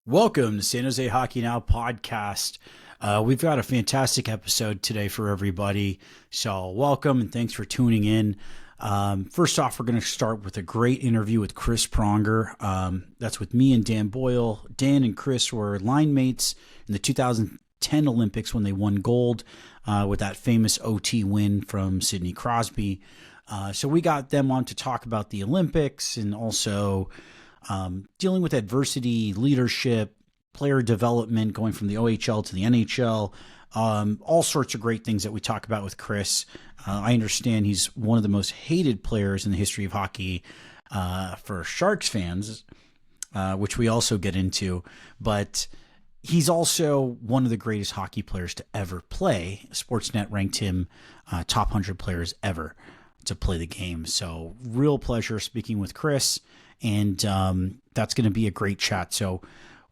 Welcome to San Jose Hockey Now podcast. We've got a fantastic episode today for everybody. So welcome and thanks for tuning in. First off, we're going to start with a great interview with Chris Pronger. That's with me and Dan Boyle. Dan and Chris were line mates in the 2010 Olympics when they won gold with that famous OT win from Sidney Crosby. So we got them on to talk about the Olympics and also dealing with adversity, leadership, player development, going from the OHL to the NHL, all sorts of great things that we talk about with Chris. I understand he's one of the most hated players in the history of hockey for Sharks fans, which we also get into. But he's also one of the greatest hockey players to ever play. Sportsnet ranked him top 100 players ever to play the game. So real pleasure speaking with Chris. And that's going to be a great chat. So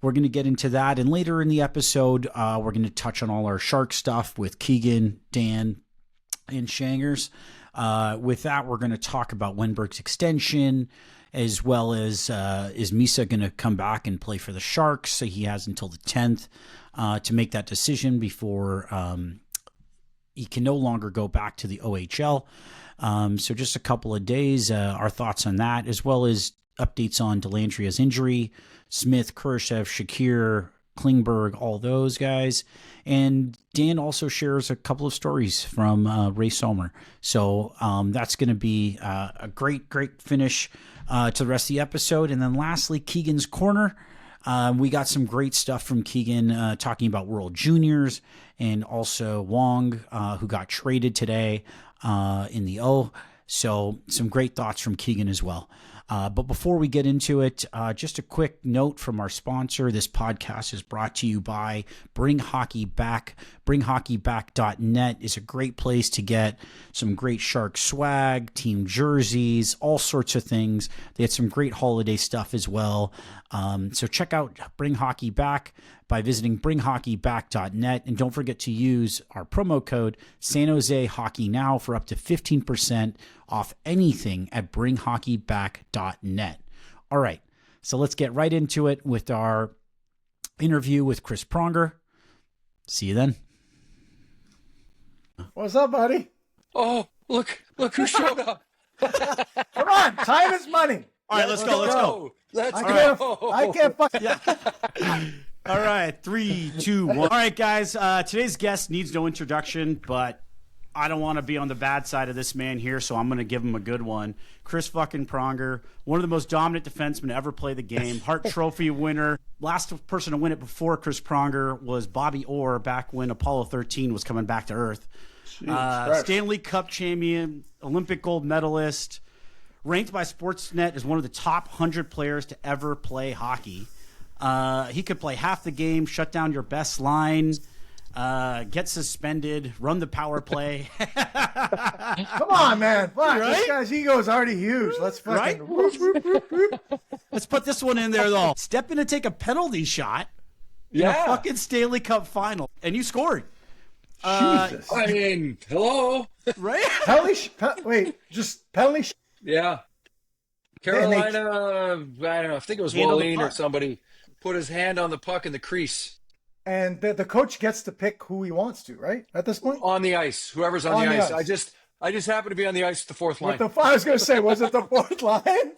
we're going to get into that. And later in the episode, we're going to touch on all our Shark stuff with Keegan, Dan, and Shangers. With that, we're going to talk about Wennberg's extension, as well as is Misa going to come back and play for the Sharks? So he has until the 10th to make that decision before he can no longer go back to the OHL. So just a couple of days, our thoughts on that, as well as updates on Delandria's injury, Smith, Khrushchev, Shakir, Klingberg, all those guys. And Dan also shares a couple of stories from Roy Sommer. So that's going to be a great finish to the rest of the episode. And then lastly, Keegan's Corner. We got some great stuff from Keegan talking about World Juniors and also Wong, who got traded today in the O. So some great thoughts from Keegan as well. But before we get into it, just a quick note from our sponsor. This podcast is brought to you by Bring Hockey Back. BringHockeyBack.net is a great place to get some great Shark swag, team jerseys, all sorts of things. They had some great holiday stuff as well. So check out Bring Hockey Back by visiting BringHockeyBack.net. And don't forget to use our promo code San Jose Hockey Now for up to 15% off anything at BringHockeyBack.net. All right, so let's get right into it with our interview with Chris Pronger. See you then. What's up, buddy? Oh, look who showed up. Come on, time is money. All right, let's go. I can't fuck. Yeah. All right, 3, 2, 1. All right, guys, today's guest needs no introduction, but I don't want to be on the bad side of this man here, so I'm going to give him a good one. Chris fucking Pronger, one of the most dominant defensemen to ever play the game, Hart Trophy winner. Last person to win it before Chris Pronger was Bobby Orr back when Apollo 13 was coming back to Earth. Stanley Cup champion, Olympic gold medalist, ranked by Sportsnet as one of the top 100 players to ever play hockey. He could play half the game, shut down your best line, get suspended, run the power play. Come on, man. Fuck, Right? This guy's ego is already huge. Let's fucking... Right? Let's put this one in there, though. Step in to take a penalty shot in a fucking Stanley Cup final, and you scored. Jesus. I mean, hello. Right? Just penalty Yeah. Carolina, I don't know, I think it was Hand on the Wallin or puck. somebody put his hand on the puck in the crease. And the coach gets to pick who he wants to, right? At this point? On the ice. Whoever's on, the ice. I just happened to be on the ice at the fourth line. I was going to say, was it the fourth line?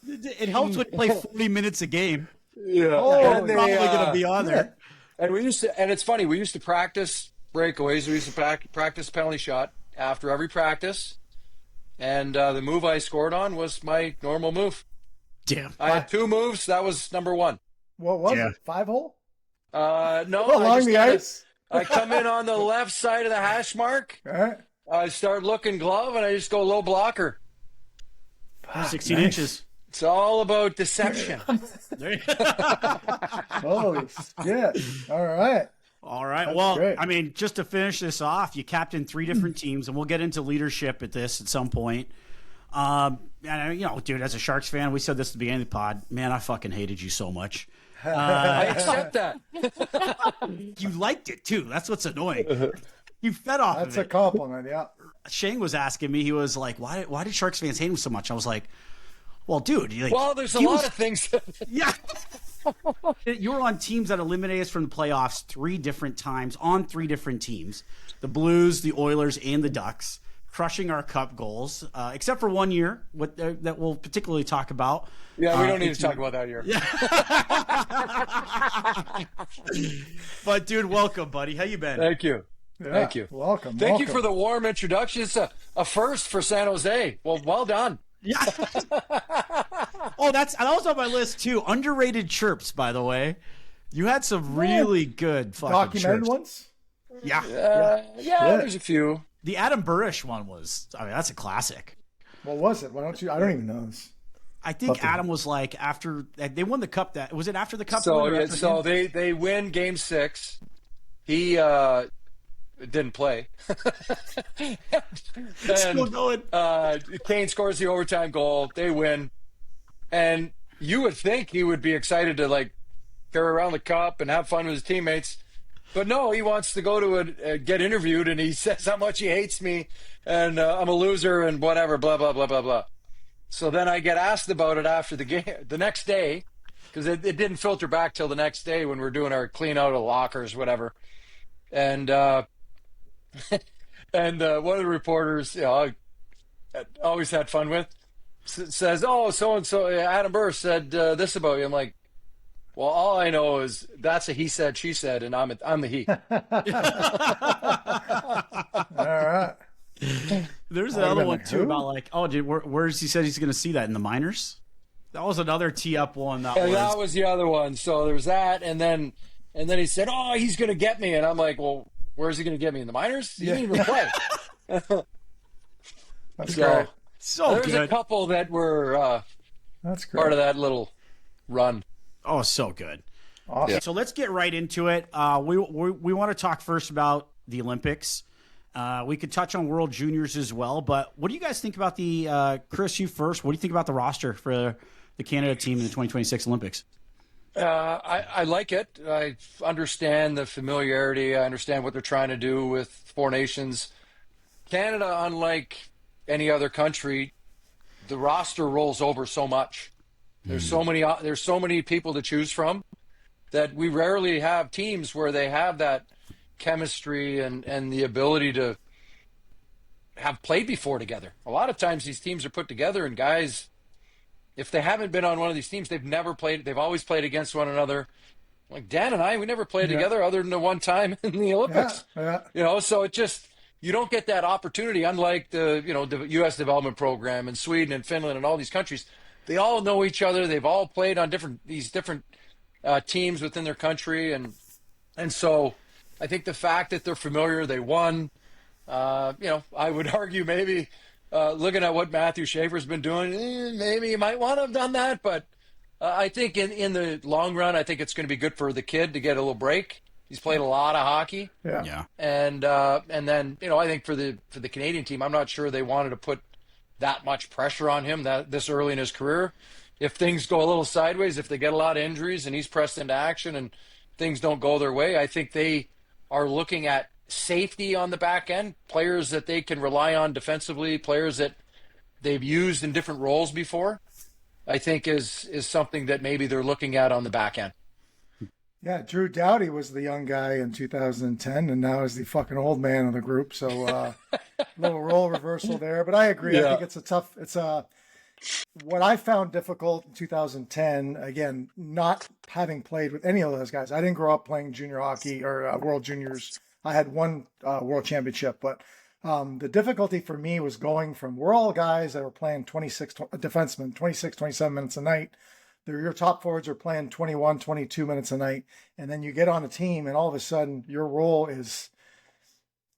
It helps when you play 40 minutes a game. Yeah. Oh, And Probably going to be on there. And it's funny, we used to practice breakaways. We used to practice penalty shot after every practice. And the move I scored on was my normal move. Damn. I had 2 moves. That was number 1. What was Yeah. it? 5-hole? No. Along the ice? I come in on the left side of the hash mark. All right. I start looking glove, and I just go low blocker. 16 nice. inches. It's all about deception. Holy shit. All right. All right. That's Well, great. I mean, just to finish this off, you captained 3 different teams, and we'll get into leadership at this at some point. And, dude, as a Sharks fan, we said this at the beginning of the pod. Man, I fucking hated you so much. I accept that. You liked it, too. That's what's annoying. You fed off That's of a it. compliment, yeah. Shane was asking me, he was like, why did Sharks fans hate him so much? I was like, well, dude. Well, there's a lot of things. Yeah. You were on teams that eliminated us from the playoffs 3 different times on 3 different teams: the Blues, the Oilers, and the Ducks, crushing our cup goals, except for one year that we'll particularly talk about. Yeah, we don't need to talk about that year. But dude, welcome, buddy. How you been? Thank you. Yeah, Thank you. Welcome. Thank you for the warm introduction. It's a first for San Jose. Well done. Yeah. Oh, that was on my list too. Underrated chirps, by the way. You had some really good fucking documented chirps. ones. Yeah. Yeah, there's a few. The Adam Burrish one was, that's a classic. What was it? Why don't you? I don't even know this. I think Adam was like, after they won the cup, was it after the cup? So they win game 6. He didn't play. Still going. Kane scores the overtime goal. They win. And you would think he would be excited to like carry around the cup and have fun with his teammates. But no, he wants to go to get interviewed, and he says how much he hates me and I'm a loser and whatever, blah, blah, blah, blah, blah. So then I get asked about it after the game, the next day, because it didn't filter back till the next day when we're doing our clean out of lockers, whatever. And and one of the reporters, I always had fun with, says, "Oh, so and so, Adam Burr said this about you." I'm like, "Well, all I know is that's a he said, she said, and I'm the he." All right. There's another one too about like, dude, where's he said he's going to see that in the minors? That was another tee up one. That was the other one. So there was that, and then he said, "Oh, he's going to get me," and I'm like, "Well, where's he going to get me, in the minors? He didn't even play." That's great. So there's good. a couple that were That's great. part of that little run. Oh, so good. Awesome. Yeah. So let's get right into it. We want to talk first about the Olympics. We could touch on World Juniors as well, but what do you guys think about the Chris? You first. What do you think about the roster for the Canada team in the 2026 Olympics? I like it. I understand the familiarity. I understand what they're trying to do with 4 nations. Canada, unlike any other country, the roster rolls over so much. There's so many people to choose from that we rarely have teams where they have that chemistry and the ability to have played before together. A lot of times these teams are put together, and guys, if they haven't been on one of these teams, they've never played. They've always played against one another. Like Dan and I, we never played together other than the one time in the Olympics. Yeah. So it just, you don't get that opportunity. Unlike the U.S. development program and Sweden and Finland and all these countries, they all know each other. They've all played on different teams within their country, and so I think the fact that they're familiar, they won. I would argue maybe looking at what Matthew Schaefer's been doing, maybe you might want to have done that. But I think in the long run, I think it's going to be good for the kid to get a little break. He's played a lot of hockey. Yeah. And then I think for the Canadian team, I'm not sure they wanted to put that much pressure on him this early in his career. If things go a little sideways, if they get a lot of injuries and he's pressed into action and things don't go their way, I think they are looking at safety on the back end, players that they can rely on defensively, players that they've used in different roles before, I think is something that maybe they're looking at on the back end. Yeah, Drew Doughty was the young guy in 2010, and now is the fucking old man of the group. So little role reversal there. But I agree. Yeah. I think what I found difficult in 2010, again, not having played with any of those guys. I didn't grow up playing junior hockey or World Juniors. I had one World Championship, but the difficulty for me was going from, we're all guys that were playing 26 defensemen, 26, 27 minutes a night. Your top forwards are playing 21, 22 minutes a night. And then you get on a team and all of a sudden your role is,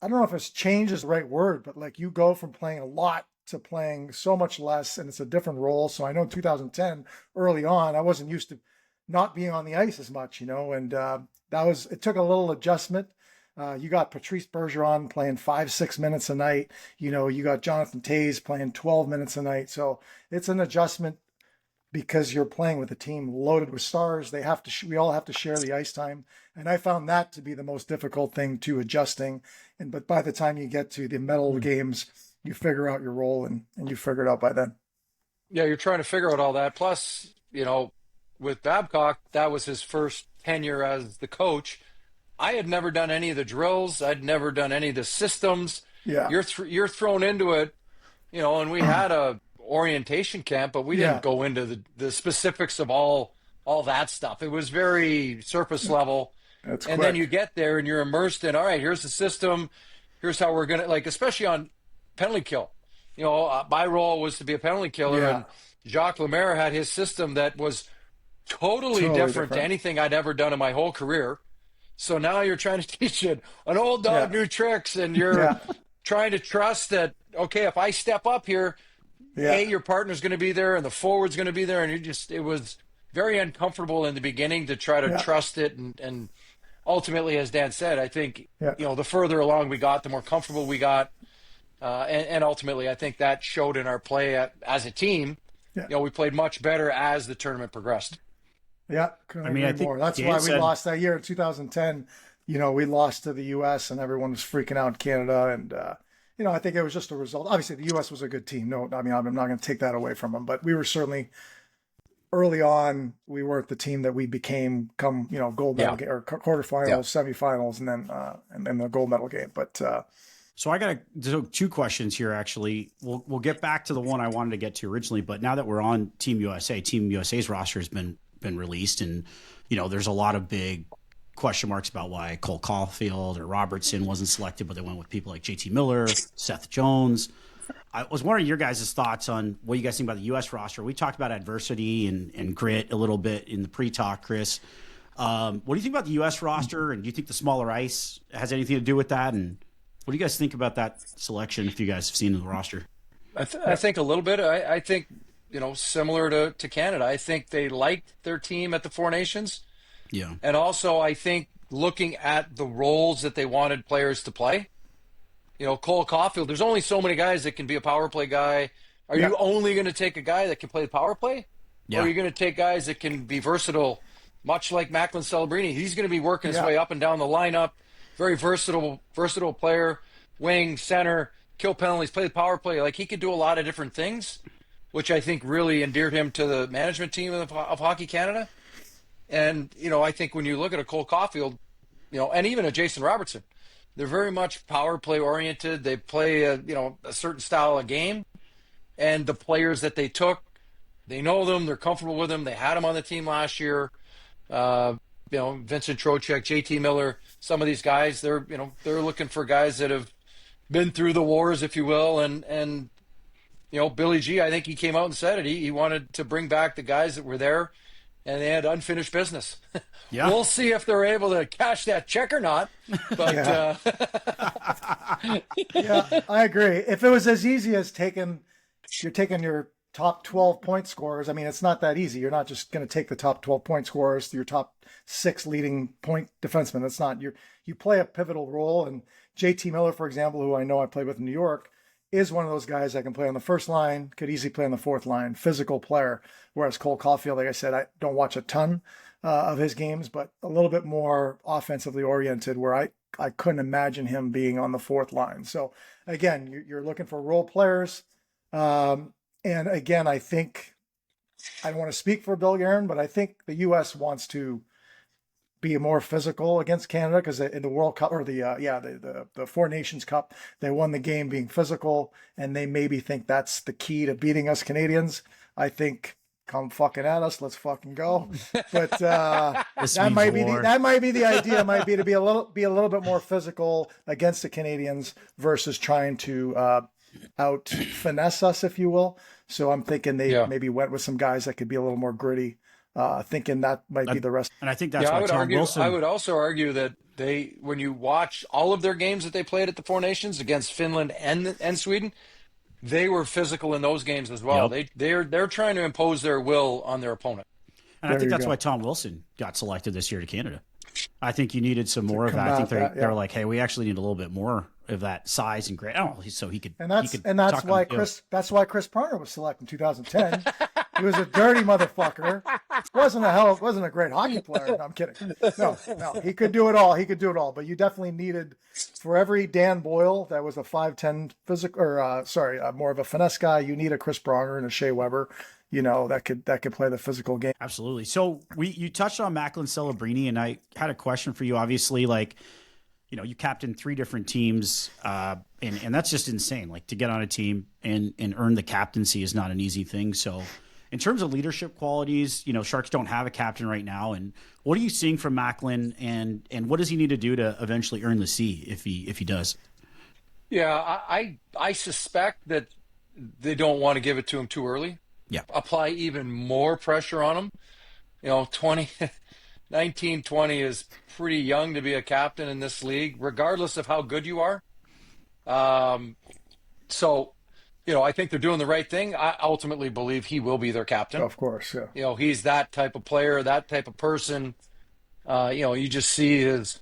I don't know if it's changed is the right word, but like you go from playing a lot to playing so much less, and it's a different role. So I know in 2010, early on, I wasn't used to not being on the ice as much, and it took a little adjustment. You got Patrice Bergeron playing 5-6 minutes a night. You got Jonathan Toews playing 12 minutes a night. So it's an adjustment because you're playing with a team loaded with stars. We all have to share the ice time. And I found that to be the most difficult thing to adjusting. But by the time you get to the medal games, you figure out your role and you figure it out by then. Yeah, you're trying to figure out all that. Plus, with Babcock, that was his first tenure as the coach. I had never done any of the drills. I'd never done any of the systems. Yeah. You're thrown into it, and we had a orientation camp, but we didn't go into the specifics of all that stuff. It was very surface level. That's and quick. then you get there and you're immersed in, all right, here's the system. Here's how we're going to, like, especially on penalty kill. My role was to be a penalty killer, and Jacques Lemaire had his system that was totally different to anything I'd ever done in my whole career. So now you're trying to teach an old dog new tricks, and you're trying to trust that, okay, if I step up here, your partner's going to be there and the forward's going to be there. And it was very uncomfortable in the beginning to try to trust it. And ultimately, as Dan said, I think, the further along we got, the more comfortable we got. And ultimately, I think that showed in our play as a team. We played much better as the tournament progressed. Yeah, I think more. That's why we lost that year in 2010. We lost to the U.S. and everyone was freaking out in Canada. And, I think it was just a result. Obviously, the U.S. was a good team. No, I'm not going to take that away from them. But we were certainly early on, we weren't the team that we became gold medal game, or quarterfinals, semifinals, and then the gold medal game. But so I got two questions here, actually. We'll get back to the one I wanted to get to originally. But now that we're on Team USA's roster has been released, and there's a lot of big question marks about why Cole Caulfield or Robertson wasn't selected, but they went with people like JT Miller, Seth Jones. I was wondering your guys' thoughts on what you guys think about the U.S. roster. We talked about adversity and grit a little bit in the pre-talk, Chris. What do you think about the U.S. roster, and do you think the smaller ice has anything to do with that? And what do you guys think about that selection, if you guys have seen the roster? I think a little bit. I think similar to Canada. I think they liked their team at the Four Nations. Yeah. And also, I think looking at the roles that they wanted players to play, Cole Caulfield, there's only so many guys that can be a power play guy. Are you only going to take a guy that can play the power play? Yeah. Or are you going to take guys that can be versatile, much like Macklin Celebrini? He's going to be working his way up and down the lineup. Very versatile player, wing, center, kill penalties, play the power play. Like, he could do a lot of different things, which I think really endeared him to the management team of Hockey Canada. And, I think when you look at a Cole Caulfield, and even a Jason Robertson, they're very much power play oriented. They play a certain style of game, and the players that they took, they know them, they're comfortable with them. They had them on the team last year. Vincent Trocheck, JT Miller, some of these guys, they're looking for guys that have been through the wars, if you will. And Billy G, I think he came out and said it. He wanted to bring back the guys that were there, and they had unfinished business. Yeah. We'll see if they're able to cash that check or not. But yeah, I agree. If it was as easy as you're taking your top 12 point scorers, I mean, it's not that easy. You're not just going to take the top 12 point scorers, your top 6 leading point defensemen. It's not. You play a pivotal role. And JT Miller, for example, who I know I played with in New York, is one of those guys that can play on the first line, could easily play on the fourth line, physical player. Whereas Cole Caulfield, like I said, I don't watch a ton of his games, but a little bit more offensively oriented, where I couldn't imagine him being on the fourth line. So again, you're looking for role players. And again, I think, I don't want to speak for Bill Guerin, but I think the U.S. wants to be more physical against Canada, because in the World Cup, or the Four Nations Cup, they won the game being physical, and they maybe think that's the key to beating us Canadians. I think, come fucking at us, let's fucking go. But that might be the idea. Might be to be a little bit more physical against the Canadians versus trying to out finesse us, if you will. So I'm thinking they maybe went with some guys that could be a little more gritty. Thinking that might be the rest. And I think that's why Tom Wilson. I would also argue that when you watch all of their games that they played at the Four Nations against Finland and Sweden, they were physical in those games as well. Yep. They're trying to impose their will on their opponent. And I think that's why Tom Wilson got selected this year to Canada. I think you needed some more of that. I think they're like, hey, we actually need a little bit more of that size and grit. So he could. And that's why Chris Pronger was selected in 2010. He was a dirty motherfucker. Wasn't a great hockey player. No, I'm kidding. No, he could do it all. But you definitely needed, for every Dan Boyle that was a 5'10" physical, or more of a finesse guy, you need a Chris Pronger and a Shea Weber. that could play the physical game. Absolutely. So you touched on Macklin Celebrini, and I had a question for you. Obviously, like, you captained 3 different teams, and that's just insane. Like, to get on a team and earn the captaincy is not an easy thing. So in terms of leadership qualities, Sharks don't have a captain right now. And what are you seeing from Macklin, and what does he need to do to eventually earn the C if he does? Yeah, I suspect that they don't want to give it to him too early. Yeah. Apply even more pressure on him. 19, 20 is pretty young to be a captain in this league, regardless of how good you are. So, I think they're doing the right thing. I ultimately believe he will be their captain. Of course, yeah. He's that type of player, that type of person. You just see his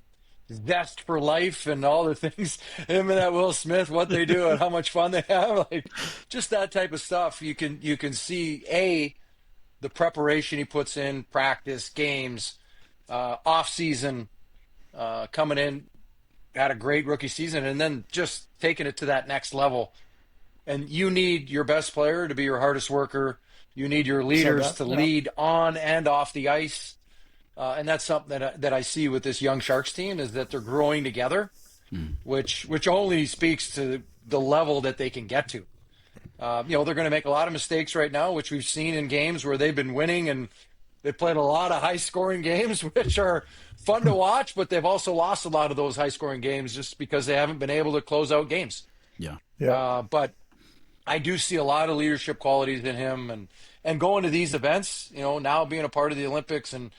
zest for life and all the things, him and that Will Smith, what they do and how much fun they have, like just that type of stuff. You can see the preparation he puts in, practice, games, off season, coming in, had a great rookie season, and then just taking it to that next level. And you need your best player to be your hardest worker. You need your leaders to lead on and off the ice. And that's something that I see with this young Sharks team, is that they're growing together, which only speaks to the level that they can get to. They're going to make a lot of mistakes right now, which we've seen in games where they've been winning, and they've played a lot of high-scoring games, which are fun to watch, but they've also lost a lot of those high-scoring games just because they haven't been able to close out games. Yeah. But I do see a lot of leadership qualities in him, and going to these events, now being a part of the Olympics and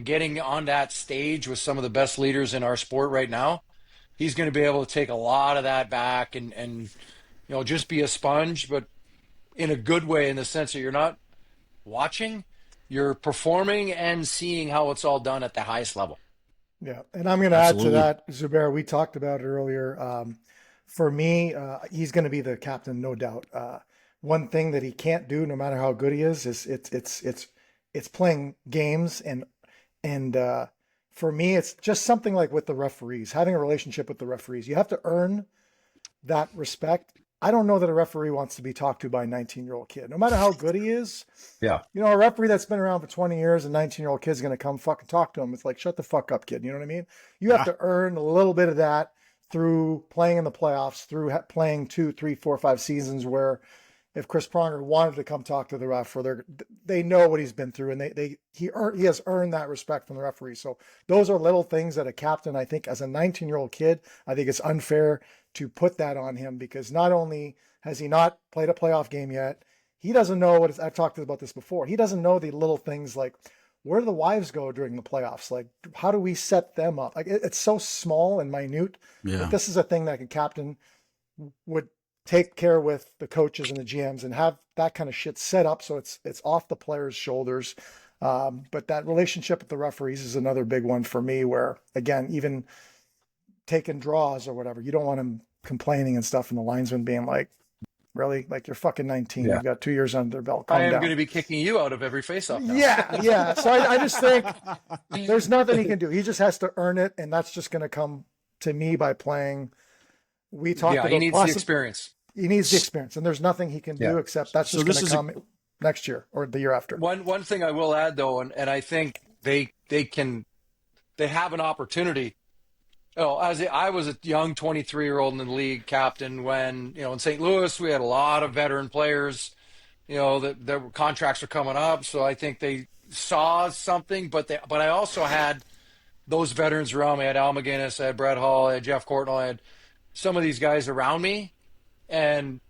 getting on that stage with some of the best leaders in our sport right now, he's going to be able to take a lot of that back and just be a sponge, but in a good way, in the sense that you're not watching, you're performing and seeing how it's all done at the highest level. Yeah, and I'm going to add to that, Zubair. We talked about it earlier. For me, he's going to be the captain, no doubt. One thing that he can't do, no matter how good he is it's playing games, and for me, it's just something like with the referees, having a relationship with the referees. You have to earn that respect. I don't know that a referee wants to be talked to by a 19-year-old kid, no matter how good he is. Yeah. A referee that's been around for 20 years, a 19-year-old kid's going to come fucking talk to him. It's like, shut the fuck up, kid. You know what I mean? You have to earn a little bit of that through playing in the playoffs, through playing 2, 3, 4, 5 seasons where if Chris Pronger wanted to come talk to the ref, they know what he's been through, and he has earned that respect from the referee. So those are little things that a captain, I think, as a 19-year-old kid, I think it's unfair to put that on him, because not only has he not played a playoff game yet, he doesn't know I've talked about this before. He doesn't know the little things like, where do the wives go during the playoffs? Like, how do we set them up? Like, it's so small and minute. Yeah. But this is a thing that a captain would take care with the coaches and the GMs and have that kind of shit set up so it's off the players' shoulders. But that relationship with the referees is another big one for me, where, again, even taking draws or whatever, you don't want them complaining and stuff, and the linesman being like, really? Like, you're fucking 19. Yeah. You've got 2 years under their belt. Calm I am down. going to be kicking you out of every faceoff now. Yeah. So I just think there's nothing he can do. He just has to earn it, and that's just going to come to me by playing. We talked about he needs the experience. He needs the experience, and there's nothing he can do except that's just going to come next year or the year after. One thing I will add, though, and I think they have an opportunity. I was a young 23-year-old in the league captain when, in St. Louis, we had a lot of veteran players, that their contracts are coming up. So I think they saw something, but I also had those veterans around me. I had Al McGinnis, I had Brett Hall, I had Jeff Courtnall, I had some of these guys around me, and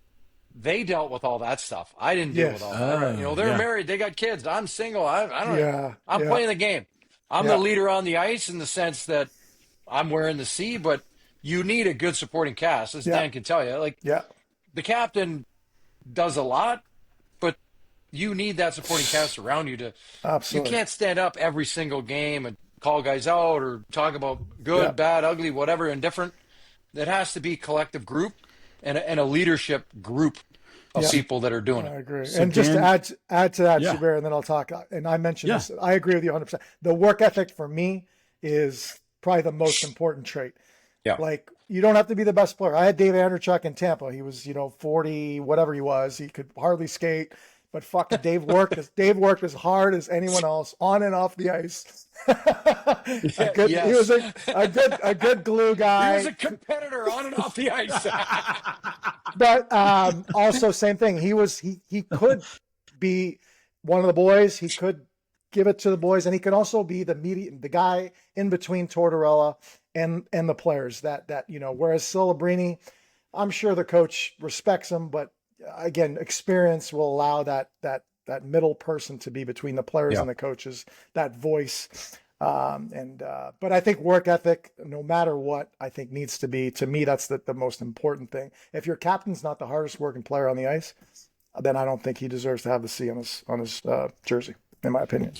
they dealt with all that stuff. I didn't deal with all that. They're married, they got kids. I'm single. I don't. I'm playing the game. I'm the leader on the ice in the sense that I'm wearing the C, but you need a good supporting cast, as Dan can tell you. The captain does a lot, but you need that supporting cast around you to. Absolutely. You can't stand up every single game and call guys out or talk about good, bad, ugly, whatever, indifferent. It has to be collective group and a leadership group of people that are doing it. I agree. So and just to add to that, Yeah. Zubair, and then I'll talk. And I mentioned this. I agree with you 100%. The work ethic for me is probably the most important trait. Yeah. Like, you don't have to be the best player. I had Dave Andrechuk in Tampa. He was, 40, whatever he was. He could hardly skate, but fuck it, Dave worked as hard as anyone else on and off the ice. He was a good glue guy. He was a competitor on and off the ice. But also same thing. He could be one of the boys. He could give it to the boys, and he could also be the guy in between Tortorella and the players. That whereas Celebrini, I'm sure the coach respects him, but again, experience will allow that middle person to be between the players and the coaches, that voice. But I think work ethic, no matter what, I think needs to be, to me, that's the most important thing. If your captain's not the hardest working player on the ice, then I don't think he deserves to have the C on his jersey, in my opinion.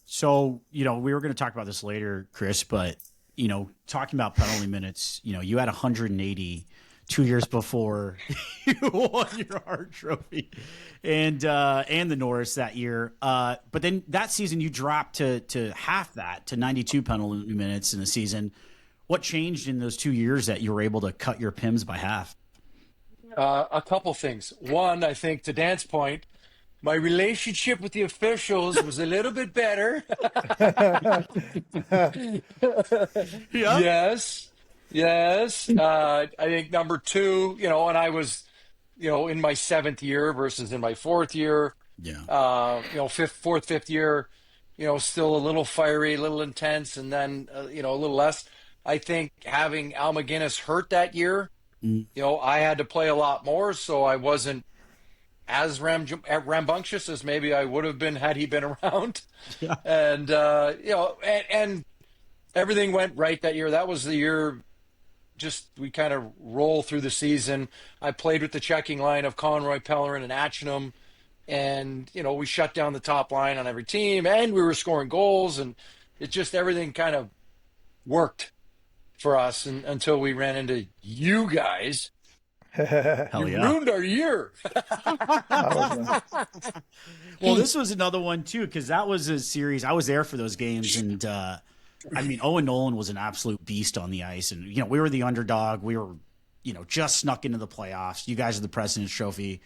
So, we were going to talk about this later, Chris, but, talking about penalty minutes, you had 180 2 years before you won your Hart Trophy and the Norris that year. But then that season you dropped to half that, to 92 penalty minutes in the season. What changed in those 2 years that you were able to cut your PIMS by half? A couple things. One, I think to Dan's point, my relationship with the officials was a little bit better. Yes. I think number two, and I was, in my seventh year versus in my fourth year. Yeah. Fifth year, still a little fiery, a little intense, and then, a little less. I think having Al McGinnis hurt that year, I had to play a lot more, so I wasn't as rambunctious as maybe I would have been had he been around. Yeah. And, and everything went right that year. That was the year we kind of roll through the season. I played with the checking line of Conroy, Pellerin, and Achinum. And, we shut down the top line on every team, and we were scoring goals, and it just, everything kind of worked for us until we ran into you guys. Hell yeah. Ruined our year. Well, this was another one too, because that was a series. I was there for those games, and Owen Nolan was an absolute beast on the ice, and we were the underdog. We were, just snuck into the playoffs. You guys are the President's Trophy.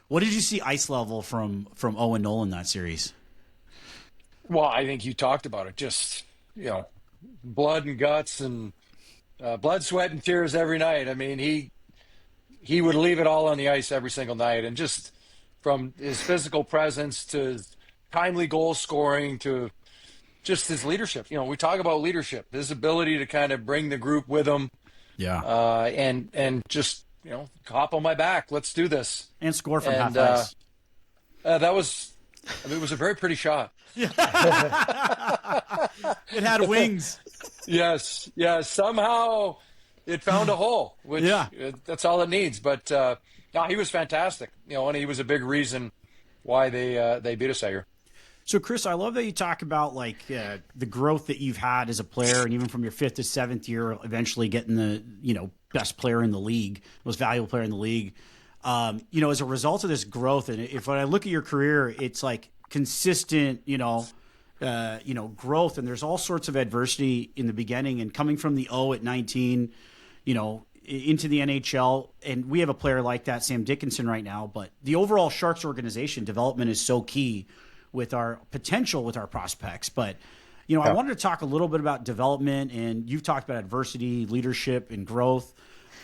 What did you see ice level from Owen Nolan that series? Well, I think you talked about it. Just blood and guts and blood, sweat, and tears every night. I mean, he would leave it all on the ice every single night, and just from his physical presence to his timely goal scoring to just his leadership. We talk about leadership, his ability to kind of bring the group with him. Yeah. And just, hop on my back. Let's do this. And score from half ice. That was, it was a very pretty shot. It had wings. Yes. Somehow it found a hole, which that's all it needs. But no, he was fantastic, and he was a big reason why they beat us that year. So, Chris, I love that you talk about the growth that you've had as a player, and even from your fifth to seventh year, eventually getting the best player in the league, most valuable player in the league. As a result of this growth, and when I look at your career, it's like consistent, growth, and there's all sorts of adversity in the beginning, and coming from the O at 19, into the NHL, and we have a player like that, Sam Dickinson, right now. But the overall Sharks organization development is so key with our potential, with our prospects. But, I wanted to talk a little bit about development, and you've talked about adversity, leadership, and growth.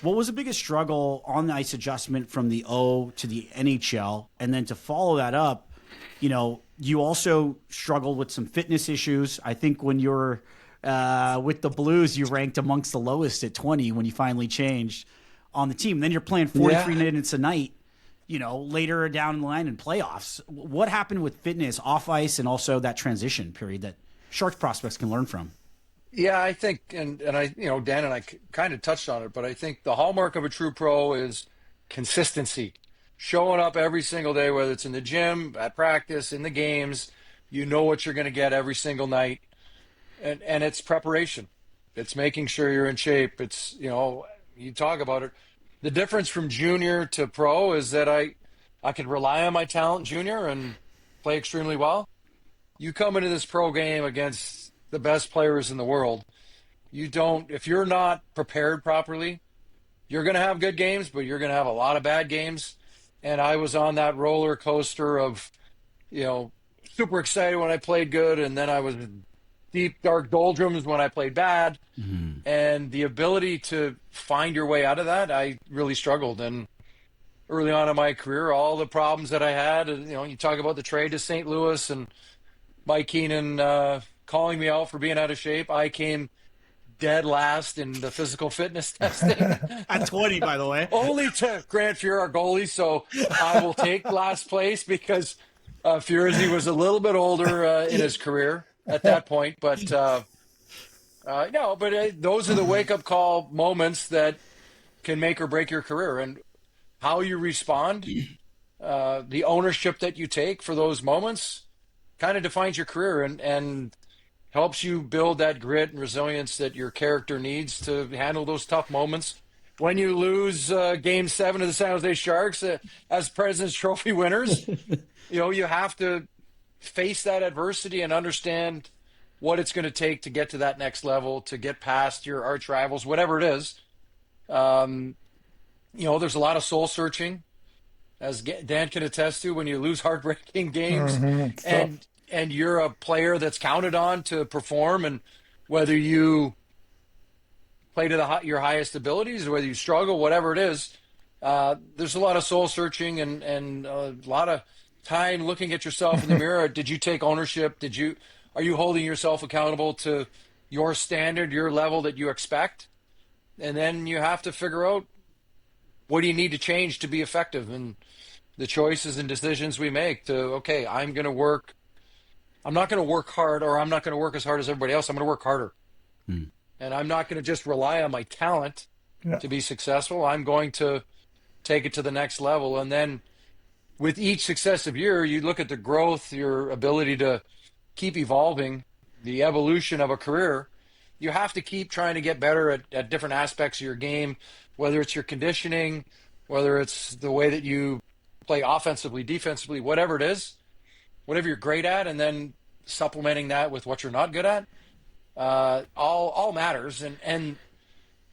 What was the biggest struggle on the ice adjustment from the O to the NHL? And then to follow that up, you also struggled with some fitness issues. I think when you were with the Blues, you ranked amongst the lowest at 20 when you finally changed on the team. Then you're playing 43 minutes a night, later down the line in playoffs. What happened with fitness off ice, and also that transition period that Sharks prospects can learn from? Yeah, I think, and I, Dan and I kind of touched on it, but I think the hallmark of a true pro is consistency. Showing up every single day, whether it's in the gym, at practice, in the games, what you're going to get every single night. And it's preparation. It's making sure you're in shape. It's, you talk about it. The difference from junior to pro is that I could rely on my talent junior and play extremely well. You come into this pro game against the best players in the world. If you're not prepared properly, you're going to have good games, but you're going to have a lot of bad games. and I was on that roller coaster of, super excited when I played good, and then I was deep, dark doldrums when I played bad. Mhm. And the ability to find your way out of that, I really struggled. And early on in my career, all the problems that I had, and, you talk about the trade to St. Louis and Mike Keenan calling me out for being out of shape. I came dead last in the physical fitness testing, At 20, by the way. only to Grant Fuhr, our goalie. So I will take last place because Furzy was a little bit older in his career at that point. But no, but those are the wake up call moments that can make or break your career, and how you respond, the ownership that you take for those moments, kind of defines your career and helps you build that grit and resilience that your character needs to handle those tough moments. When you lose Game 7 of the San Jose Sharks as President's Trophy winners, you have to face that adversity and understand what it's going to take to get to that next level, to get past your arch rivals, whatever it is. There's a lot of soul searching, as Dan can attest to, when you lose heartbreaking games, and you're a player that's counted on to perform, and whether you play to your highest abilities or whether you struggle, whatever it is, there's a lot of soul searching and a lot of time looking at yourself in the mirror. Did you take ownership? Are you holding yourself accountable to your standard, your level that you expect? And then you have to figure out, what do you need to change to be effective? And the choices and decisions we make okay, I'm not going to work hard, or I'm not going to work as hard as everybody else. I'm going to work harder. And I'm not going to just rely on my talent to be successful. I'm going to take it to the next level. And then with each successive year, you look at the growth, your ability to keep evolving, the evolution of a career. You have to keep trying to get better at different aspects of your game, whether it's your conditioning, whether it's the way that you play offensively, defensively, whatever it is, whatever you're great at, and then supplementing that with what you're not good at, all matters. And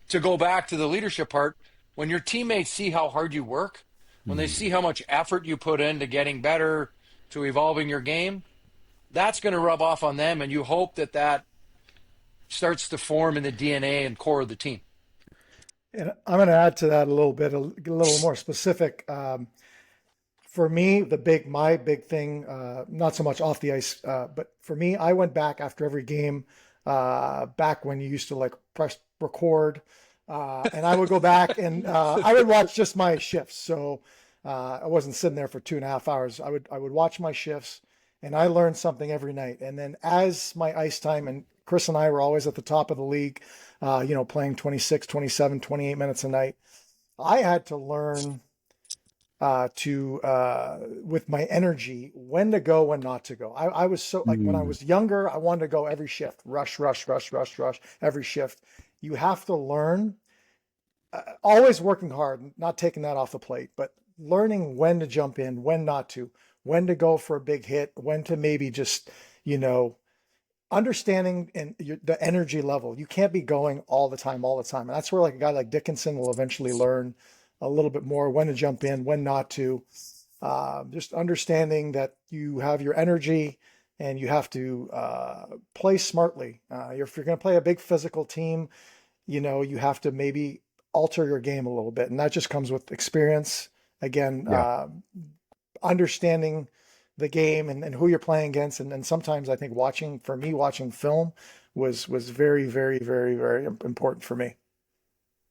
to go back to the leadership part, when your teammates see how hard you work, when they see how much effort you put into getting better, to evolving your game, that's going to rub off on them, and you hope that starts to form in the DNA and core of the team. And I'm going to add to that a little bit, a little more specific. For me, my big thing, not so much off the ice, but for me, I went back after every game, back when you used to press record, and I would go back and I would watch just my shifts. So I wasn't sitting there for 2.5 hours. I would watch my shifts, and I learned something every night. And then as my ice time, and Chris and I were always at the top of the league, playing 26, 27, 28 minutes a night. I had to learn with my energy, when to go, when not to go. I was so, when I was younger, I wanted to go every shift, rush, every shift. You have to learn, always working hard, not taking that off the plate, but learning when to jump in, when not to, when to go for a big hit, when to maybe just, understanding the energy level. You can't be going all the time. And that's where a guy like Dickinson will eventually learn a little bit more, when to jump in, when not to. Just understanding that you have your energy and you have to play smartly. If you're going to play a big physical team, you have to maybe alter your game a little bit. And that just comes with experience. Again, understanding the game and who you're playing against. And sometimes I think watching film was very, very, very, very important for me.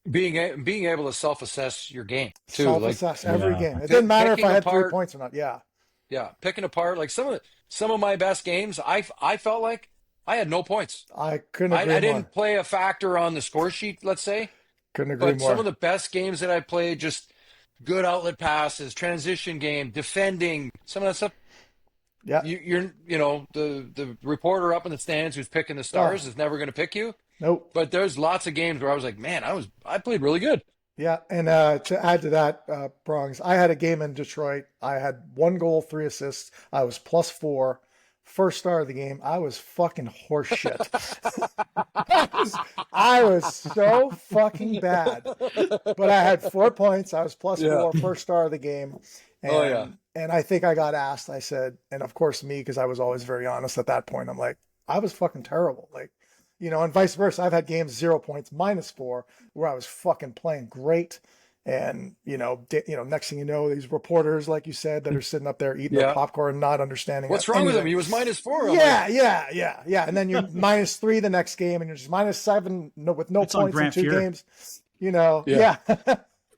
Being able to self-assess your game too. Self-assess every game. It didn't matter if I had 3 points or not. Yeah. Picking apart, some of my best games, I felt like I had no points. I couldn't agree more. I didn't play a factor on the score sheet, let's say. Couldn't agree more. Some of the best games that I played, just good outlet passes, transition game, defending, some of that stuff. Yeah. You're the reporter up in the stands who's picking the stars is never going to pick you. Nope. But there's lots of games where I was like, man, I played really good. Yeah, and to add to that, Prongs, I had a game in Detroit. I had 1 goal, 3 assists. I was +4. First star of the game. I was fucking horseshit. I was so fucking bad. But I had 4 points. I was +4, first star of the game. Oh yeah. And I think I got asked, I said, and of course me, because I was always very honest at that point, I'm like, I was fucking terrible. Like, and vice versa. I've had games 0 points, -4, where I was fucking playing great. And, next thing you know, these reporters, like you said, that are sitting up there eating their Yeah. popcorn and not understanding What's wrong with him? He was -4. Yeah. And then you're -3 the next game, and you're just -7 with no It's on points in Grant 2 Fuhr. games. Yeah.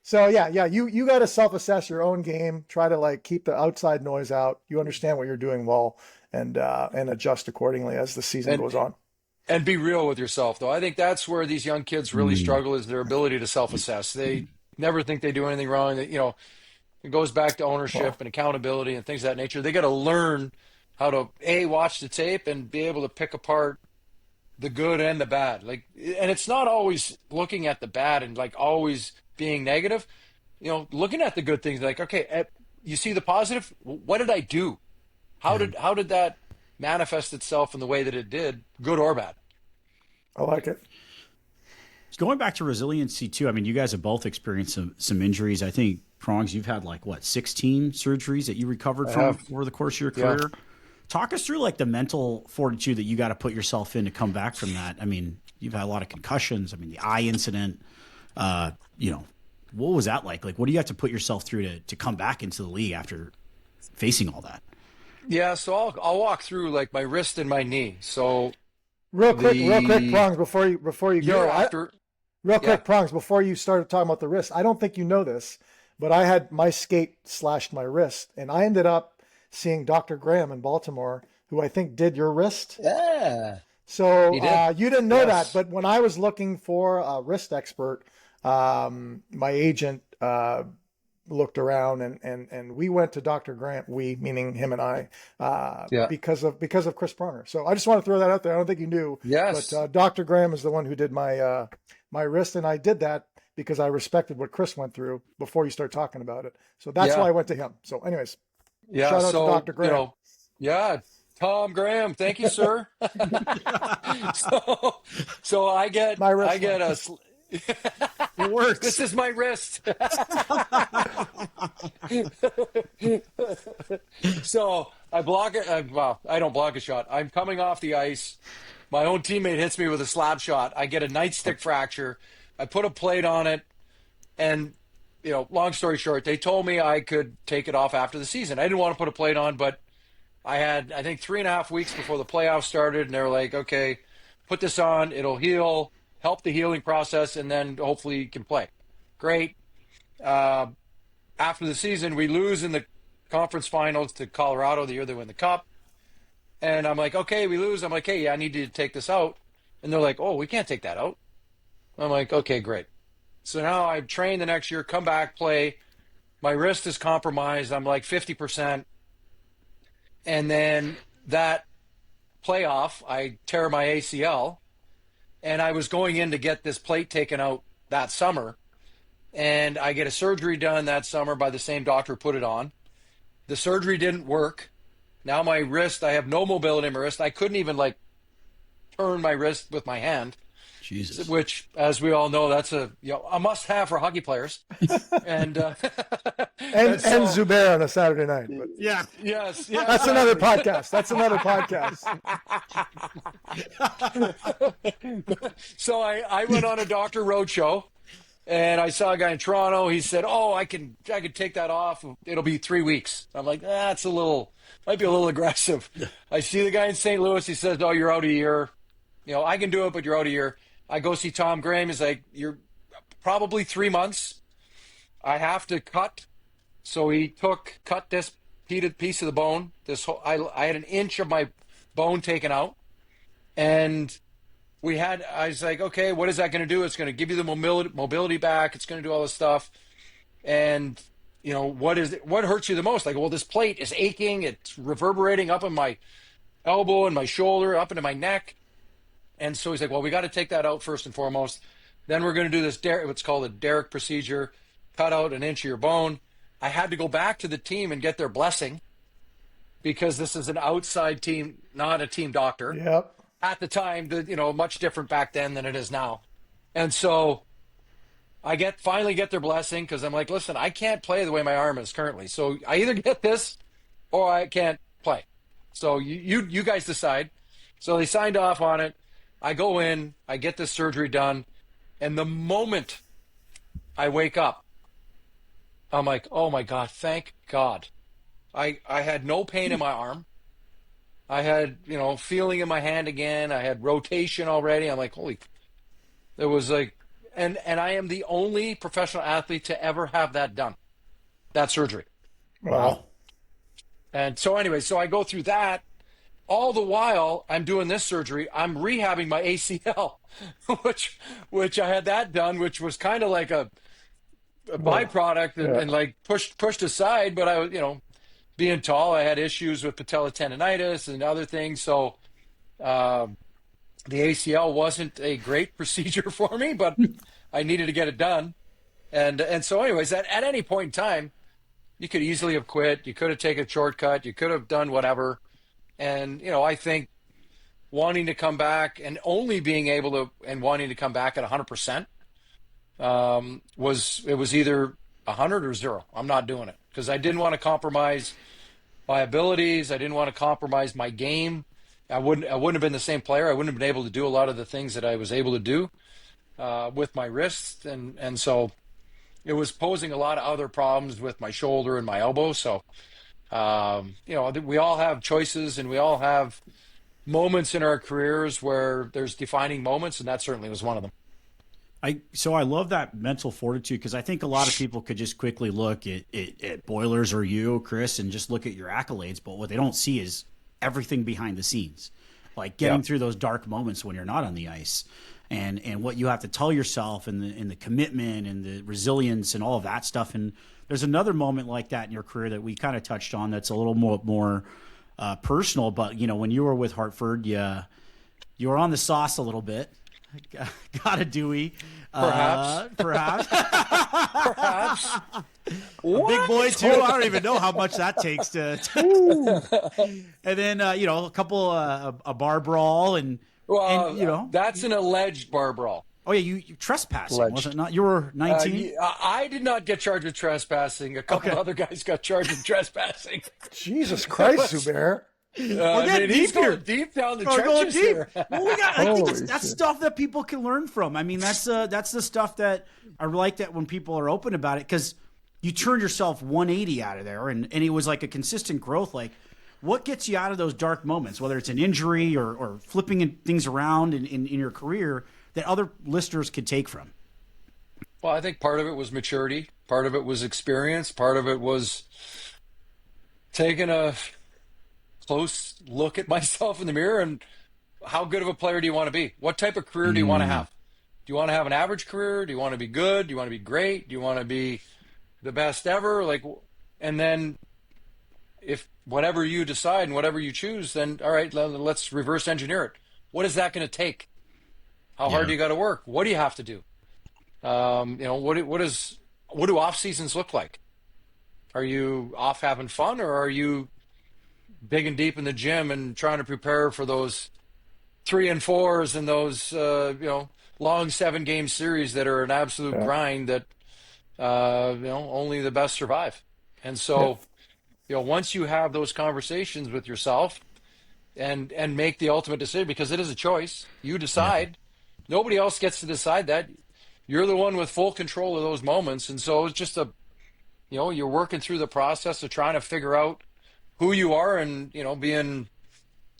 So you got to self-assess your own game. Try to like keep the outside noise out. You understand what you're doing well, and adjust accordingly as the season goes on. And be real with yourself, though. I think that's where these young kids really struggle, is their ability to self-assess. They never think they do anything wrong. That it goes back to ownership and accountability and things of that nature. They got to learn how to watch the tape and be able to pick apart the good and the bad. And it's not always looking at the bad and like always being negative. Looking at the good things, like, okay, you see the positive. What did I do? How did that manifest itself in the way that it did, good or bad? I like it. Going back to resiliency too, I mean, you guys have both experienced some injuries. I think, Prongs, you've had 16 surgeries that you recovered from over the course of your career. Talk us through the mental fortitude that you got to put yourself in to come back from that. I mean, you've had a lot of concussions. I mean, the eye incident, what was that like? What do you have to put yourself through to come back into the league after facing all that? Yeah, so I'll walk through my wrist and my knee. So real quick, Prongs, before you go. Prongs, before you started talking about the wrist, I don't think you know this, but I had my skate slashed my wrist, and I ended up seeing Dr. Graham in Baltimore, who I think did your wrist. Yeah. So you didn't know that, but when I was looking for a wrist expert, my agent looked around and we went to Dr. Grant, we meaning him and I, because of Chris Pronger. So I just want to throw that out there. I don't think you knew. Yes. But Dr. Graham is the one who did my my wrist, and I did that because I respected what Chris went through before you start talking about it. So that's why I went to him. So anyways, shout out to Dr. Graham. Tom Graham, thank you, sir. so I get It works. This is my wrist. So I block it. I don't block a shot. I'm coming off the ice. My own teammate hits me with a slap shot. I get a nightstick fracture. I put a plate on it. And, long story short, they told me I could take it off after the season. I didn't want to put a plate on, but I had, I think, 3.5 weeks before the playoffs started. And they were like, okay, put this on. It'll heal, help the healing process, and then hopefully you can play. Great. After the season, we lose in the conference finals to Colorado the year they win the cup. And I'm like, okay, we lose. I'm like, hey, I need to take this out. And they're like, oh, we can't take that out. I'm like, okay, great. So now I train the next year, come back, play. My wrist is compromised. I'm like 50%. And then that playoff, I tear my ACL. And I was going in to get this plate taken out that summer. And I get a surgery done that summer by the same doctor who put it on. The surgery didn't work. Now my wrist, I have no mobility in my wrist. I couldn't even turn my wrist with my hand. Jesus. Which, as we all know, that's a must-have for hockey players. And Zubair on a Saturday night. But yes. That's another podcast. So I went on a Dr. Roadshow, and I saw a guy in Toronto. He said, "Oh, I could take that off. It'll be 3 weeks." I'm like, that's might be a little aggressive. I see the guy in St. Louis. He says, "Oh, you're out a year. I can do it, but you're out a year." I go see Tom Graham. He's like, "You're probably 3 months. I have to cut." So he cut this piece of the bone. I had an inch of my bone taken out, and I was like, okay, what is that going to do? It's going to give you the mobility back. It's going to do all this stuff. And, what hurts you the most? Like, well, this plate is aching. It's reverberating up in my elbow and my shoulder, up into my neck. And so he's like, well, we got to take that out first and foremost. Then we're going to do this, what's called a Derrick procedure, cut out an inch of your bone. I had to go back to the team and get their blessing because this is an outside team, not a team doctor. Yep. At the time, much different back then than it is now. And so I finally get their blessing because I'm like, listen, I can't play the way my arm is currently. So I either get this or I can't play. So you guys decide. So they signed off on it. I go in, I get this surgery done, and the moment I wake up, I'm like, oh my God, thank God. I had no pain in my arm. I had, feeling in my hand again. I had rotation already. I'm like, holy, it was like, and I am the only professional athlete to ever have that done, that surgery. Wow. And so anyway, so I go through that. All the while I'm doing this surgery, I'm rehabbing my ACL, which I had that done, which was kind of like a byproduct and like pushed aside. But I was, being tall, I had issues with patella tendonitis and other things. So the ACL wasn't a great procedure for me, but I needed to get it done. And so anyways, at any point in time, you could easily have quit. You could have taken a shortcut. You could have done whatever. And, I think wanting to come back and only being able to and wanting to come back at 100% was either 100 or 0. I'm not doing it because I didn't want to compromise my abilities. I didn't want to compromise my game. I wouldn't have been the same player. I wouldn't have been able to do a lot of the things that I was able to do with my wrists. And so it was posing a lot of other problems with my shoulder and my elbow. So, we all have choices and we all have moments in our careers where there's defining moments, and that certainly was one of them. So I love that mental fortitude because I think a lot of people could just quickly look at Boilers or you, Chris, and just look at your accolades, but what they don't see is everything behind the scenes, like getting through those dark moments when you're not on the ice, and what you have to tell yourself, and the commitment and the resilience and all of that stuff. And there's another moment like that in your career that we kind of touched on that's a little more personal, but when you were with Hartford, you were on the sauce a little bit. Got a Dewey. Perhaps. Perhaps. Perhaps. Big boy, too. I don't even know how much that takes to and then, a couple, a bar brawl and that's an alleged bar brawl. Oh, yeah, you trespassing, was it not? You were 19? I did not get charged with trespassing. A couple other guys got charged with trespassing. Jesus Christ, Zubair. He's going deep down the trenches here. Well, I think that's stuff that people can learn from. I mean, that's the stuff that I like that when people are open about it, because you turned yourself 180 out of there, and it was like a consistent growth. Like, what gets you out of those dark moments, whether it's an injury or flipping things around in your career that other listeners could take from? Well, I think part of it was maturity. Part of it was experience. Part of it was taking a close look at myself in the mirror and how good of a player do you want to be? What type of career do you want to have? Do you want to have an average career? Do you want to be good? Do you want to be great? Do you want to be the best ever? And then if whatever you decide and whatever you choose, then all right, let's reverse engineer it. What is that going to take? How hard do you got to work? What do you have to do? What do off seasons look like? Are you off having fun, or are you digging deep in the gym and trying to prepare for those 3 and 4s and those long 7-game series that are an absolute grind that only the best survive? And so once you have those conversations with yourself and make the ultimate decision, because it is a choice, you decide. Nobody else gets to decide that. You're the one with full control of those moments. And so it's just you're working through the process of trying to figure out who you are, and being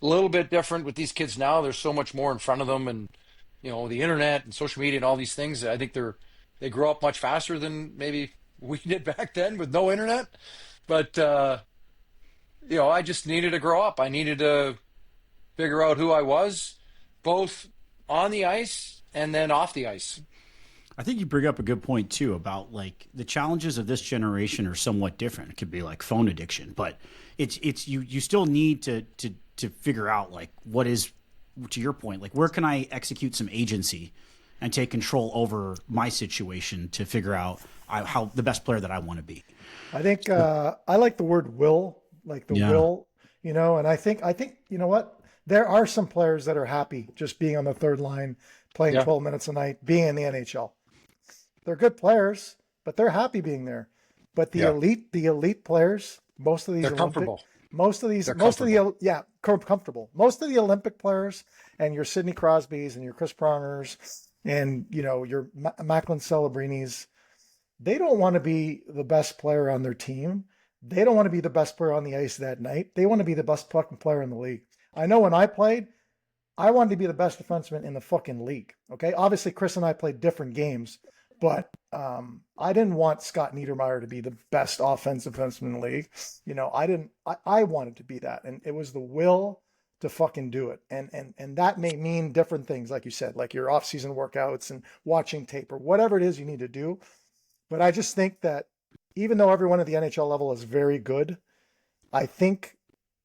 a little bit different with these kids now. There's so much more in front of them, and the internet and social media and all these things. I think they grow up much faster than maybe we did back then with no internet. But I just needed to grow up. I needed to figure out who I was, both on the ice and then off the ice. I think you bring up a good point too about like the challenges of this generation are somewhat different. It could be like phone addiction, but it's you still need to figure out like what is, to your point, like where can I execute some agency and take control over my situation to figure out how the best player that I want to be. I think I like the word will, like the will, and I think you know what? There are some players that are happy just being on the third line, playing 12 minutes a night, being in the NHL. They're good players, but they're happy being there. But the elite players, most of these They're Olympic, comfortable. most of these, They're most of comfortable. the, yeah, comfortable. Most of the Olympic players and your Sidney Crosbys and your Chris Prongers and, you know, your Macklin Celebrinis, they don't want to be the best player on their team. They don't want to be the best player on the ice that night. They want to be the best fucking player in the league. I know when I played, I wanted to be the best defenseman in the fucking league. Okay. Obviously, Chris and I played different games, but I didn't want Scott Niedermayer to be the best offensive defenseman in the league. You know, I wanted to be that. And it was the will to fucking do it. And that may mean different things, like you said, like your off-season workouts and watching tape or whatever it is you need to do. But I just think that even though everyone at the NHL level is very good, I think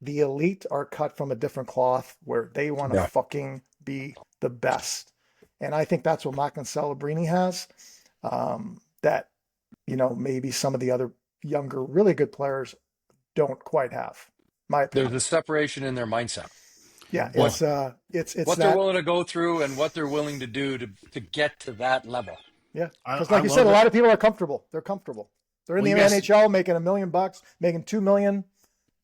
the elite are cut from a different cloth where they want to fucking be the best. And I think that's what Macklin Celebrini has, that, you know, maybe some of the other younger, really good players don't quite have. My opinion. There's a separation in their mindset. Yeah, What it's what that, they're willing to go through and what they're willing to do to get to that level. yeah. I Because like you love said, a it. lot of people are comfortable. They're comfortable. They're in Well, the you guys- NHL making $1 million, making $2 million,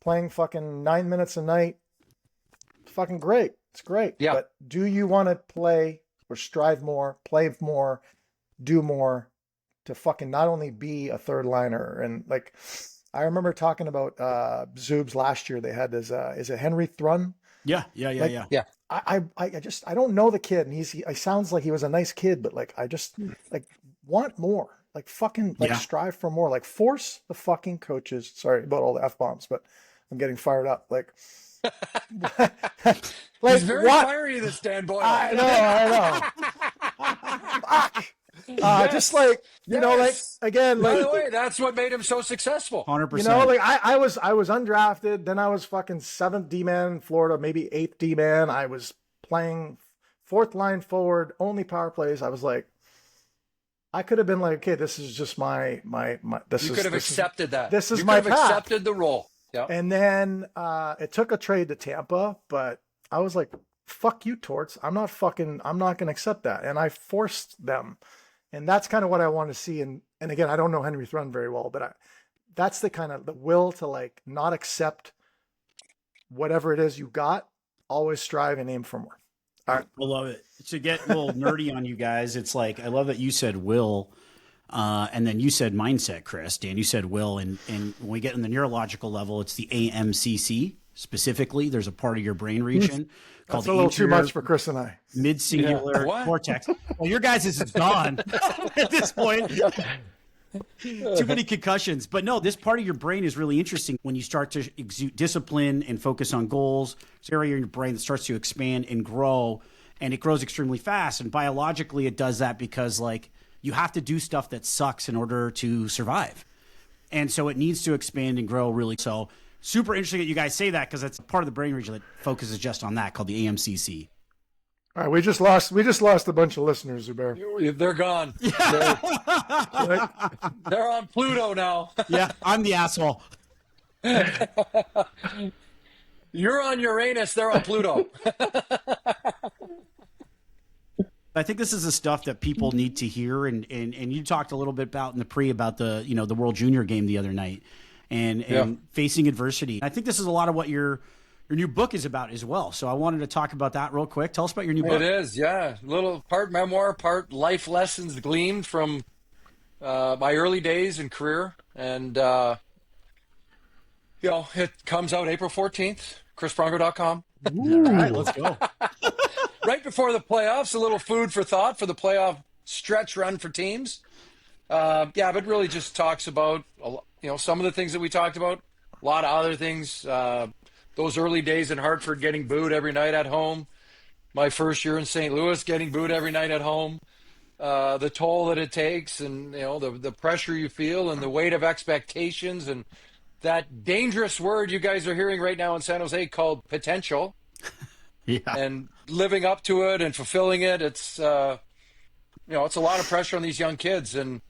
playing fucking 9 minutes a night. Fucking great. It's great. Yeah. But do you want to play or strive more, play more, do more to fucking not only be a third liner? And like, I remember talking about Zubs last year. They had this, is it Henry Thrun? Yeah. Like, Yeah. I just, I don't know the kid, and he sounds like he was a nice kid, but like, I just like want more, like fucking like Yeah. strive for more, like force the fucking coaches. Sorry about all the F-bombs, but I'm getting fired up. Like, like He's very what? fiery, this Dan Boyle. I know. Fuck. Just like, you know, like Yes. again, By like, the way, that's what made him so successful. 100%. you know, like I was undrafted. Then I was fucking 7th D-man in Florida, maybe 8th D-man. I was playing 4th line forward, only power plays. I was like, I could have been like, okay, this is just my. This You is could have this is- accepted that. this is you my could have path. accepted the role. Yeah. And then it took a trade to Tampa, but I was like, fuck you, Torts. I'm not going to accept that. And I forced them. And that's kind of what I want to see. And again, I don't know Henry Thrun very well, but that's the kind of the will to like not accept whatever it is you got, always strive and aim for more. All right. I love it. To get a little nerdy on you guys, it's like, I love that you said will, and then you said mindset, Chris. Dan, you said will. And when we get in the neurological level, it's the AMCC specifically. There's a part of your brain region called That's the a little too anterior much for Chris and I. mid-singular Yeah. What? cortex. Well, your guys' is gone at this point. Too many concussions. But no, this part of your brain is really interesting when you start to exude discipline and focus on goals. It's an area in your brain that starts to expand and grow, and it grows extremely fast. And biologically, it does that because, like, you have to do stuff that sucks in order to survive. And so it needs to expand and grow really. So super interesting that you guys say that, because that's part of the brain region that focuses just on that, called the AMCC. All right, we just lost a bunch of listeners, Zubair. They're gone. They're on Pluto now. Yeah, I'm the asshole. You're on Uranus. They're on Pluto. I think this is the stuff that people need to hear, and you talked a little bit about in the about the the World Junior game the other night, and facing adversity. I think this is a lot of what your new book is about as well. So I wanted to talk about that real quick. Tell us about your new book. It is, yeah. Little part memoir, part life lessons gleaned from my early days and career, and it comes out April 14th. ChrisPronger.com. All right, let's go. Right before the playoffs, a little food for thought for the playoff stretch run for teams. But really just talks about some of the things that we talked about, a lot of other things. Those early days in Hartford, getting booed every night at home. My first year in St. Louis, getting booed every night at home. The toll that it takes, and the pressure you feel, and the weight of expectations, and that dangerous word you guys are hearing right now in San Jose called potential. Yeah. And living up to it and fulfilling it, it's it's a lot of pressure on these young kids, and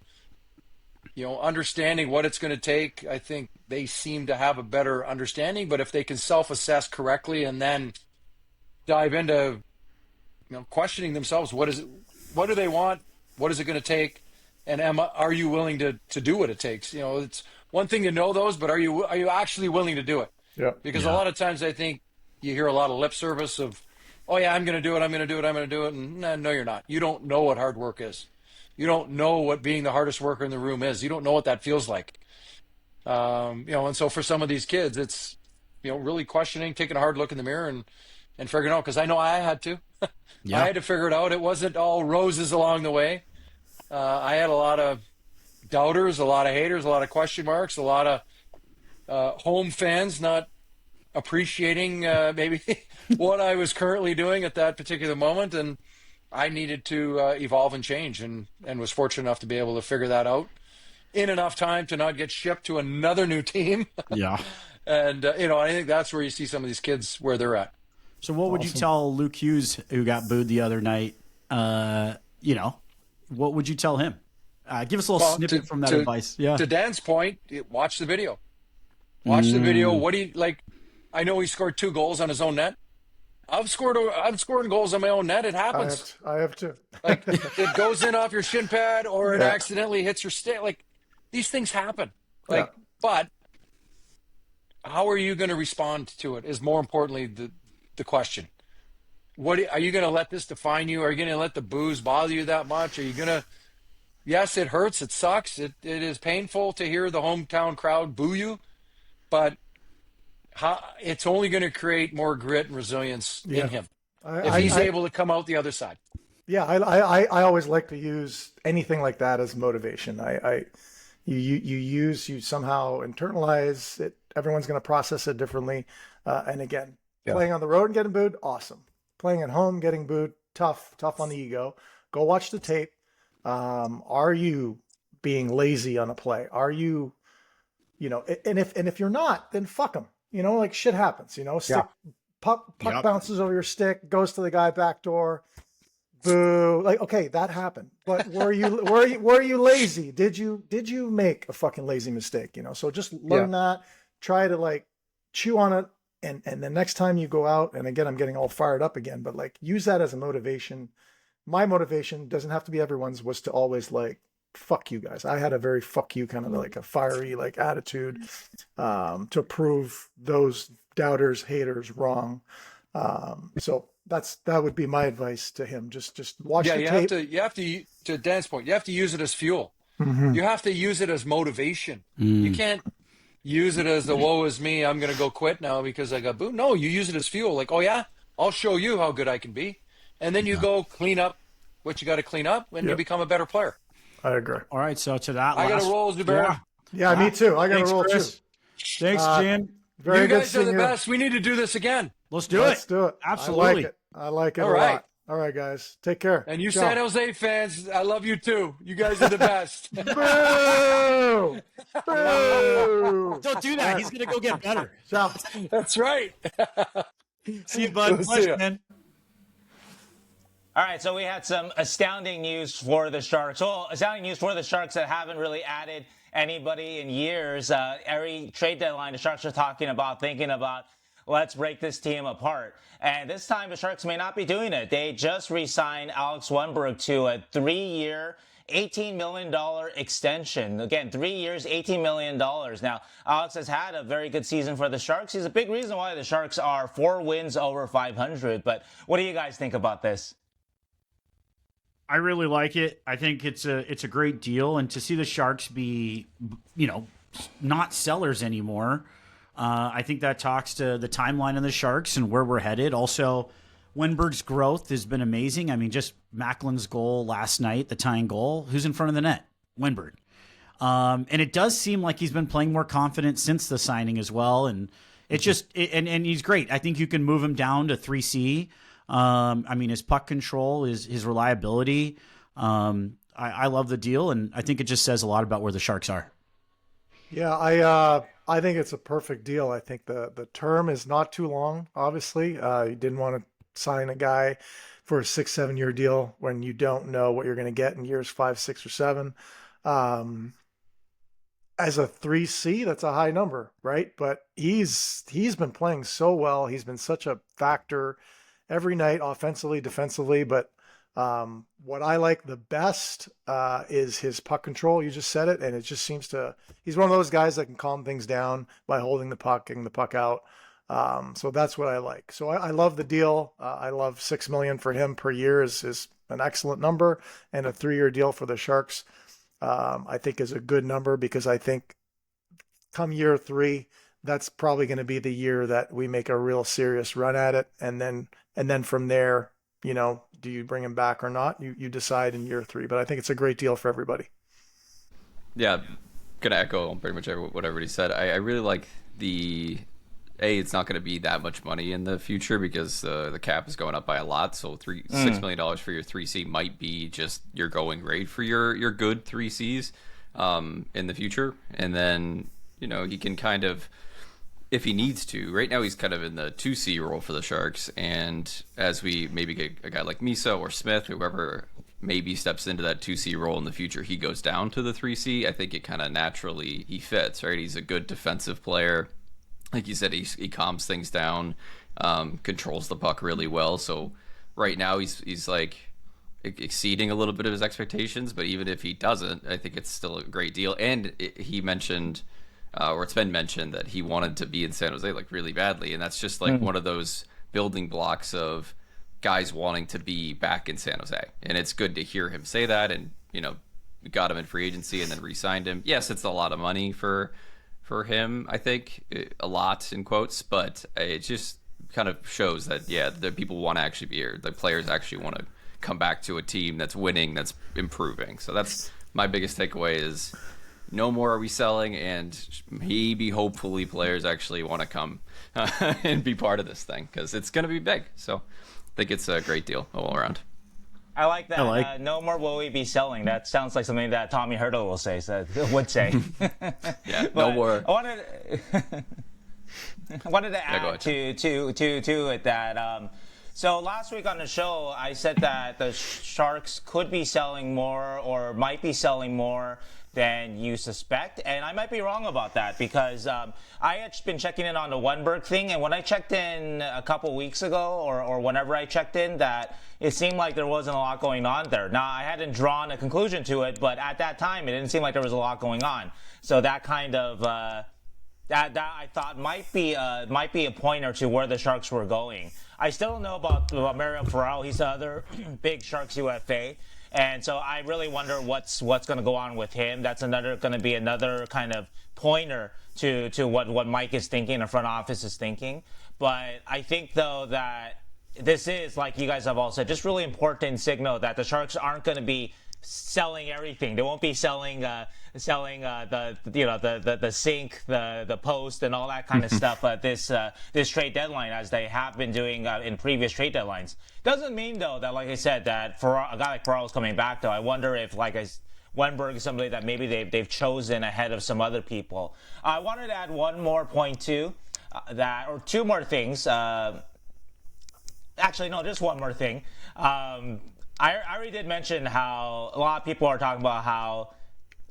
understanding what it's going to take. I think they seem to have a better understanding, but if they can self-assess correctly and then dive into questioning themselves, what do they want, what is it going to take, And are you willing to do what it takes? It's one thing to know those, but are you actually willing to do it? Yeah. Because a lot of times I think you hear a lot of lip service of, oh yeah, I'm going to do it, I'm going to do it, I'm going to do it, and no, you're not. You don't know what hard work is. You don't know what being the hardest worker in the room is. You don't know what that feels like. And so for some of these kids, it's really questioning, taking a hard look in the mirror, and figuring out. Because I know I had to. I had to figure it out. It wasn't all roses along the way. I had a lot of doubters, a lot of haters, a lot of question marks, a lot of home fans not appreciating maybe what I was currently doing at that particular moment, and I needed to evolve and change, and was fortunate enough to be able to figure that out in enough time to not get shipped to another new team. Yeah. And I think that's where you see some of these kids where they're at. So what would you tell Luke Hughes, who got booed the other night? What would you tell him? Give us a little snippet from that advice. Yeah. To Dan's point, watch the video. Watch the video. What do you like? I know he scored 2 goals on his own net. I've scored goals on my own net. It happens. I have too. Like it goes in off your shin pad, or it accidentally hits your stick. Like these things happen. But how are you going to respond to it? Is more importantly the question. Are you going to let this define you? Are you going to let the booze bother you that much? Are you going to? Yes, it hurts. It sucks. It is painful to hear the hometown crowd boo you, but it's only going to create more grit and resilience in him if he's able to come out the other side. Yeah, I always like to use anything like that as motivation. You somehow internalize it. Everyone's going to process it differently. And again, playing on the road and getting booed, awesome. Playing at home, getting booed, tough on the ego. Go watch the tape. Are you being lazy on a play? Are you, and if you're not, then fuck them. Like shit happens. Puck bounces over your stick, goes to the guy back door. Boo! Like, okay, that happened. But were you lazy? Did you make a fucking lazy mistake? So just learn that. Try to like chew on it, and the next time you go out, and again, I'm getting all fired up again, but like use that as a motivation. My motivation doesn't have to be everyone's. Was to always like fuck you guys. I had a very fuck you kind of like a fiery like attitude to prove those doubters, haters wrong. So that would be my advice to him. Just watch the tape. You have to Dan's point, you have to use it as fuel. Mm-hmm. You have to use it as motivation. You can't use it as the woe is me, I'm going to go quit now because I got booed. No, you use it as fuel. Like, oh yeah, I'll show you how good I can be. And then you go clean up what you got to clean up and you become a better player. I agree. All right. So to that, I got to roll, Zubair. Yeah, me too. I got to roll Chris. too. Thanks, Jan. You guys are the best. We need to do this again. Let's do it. Absolutely. I like it a right. lot. All right, guys. Take care. And you San Jose fans, I love you too. You guys are the best. Boo! Boo! Don't do that. He's going to go get better. Ciao. That's right. See you, bud. See ya. Man. All right, so we had some astounding news for the Sharks. Well, astounding news for the Sharks that haven't really added anybody in years. Every trade deadline, the Sharks are thinking about, let's break this team apart. And this time, the Sharks may not be doing it. They just re-signed Alex Wennberg to a 3-year, $18 million extension. Again, 3 years, $18 million. Now, Alex has had a very good season for the Sharks. He's a big reason why the Sharks are 4 wins over 500. But what do you guys think about this? I really like it. I think it's a great deal, and to see the Sharks be, not sellers anymore, I think that talks to the timeline of the Sharks and where we're headed. Also, Wenberg's growth has been amazing. I mean, just Macklin's goal last night, the tying goal. Who's in front of the net? Wennberg. And it does seem like he's been playing more confident since the signing as well, and it's and he's great. I think you can move him down to 3C. I mean, his puck control, his reliability. I love the deal, and I think it just says a lot about where the Sharks are. Yeah, I think it's a perfect deal. I think the term is not too long. Obviously, you didn't want to sign a guy for a 6-7 year deal when you don't know what you're going to get in years 5, 6, or 7. As a 3C, that's a high number, right? But he's been playing so well. He's been such a factor every night, offensively, defensively. But What I like the best is his puck control. You just said it, and it just seems to. He's one of those guys that can calm things down by holding the puck, getting the puck out. So that's what I like. So I love the deal. I love $6 million for him per year is an excellent number, and a 3-year deal for the Sharks, I think is a good number, because I think come year 3, that's probably going to be the year that we make a real serious run at it, and then from there, do you bring him back or not? You decide in year 3, but I think it's a great deal for everybody. Yeah, gonna echo pretty much what everybody said. I really like it's not going to be that much money in the future because the cap is going up by a lot. So $6 million for your 3C might be just your going rate for your good 3Cs in the future. And then, he can kind of, if he needs to, right now he's kind of in the 2C role for the Sharks. And as we maybe get a guy like Misa or Smith, whoever maybe steps into that 2C role in the future, he goes down to the 3C. I think it kind of naturally, he fits, right? He's a good defensive player. Like you said, he calms things down, controls the puck really well. So right now he's like exceeding a little bit of his expectations. But even if he doesn't, I think it's still a great deal. And he mentioned, or it's been mentioned, that he wanted to be in San Jose like really badly, and that's just like one of those building blocks of guys wanting to be back in San Jose. And it's good to hear him say that. And we got him in free agency and then re-signed him. Yes, it's a lot of money for him, I think, a lot in quotes, but it just kind of shows that the people want to actually be here. The players actually want to come back to a team that's winning, that's improving. So that's my biggest takeaway is no more are we selling, and maybe hopefully players actually want to come and be part of this thing, because it's going to be big. So I think it's a great deal all around. I like that. No more will we be selling. That sounds like something that Tommy Hurdle would say. Yeah, no more. I wanted to add to it that. So last week on the show, I said that the Sharks could be selling more, or might be selling more than you suspect, and I might be wrong about that, because I had been checking in on the Wennberg thing, and when I checked in a couple weeks ago, or whenever I checked in, that it seemed like there wasn't a lot going on there. Now, I hadn't drawn a conclusion to it, but at that time, it didn't seem like there was a lot going on. So that kind of that I thought might be a pointer to where the Sharks were going. I still don't know about Mario Ferraro. He's the other big Sharks UFA. And so I really wonder what's going to go on with him. That's going to be another kind of pointer to what Mike is thinking, the front office is thinking. But I think, though, that this is, like you guys have all said, just really important signal that the Sharks aren't going to be selling everything. They won't be selling the sink, the post, and all that kind of stuff this trade deadline, as they have been doing in previous trade deadlines. Doesn't mean, though, that, like I said, that for a guy like Ferraro is coming back, though. I wonder if, Wennberg is somebody that maybe they've chosen ahead of some other people. I wanted to add one more point too, or two more things. Actually, no, just one more thing. I already did mention how a lot of people are talking about how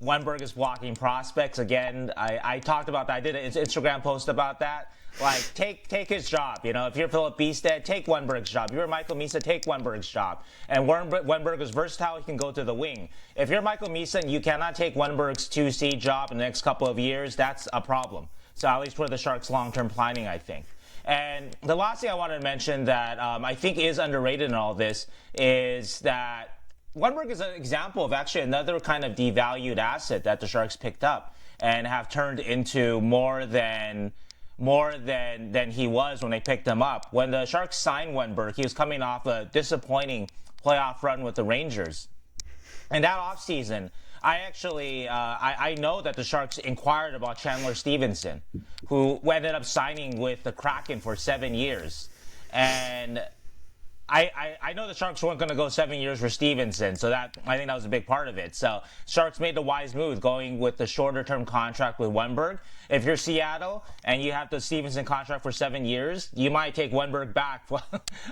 Wennberg is blocking prospects. Again, I talked about that. I did an Instagram post about that. Like, take his job. If you're Philip Beestead, take Wennberg's job. If you're Michael Misa, take Wennberg's job. And Wennberg is versatile. He can go to the wing. If you're Michael Misa and you cannot take Wennberg's 2C job in the next couple of years, that's a problem. So at least for the Sharks' long-term planning, I think. And the last thing I wanted to mention that I think is underrated in all this is that Wennberg is an example of actually another kind of devalued asset that the Sharks picked up and have turned into more than he was when they picked him up. When the Sharks signed Wennberg, he was coming off a disappointing playoff run with the Rangers. And that offseason, I know that the Sharks inquired about Chandler Stevenson, who ended up signing with the Kraken for 7 years. And I know the Sharks weren't going to go 7 years for Stevenson, so I think that was a big part of it. So Sharks made the wise move going with the shorter-term contract with Wennberg. If you're Seattle and you have the Stevenson contract for 7 years, you might take Wennberg back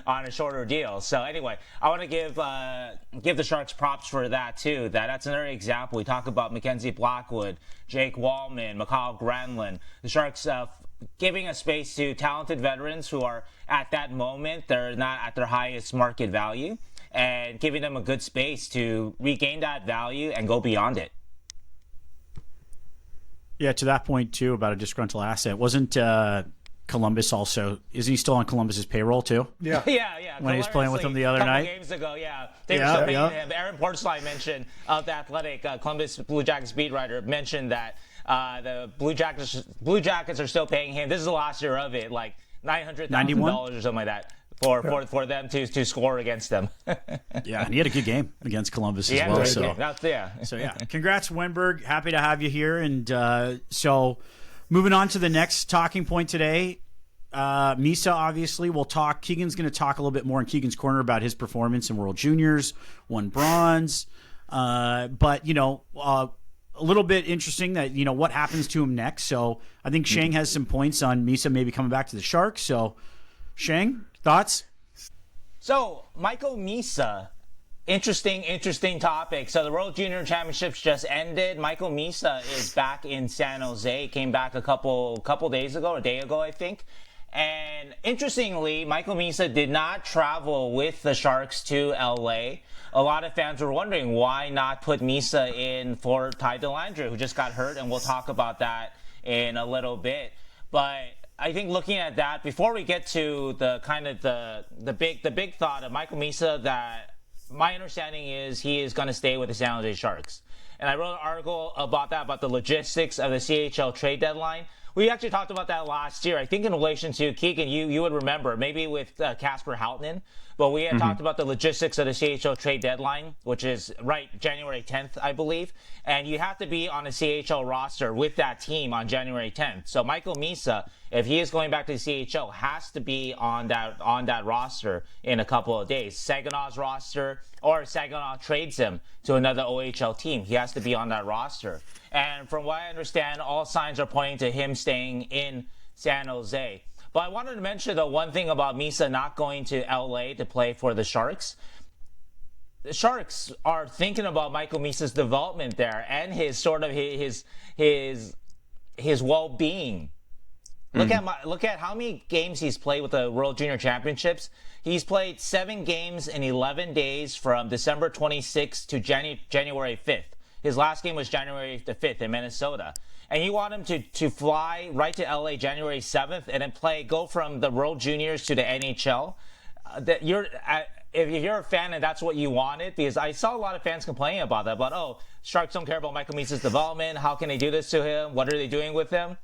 on a shorter deal. So anyway, I want to give the Sharks props for that too. That's another example. We talk about Mackenzie Blackwood, Jake Wallman, Mikhail Granlund. The Sharks giving a space to talented veterans who are at that moment, they're not at their highest market value. and giving them a good space to regain that value and go beyond it. Yeah, to that point too about a disgruntled asset. Wasn't Columbus also? Isn't he still on Columbus's payroll too? Yeah. Yeah. When he was playing with them the other night, games ago, they were still paying him. Aaron Portzline mentioned of the Athletic, Columbus Blue Jackets beat writer, mentioned that the Blue Jackets are still paying him. This is the last year of it, like $900,000 or something like that. For them to score against them. Yeah, and he had a good game against Columbus as well. So congrats, Wennberg. Happy to have you here. And so moving on to the next talking point today, Misa, obviously, we'll talk. Keegan's going to talk a little bit more in Keegan's Corner about his performance in World Juniors, won bronze. But, a little bit interesting that, what happens to him next. So I think Shang has some points on Misa maybe coming back to the Sharks. So, Shang, thoughts? So, Michael Misa, interesting topic. So, the World Junior Championships just ended. Michael Misa is back in San Jose. Came back a couple days ago, a day ago, I think. And interestingly, Michael Misa did not travel with the Sharks to LA. A lot of fans were wondering why not put Misa in for Ty Dellandrea, who just got hurt, and we'll talk about that in a little bit. But I think looking at that, before we get to the kind of the big thought of Michael Misa, that my understanding is he is going to stay with the San Jose Sharks. And I wrote an article about that, about the logistics of the CHL trade deadline. We actually talked about that last year. I think in relation to Keegan, you would remember, maybe with Casper Haltnen, but we had talked about the logistics of the CHL trade deadline, which is January 10th, I believe. And you have to be on a CHL roster with that team on January 10th. So Michael Misa, if he is going back to the CHL, has to be on that roster in a couple of days. Saginaw's roster, or Saginaw trades him to another OHL team. He has to be on that roster. And from what I understand, all signs are pointing to him staying in San Jose. But I wanted to mention the one thing about Misa not going to LA to play for the Sharks. The Sharks are thinking about Michael Misa's development there and his sort of his well-being. Look at how many games he's played with the World Junior Championships. He's played 7 games in 11 days from December 26th to January 5th. His last game was January the 5th in Minnesota. And you want him to fly right to LA January 7th and then go from the World Juniors to the NHL. If you're a fan and that's what you wanted, because I saw a lot of fans complaining about that, about, Sharks don't care about Michael Misa's development. How can they do this to him? What are they doing with him?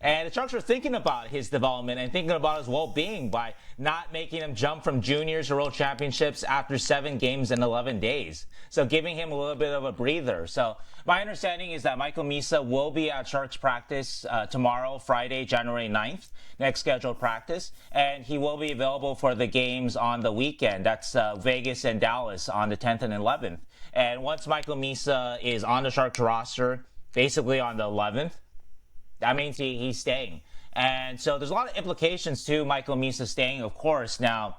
And the Sharks are thinking about his development and thinking about his well-being by not making him jump from juniors to World Championships after 7 games in 11 days. So giving him a little bit of a breather. So my understanding is that Michael Misa will be at Sharks practice tomorrow, Friday, January 9th, next scheduled practice. And he will be available for the games on the weekend. That's Vegas and Dallas on the 10th and 11th. And once Michael Misa is on the Sharks roster, basically on the 11th, that means he's staying. And so there's a lot of implications to Michael Misa staying, of course. Now,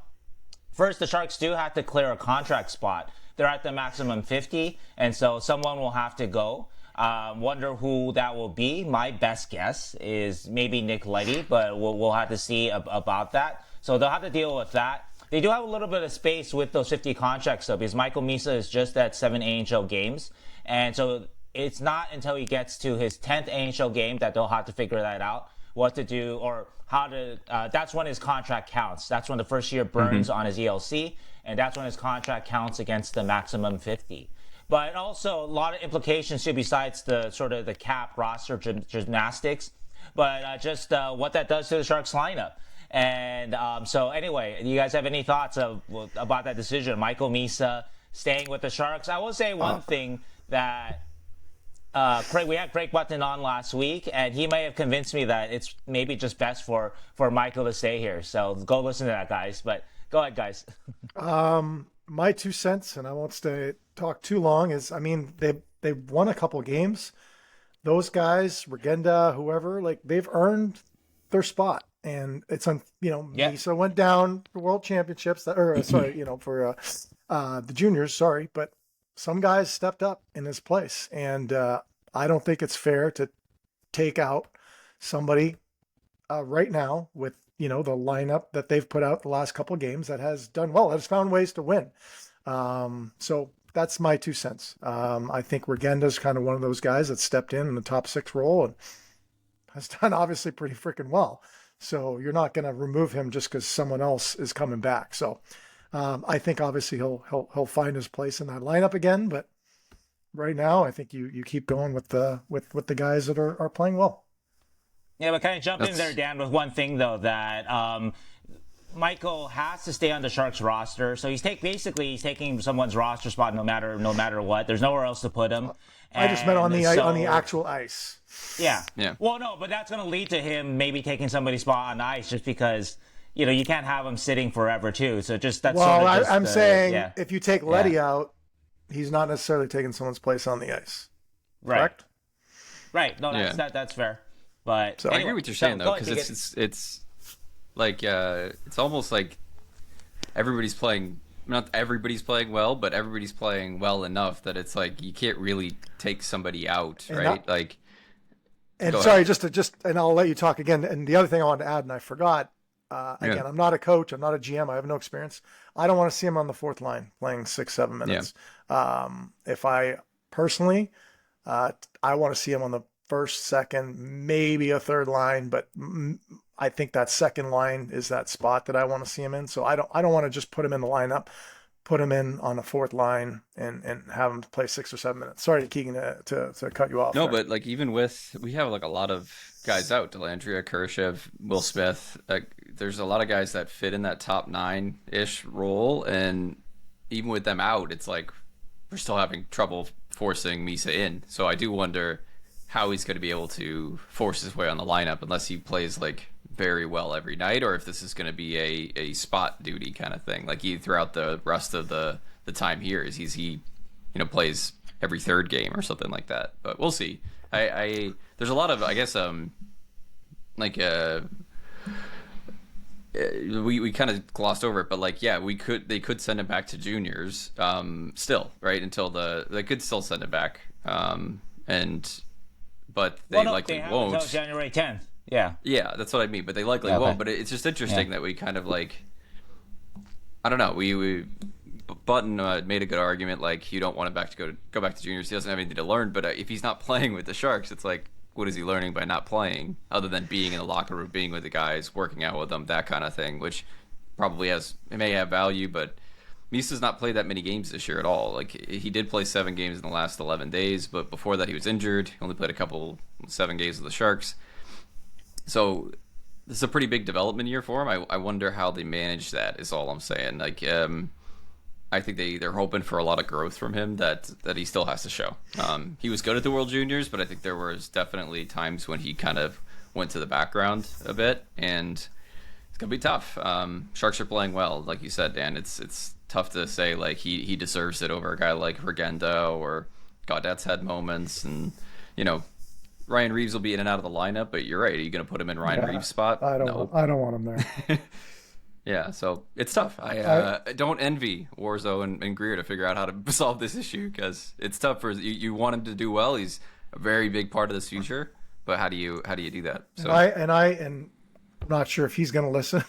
first, the Sharks do have to clear a contract spot. They're at the maximum 50, and so someone will have to go. Wonder who that will be. My best guess is maybe Nick Leddy, but we'll have to see about that. So they'll have to deal with that. They do have a little bit of space with those 50 contracts, though, because Michael Misa is just at 7 AHL games. And so it's not until he gets to his 10th NHL game that they'll have to figure that out, what to do or how to. That's when his contract counts. That's when the first year burns on his ELC, and that's when his contract counts against the maximum 50. But also a lot of implications too, besides the sort of the cap roster gymnastics, but just what that does to the Sharks lineup. And so anyway, do you guys have any thoughts about that decision? Michael Misa staying with the Sharks. I will say one thing that. We had Craig Button on last week, and he may have convinced me that it's maybe just best for Michael to stay here. So go listen to that, guys. But go ahead, guys. My 2 cents, and I won't talk too long, is they won a couple games. Those guys, Regenda, whoever, they've earned their spot, and it's Misa went down for World Championships, for the juniors, but some guys stepped up in his place, and I don't think it's fair to take out somebody right now with the lineup that they've put out the last couple of games that has done well, has found ways to win. So that's my 2 cents. I think Regenda's kind of one of those guys that stepped in the top 6 role and has done obviously pretty freaking well. So you're not going to remove him just because someone else is coming back. So I think obviously he'll find his place in that lineup again. But right now, I think you keep going with the guys that are playing well. Yeah, but kind of jump in there, Dan, with one thing though, that Michael has to stay on the Sharks roster, so he's taking someone's roster spot no matter what. There's nowhere else to put him. I just meant on the actual ice. Yeah. Yeah. Well, no, but that's going to lead to him maybe taking somebody's spot on the ice, just because you can't have him sitting forever too. So just that's. Well, sort of just, I'm saying yeah. if you take Letty out, he's not necessarily taking someone's place on the ice. Right. Correct? Right. No, that's fair. But So, I agree with what you're saying though, because it's like it's almost like everybody's playing. Not everybody's playing well, but everybody's playing well enough that it's like you can't really take somebody out, right? And sorry, and I'll let you talk again. And the other thing I wanted to add, and I forgot. Again, I'm not a coach. I'm not a GM. I have no experience. I don't want to see him on the 4th line playing 6-7 minutes. Yeah. If I personally, I want to see him on the 1st, 2nd, maybe a 3rd line, but I think that 2nd line is that spot that I want to see him in. So I don't want to just put him in the lineup, put him in on a 4th line and have him play 6 or 7 minutes. Sorry, Keegan, to cut you off. No, there. but like even with, we have like a lot of guys out, Dellandrea, Kurashev, Will Smith. There's a lot of guys that fit in that top 9-ish role, and even with them out, it's like we're still having trouble forcing Misa in. So I do wonder how he's going to be able to force his way on the lineup unless he plays like very well every night, or if this is going to be a spot duty kind of thing, like he throughout the rest of the time here is he plays every 3rd game or something like that. But we'll see. I there's a lot of, I guess, we kind of glossed over it, but like, yeah, they could send him back to juniors still, right, until they could still send him back, but they likely won't until January 10th. Yeah, that's what I mean, but they likely won't. But it's just interesting that we kind of like, I don't know, we Button made a good argument, like you don't want him go back to juniors. He doesn't have anything to learn, but if he's not playing with the Sharks, it's like, what is he learning by not playing, other than being in the locker room, being with the guys, working out with them, that kind of thing, which probably it may have value. But Misa's not played that many games this year at all. Like, he did play 7 games in the last 11 days, but before that he was injured. He only played 7 games with the Sharks. So this is a pretty big development year for him. I wonder how they manage that, is all I'm saying. Like, I think they're hoping for a lot of growth from him that he still has to show. He was good at the World Juniors, but I think there was definitely times when he kind of went to the background a bit, and it's gonna be tough. Sharks are playing well, like you said, Dan. It's tough to say like he deserves it over a guy like Regenda, or Gaudette's had moments, and Ryan Reeves will be in and out of the lineup. But you're right. Are you gonna put him in Ryan Reeves' spot? I don't want him there. Yeah, so it's tough. I don't envy Warzo and Greer to figure out how to solve this issue, because it's tough. For you want him to do well. He's a very big part of this future, but how do you do that? So and I'm not sure if he's going to listen,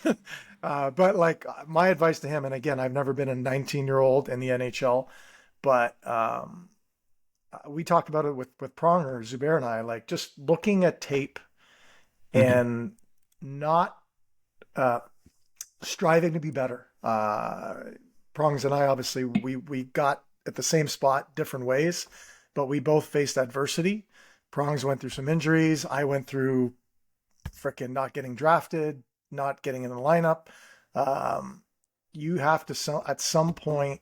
but like my advice to him, and again, I've never been a 19-year-old in the NHL, but we talked about it with Pronger, Zubair, and I, like just looking at tape and not striving to be better. Prongs and I, obviously, we got at the same spot different ways, but we both faced adversity. Prongs went through some injuries. I went through frickin' not getting drafted, not getting in the lineup. You have to, at some point,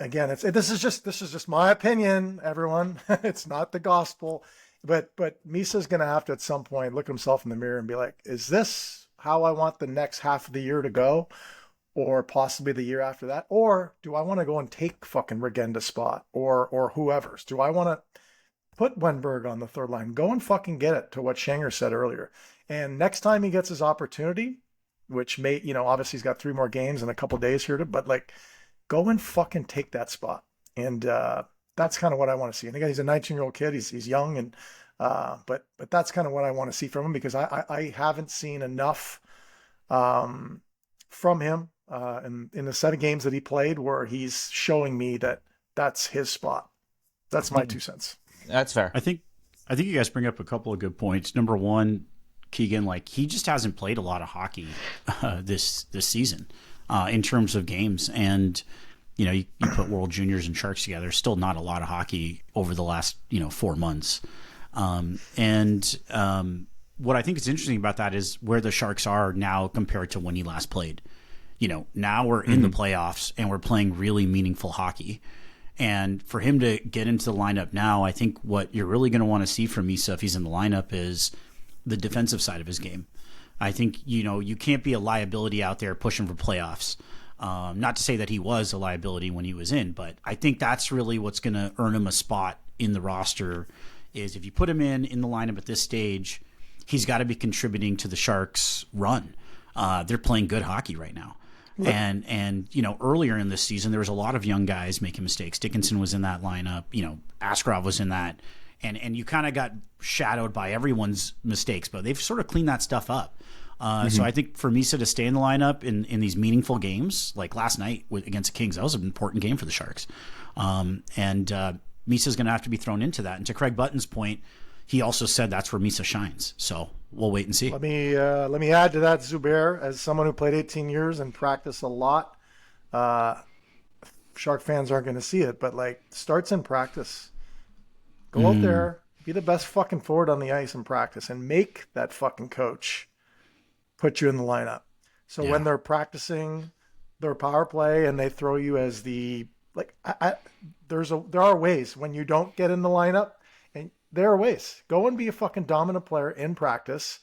again, this is just my opinion, everyone. It's not the gospel, but Misa's going to have to at some point look himself in the mirror and be like, is this how I want the next half of the year to go, or possibly the year after that? Or do I want to go and take fucking Regenda's spot or whoever's? Do I want to put Wennberg on the 3rd line? Go and fucking get it, to what Shanger said earlier. And next time he gets his opportunity, which may, obviously he's got 3 more games in a couple days here, but like, go and fucking take that spot. And that's kind of what I want to see. And again, he's a 19-year-old kid. He's young, and but that's kind of what I want to see from him, because I haven't seen enough from him in the 7 games that he played, where he's showing me that that's his spot. That's my 2 cents. That's fair. I think you guys bring up a couple of good points. Number one, Keegan, like, he just hasn't played a lot of hockey this season in terms of games. And, you know, you put World Juniors and Sharks together, still not a lot of hockey over the last, 4 months. What I think is interesting about that is where the Sharks are now compared to when he last played. You know, now we're in the playoffs and we're playing really meaningful hockey. And for him to get into the lineup now, I think what you're really going to want to see from Misa if he's in the lineup is the defensive side of his game. I think, you can't be a liability out there pushing for playoffs. Not to say that he was a liability when he was in, but I think that's really what's going to earn him a spot in the roster is if you put him in the lineup at this stage, he's got to be contributing to the Sharks' run. They're playing good hockey right now. And earlier in this season, there was a lot of young guys making mistakes. Dickinson was in that lineup. Askarov was in that. And you kind of got shadowed by everyone's mistakes, but they've sort of cleaned that stuff up. So I think for Misa to stay in the lineup in these meaningful games, like last night against the Kings, that was an important game for the Sharks. Misa's going to have to be thrown into that. And to Craig Button's point, he also said that's where Misa shines. So we'll wait and see. Let me add to that, Zubair, as someone who played 18 years and practiced a lot. Shark fans aren't going to see it, but like starts in practice. Go out there, be the best fucking forward on the ice in practice, and make that fucking coach put you in the lineup. So when they're practicing their power play and they throw you as the there are ways when you don't get in the lineup. There are ways. Go and be a fucking dominant player in practice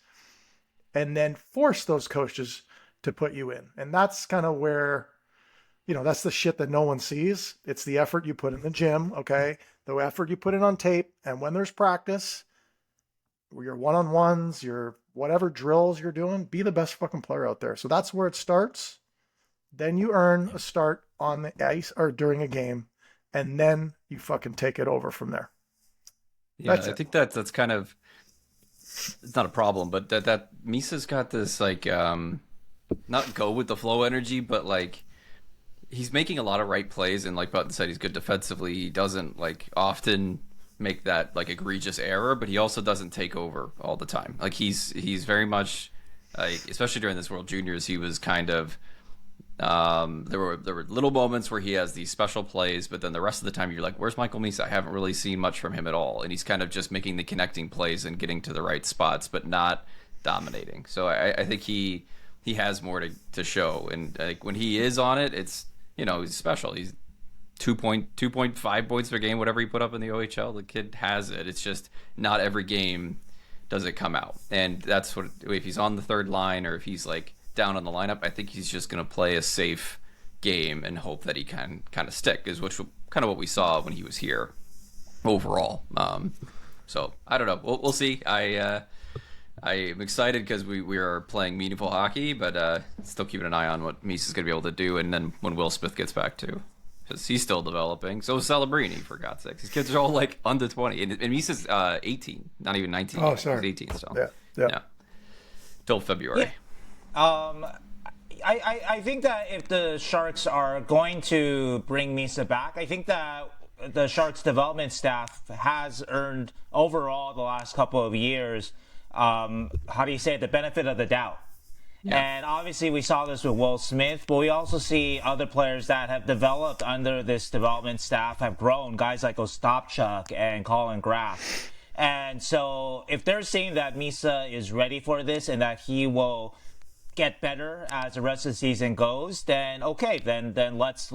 and then force those coaches to put you in. And that's kind of where, that's the shit that no one sees. It's the effort you put in the gym, okay? The effort you put in on tape. And when there's practice, your one-on-ones, your whatever drills you're doing, be the best fucking player out there. So that's where it starts. Then you earn a start on the ice or during a game. And then you fucking take it over from there. Yeah, I think that's kind of, it's not a problem, but that Misa's got this not go with the flow energy, but like he's making a lot of right plays, and like Button said, he's good defensively. He doesn't often make that egregious error, but he also doesn't take over all the time. Like he's very much especially during this World Juniors, he was kind of there were little moments where he has these special plays, but then the rest of the time you're like, where's Michael Misa? I haven't really seen much from him at all, and he's kind of just making the connecting plays and getting to the right spots, but not dominating. So I think he has more to show, and when he is on it, it's he's special. He's 2.5 points per game, whatever he put up in the OHL. The kid has it. It's just not every game does it come out, and that's what if he's on the third line or if he's down on the lineup, I think he's just going to play a safe game and hope that he can kind of stick, is which kind of what we saw when he was here overall. So I don't know. We'll see. I am excited because we are playing meaningful hockey, but still keeping an eye on what Misa's going to be able to do, and then when Will Smith gets back too, because he's still developing. So is Celebrini, for God's sakes. These kids are all under 20, and Misa's 18, not even 19. Oh, sorry. He's 18 still. Yeah. Till February. Yeah. I think that if the Sharks are going to bring Misa back, I think that the Sharks development staff has earned overall the last couple of years, the benefit of the doubt. Yeah. And obviously we saw this with Will Smith, but we also see other players that have developed under this development staff have grown, guys like Ostapchuk and Colin Graff. And so if they're seeing that Misa is ready for this and that he will get better as the rest of the season goes, then okay, then let's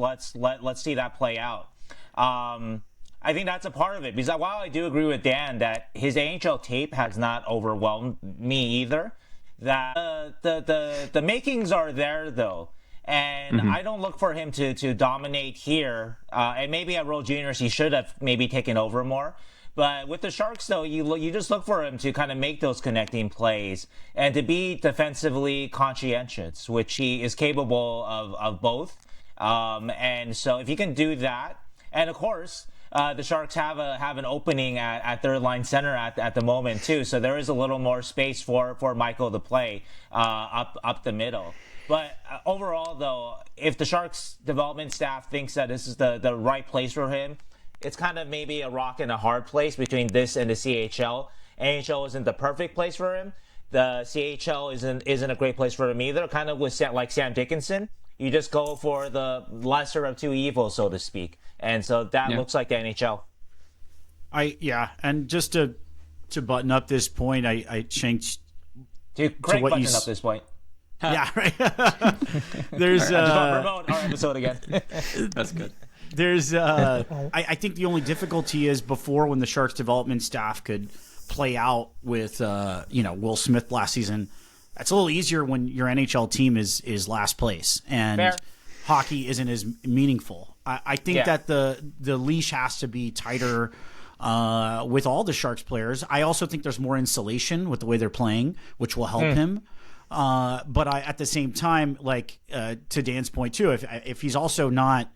see that play out. I think that's a part of it, because while I do agree with Dan that his NHL tape has not overwhelmed me either, that the makings are there though, and I don't look for him to dominate here. And maybe at World Juniors he should have maybe taken over more. But with the Sharks, though, you just look for him to kind of make those connecting plays and to be defensively conscientious, which he is capable of both. And so if he can do that, and of course, the Sharks have an opening at third line center at the moment too, so there is a little more space for Michael to play up the middle. But overall, though, if the Sharks development staff thinks that this is the right place for him, it's kind of maybe a rock and a hard place between this and the CHL. NHL isn't the perfect place for him. The CHL isn't a great place for him either. Kind of with like Sam Dickinson, you just go for the lesser of two evils, so to speak. And so that looks like the NHL. And just to button up this point, I changed to what button up this point. Yeah, right. There's promote our episode again. That's good. There's I think the only difficulty is before, when the Sharks development staff could play out with Will Smith last season. That's a little easier when your NHL team is last place and Fair. Hockey isn't as meaningful. I think that the leash has to be tighter with all the Sharks players. I also think there's more insulation with the way they're playing, which will help him. But at the same time, like to Dan's point too, if he's also not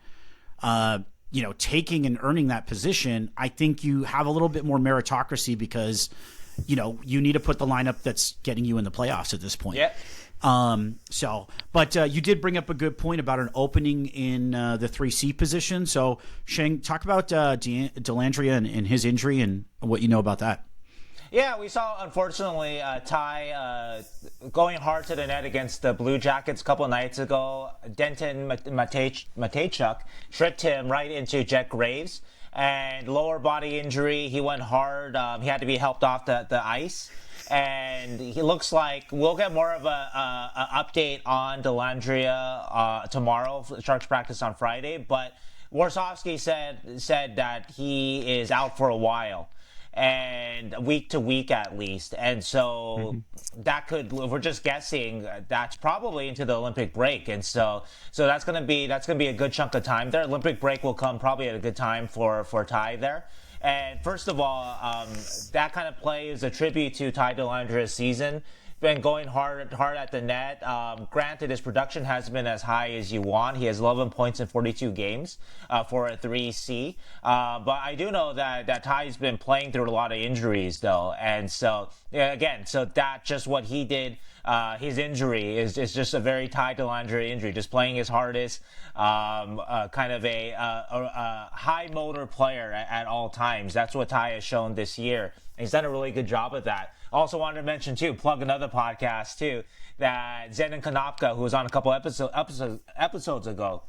taking and earning that position, I think you have a little bit more meritocracy because, you need to put the lineup that's getting you in the playoffs at this point. Yeah. But you did bring up a good point about an opening in the 3C position. So Sheng, talk about Dellandrea and his injury and what you know about that. Yeah, we saw, unfortunately, Ty going hard to the net against the Blue Jackets a couple nights ago. Denton Matejchuk tripped him right into Jet Graves. And lower body injury, he went hard. He had to be helped off the ice. And he looks like we'll get more of a update on Dellandrea tomorrow. Sharks practice on Friday. But Warsofsky said that he is out for a while, and week to week at least. And so that we're just guessing, that's probably into the Olympic break. And so that's going to be a good chunk of time there. Olympic break will come probably at a good time for Ty there. And first of all, that kind of play is a tribute to Ty Dellandrea's season. Been going hard at the net. Granted, his production hasn't been as high as you want. He has 11 points in 42 games for a 3C. But I do know that Ty's been playing through a lot of injuries, though. And so, again, that's just what he did. His injury is just a very Ty Dellandrea injury, just playing his hardest, kind of a high motor player at all times. That's what Ty has shown this year. And he's done a really good job of that. Also wanted to mention, too, plug another podcast, too, that Zenon Konopka, who was on a couple episodes ago,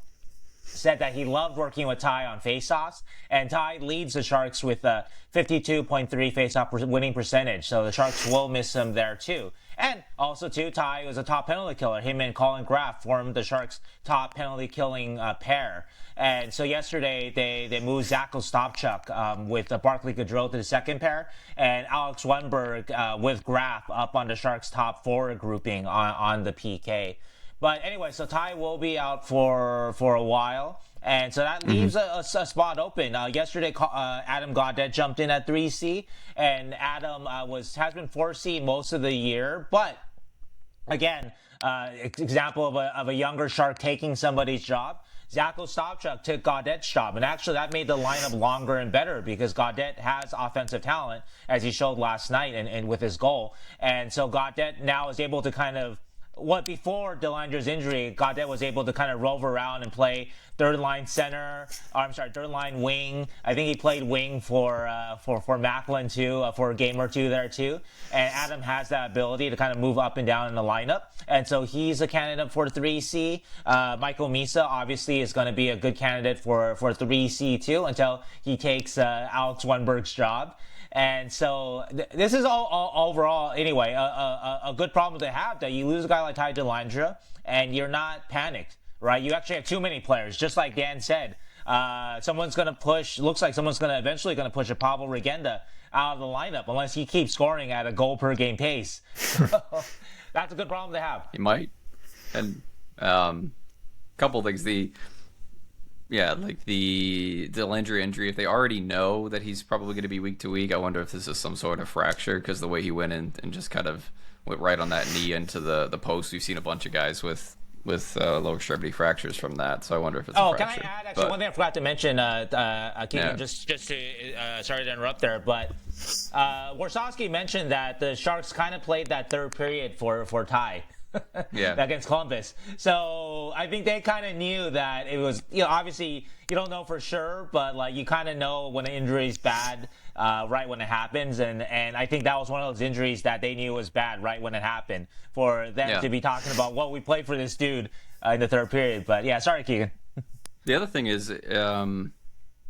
said that he loved working with Ty on faceoffs, and Ty leads the Sharks with a 52.3 faceoff winning percentage, so the Sharks will miss him there, too. And also, too, Ty was a top penalty killer. Him and Colin Graff formed the Sharks' top penalty killing pair. And so yesterday, they moved Zach Ostapchuk with Barclay Gaudreau to the second pair, and Alex Wennberg with Graff up on the Sharks' top forward grouping on the PK. But anyway, so Ty will be out for a while. And so that leaves a spot open. Yesterday, Adam Gaudette jumped in at 3C, and Adam has been 4C most of the year. But again, example of a younger Shark taking somebody's job. Zach Ostapchuk took Gaudette's job, and actually that made the lineup longer and better because Gaudette has offensive talent, as he showed last night and with his goal. And so Gaudette now is able to kind of, before Dellandrea's injury, Gaudette was able to kind of rove around and play third line wing. I think he played wing for Macklin too, for a game or two there too. And Adam has that ability to kind of move up and down in the lineup. And so he's a candidate for 3C. Michael Misa obviously is going to be a good candidate for 3C too until he takes Alex Wennberg's job. And so this is all overall, anyway, a good problem to have, that you lose a guy like Ty Dellandrea and you're not panicked, right? You actually have too many players, just like Dan said. Someone's going to push, looks like someone's eventually going to push a Pavel Regenda out of the lineup unless he keeps scoring at a goal per game pace. That's a good problem to have. He might. And couple things. The Dellandrea injury, if they already know that he's probably going to be week to week, I wonder if this is some sort of fracture, because the way he went in and just kind of went right on that knee into the post. We've seen a bunch of guys with lower extremity fractures from that, so I wonder if it's a fracture. Can I add, actually, one thing I forgot to mention, Keegan, just to, sorry to interrupt there, but Warsofsky mentioned that the Sharks kind of played that third period for Ty. against Columbus. So I think they kind of knew that it was, obviously you don't know for sure, but like you kind of know when an injury is bad right when it happens. And I think that was one of those injuries that they knew was bad right when it happened for them to be talking about, well, we played for this dude in the third period. But yeah, sorry, Keegan. The other thing is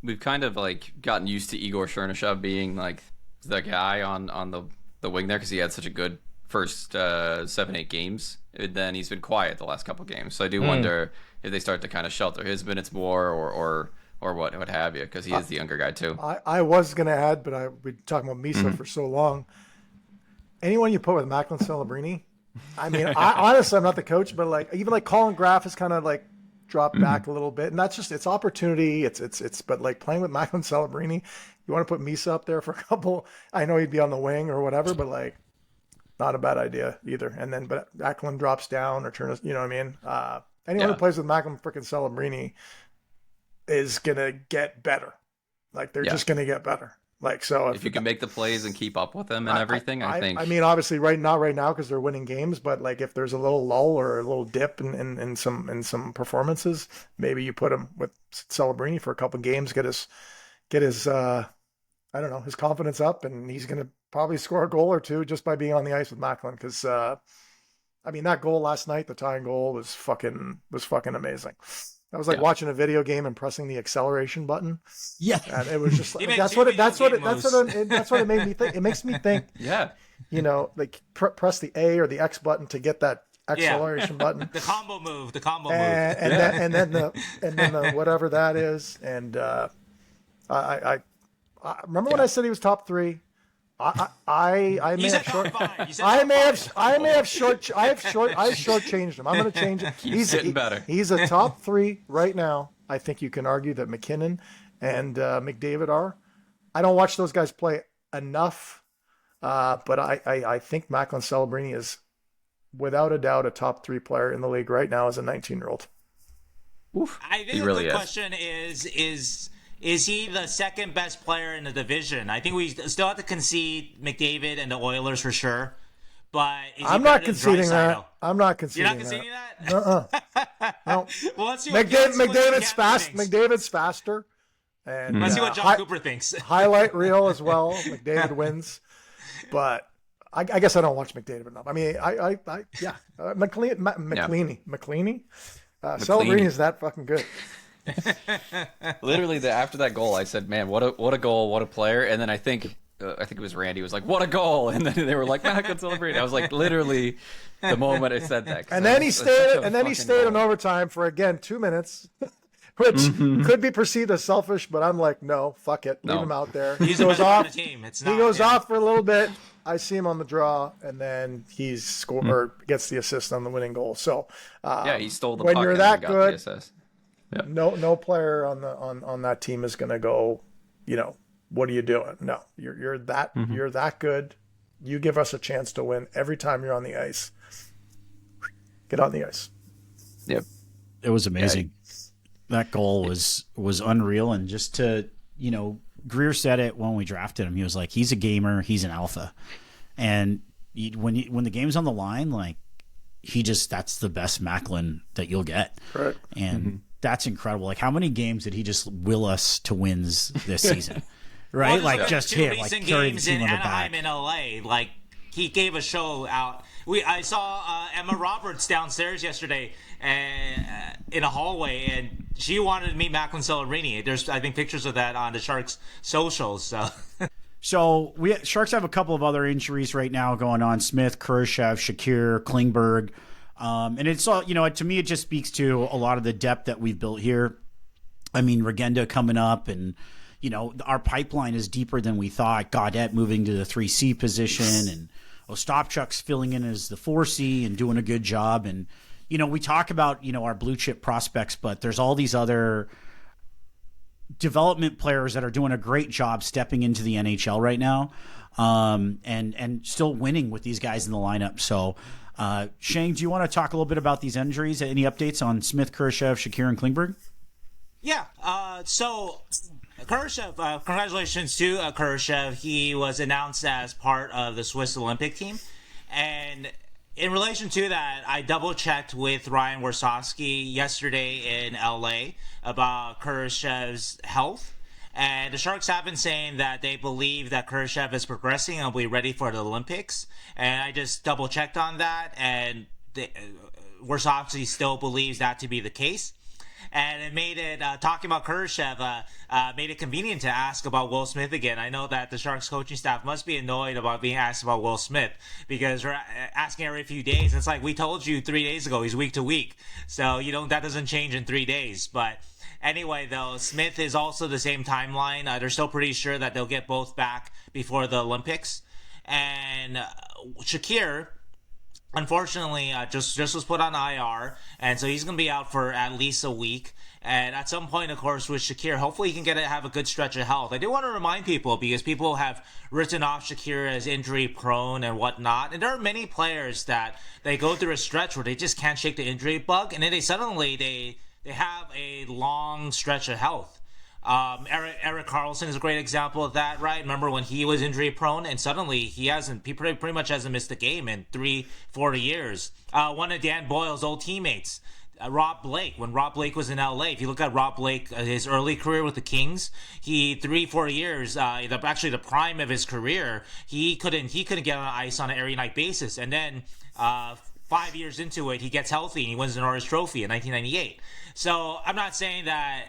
we've kind of like gotten used to Igor Chernyshov being like the guy on the wing there because he had such a good first 7-8 games. And then he's been quiet the last couple games. So I do wonder if they start to kind of shelter his minutes more or what have you, because he is the younger guy too. I was going to add, but we've been talking about Misa for so long. Anyone you put with Macklin Celebrini, I mean, honestly, I'm not the coach, but like even like Colin Graff has kind of like dropped back a little bit, and that's just it's opportunity. It's but like playing with Macklin Celebrini, you want to put Misa up there for a couple. I know he'd be on the wing or whatever, but like not a bad idea either. And then but Macklin drops down or turns, you know what I mean? Anyone who plays with Macklin freaking Celebrini is gonna get better. Like they're just gonna get better. Like so, if you can make the plays and keep up with them and everything, I think. I mean, obviously, not right now because they're winning games. But like, if there's a little lull or a little dip in some performances, maybe you put him with Celebrini for a couple games, get his I don't know, his confidence up, and he's gonna probably score a goal or two just by being on the ice with Macklin. Because I mean, that goal last night, the tying goal, was fucking amazing. I was like watching a video game and pressing the acceleration button. Yeah, and it was just like that's what it made me think. It makes me think. Yeah, you know, like press the A or the X button to get that acceleration button. The combo move. And then the whatever that is. And I remember when I said he was top 3. I may have shortchanged him. I'm going to change it. He's getting better. He's a top 3 right now. I think you can argue that McKinnon and McDavid are. I don't watch those guys play enough, but I think Macklin Celebrini is without a doubt a top 3 player in the league right now as a 19-year-old. I think the question is he the second best player in the division? I think we still have to concede McDavid and the Oilers for sure. But I'm not conceding that. I'm not conceding that. You're not conceding that? No. Well, let's see McDavid's faster. And let's see what John Cooper thinks. Highlight reel as well. McDavid wins. But I guess I don't watch McDavid enough. I mean, McLeany. Celebrini is that fucking good. Literally, after that goal, I said, "Man, what a goal, what a player!" And then I think it was Randy was like, "What a goal!" And then they were like, "I could celebrate." I was like, literally, the moment I said that. And then he stayed. And then he stayed in overtime for again 2 minutes, which could be perceived as selfish, but I'm like, no, fuck it, leave him out there. He goes off. He goes off for a little bit. I see him on the draw, and then he's scored or gets the assist on the winning goal. So he stole the when puck you're and that got good. the assist. Yep. No player on that team is going to go, what are you doing? No, you're that good. You give us a chance to win every time you're on the ice. Get on the ice. Yep. It was amazing. That goal was unreal. And just to, Greer said it when we drafted him. He was like, he's a gamer. He's an alpha. And when the game's on the line, like that's the best Macklin that you'll get. Right. And that's incredible. Like, how many games did he just will us to wins this season? Right? Like, just him, like, carrying the team on the back. In LA, like, he gave a show out. I saw Emma Roberts downstairs yesterday in a hallway, and she wanted to meet Macklin Celebrini. There's, I think, pictures of that on the Sharks' socials. So Sharks have a couple of other injuries right now going on: Smith, Khrushchev, Shakir, Klingberg. And it's all, to me, it just speaks to a lot of the depth that we've built here. I mean, Regenda coming up, and, our pipeline is deeper than we thought. Gaudette moving to the 3C position, and Ostapchuk's filling in as the 4C and doing a good job. And, we talk about, our blue chip prospects, but there's all these other development players that are doing a great job stepping into the NHL right now, and still winning with these guys in the lineup. So, Shane, do you want to talk a little bit about these injuries? Any updates on Smith, Khrushchev, Shakir, and Klingberg? Yeah. So Khrushchev, congratulations to Khrushchev. He was announced as part of the Swiss Olympic team. And, in relation to that, I double checked with Ryan Warsofsky yesterday in LA about Kurashev's health. And the Sharks have been saying that they believe that Kurashev is progressing and will be ready for the Olympics. And I just double checked on that, and Warsofsky still believes that to be the case. And it made it, talking about Kurashev, made it convenient to ask about Will Smith again. I know that the Sharks coaching staff must be annoyed about being asked about Will Smith because we're asking every few days. It's like, we told you 3 days ago he's week to week. So, that doesn't change in 3 days. But anyway, though, Smith is also the same timeline. They're still pretty sure that they'll get both back before the Olympics. And Shakir, unfortunately, just was put on IR, and so he's going to be out for at least a week. And at some point, of course, with Shakir, hopefully he can have a good stretch of health. I do want to remind people, because people have written off Shakir as injury prone and whatnot, and there are many players that they go through a stretch where they just can't shake the injury bug, and then they have a long stretch of health. Erik Karlsson is a great example of that, right? Remember when he was injury prone and suddenly he pretty much hasn't missed a game in 3-4 years. One of Dan Boyle's old teammates, Rob Blake, when Rob Blake was in LA, if you look at Rob Blake, his early career with the Kings, he 3-4 years, actually the prime of his career, he couldn't get on ice on an every night basis. And then, 5 years into it, he gets healthy and he wins the Norris Trophy in 1998. So I'm not saying that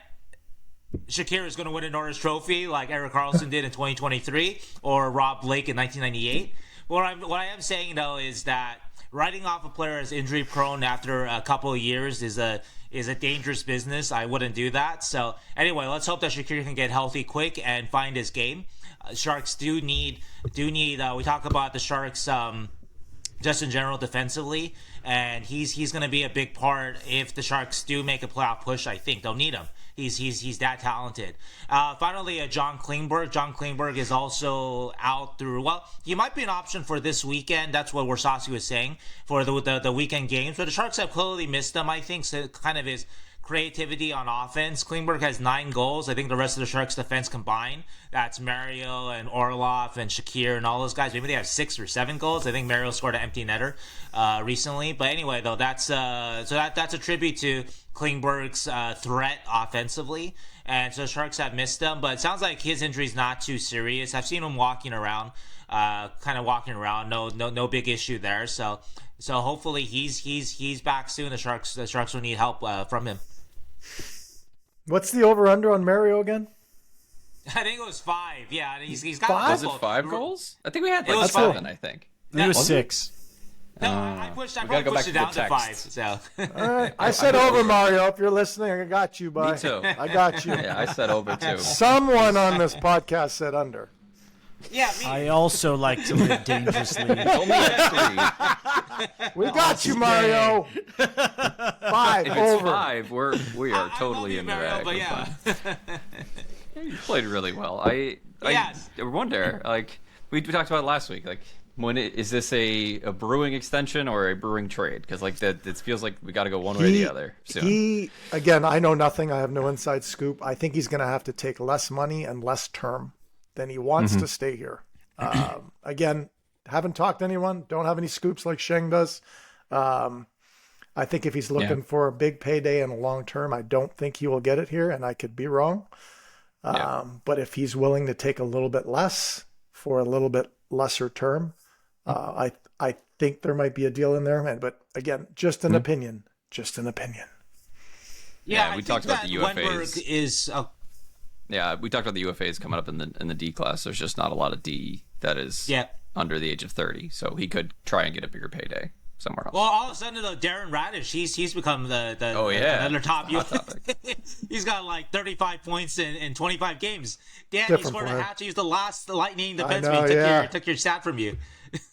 Shakir is going to win a Norris Trophy like Erik Karlsson did in 2023 or Rob Blake in 1998. What I am saying, though, is that writing off a player as injury prone after a couple of years is a dangerous business. I wouldn't do that. So anyway, let's hope that Shakir can get healthy quick and find his game. Sharks do need. We talk about the Sharks just in general defensively, and he's going to be a big part if the Sharks do make a playoff push. I think they'll need him. He's that talented. Finally, John Klingberg. John Klingberg is also out through. Well, he might be an option for this weekend. That's what Warsofsky was saying for the weekend games. But the Sharks have clearly missed him, I think. So kind of his creativity on offense. Klingberg has 9 goals. I think the rest of the Sharks defense combined, that's Mario and Orlov and Shakir and all those guys. Maybe they have 6 or 7 goals. I think Mario scored an empty netter recently. But anyway, though, that's a tribute to Klingberg's threat offensively. And so the Sharks have missed him. But it sounds like his injury is not too serious. I've seen him walking around. No big issue there. So hopefully he's back soon. The Sharks will need help from him. What's the over/under on Mario again? I think it was 5. Yeah, he's got 5? Was it 5 goals? I think we had It was 7. I think It was 6. No, I pushed it down to 5. So All right. I said over, Mario. If you're listening, I got you, bud. Me too. I got you. Yeah, I said over too. Someone on this podcast said under. yeah, me. I also like to live dangerously. Only at 3. We got you, Mario. 5 If it's over. 5, we are I totally love in you, the Mario, rag. but We're yeah. fine. You played really well. I Yes. wonder, like we talked about last week, like is this a brewing extension or a brewing trade? Because like that, it feels like we got to go one way or the other soon. Again, I know nothing. I have no inside scoop. I think he's going to have to take less money and less term than he wants to stay here. Again, haven't talked to anyone. Don't have any scoops like Sheng does. I think if he's looking for a big payday and a long term, I don't think he will get it here, and I could be wrong. But if he's willing to take a little bit less for a little bit lesser term, I think there might be a deal in there. But again, just an opinion. Just an opinion. Yeah, we talked about the UFAs. Wennberg is. Yeah, we talked about the UFAs coming up in the D class. There's just not a lot of D that is under the age of 30, so he could try and get a bigger payday somewhere else. Well, all of a sudden, though, Darren Radish, he's become another top. He's got like 35 points in 25 games. Dan, he scored a hat. He's the last Lightning defenseman. Took your stat from you.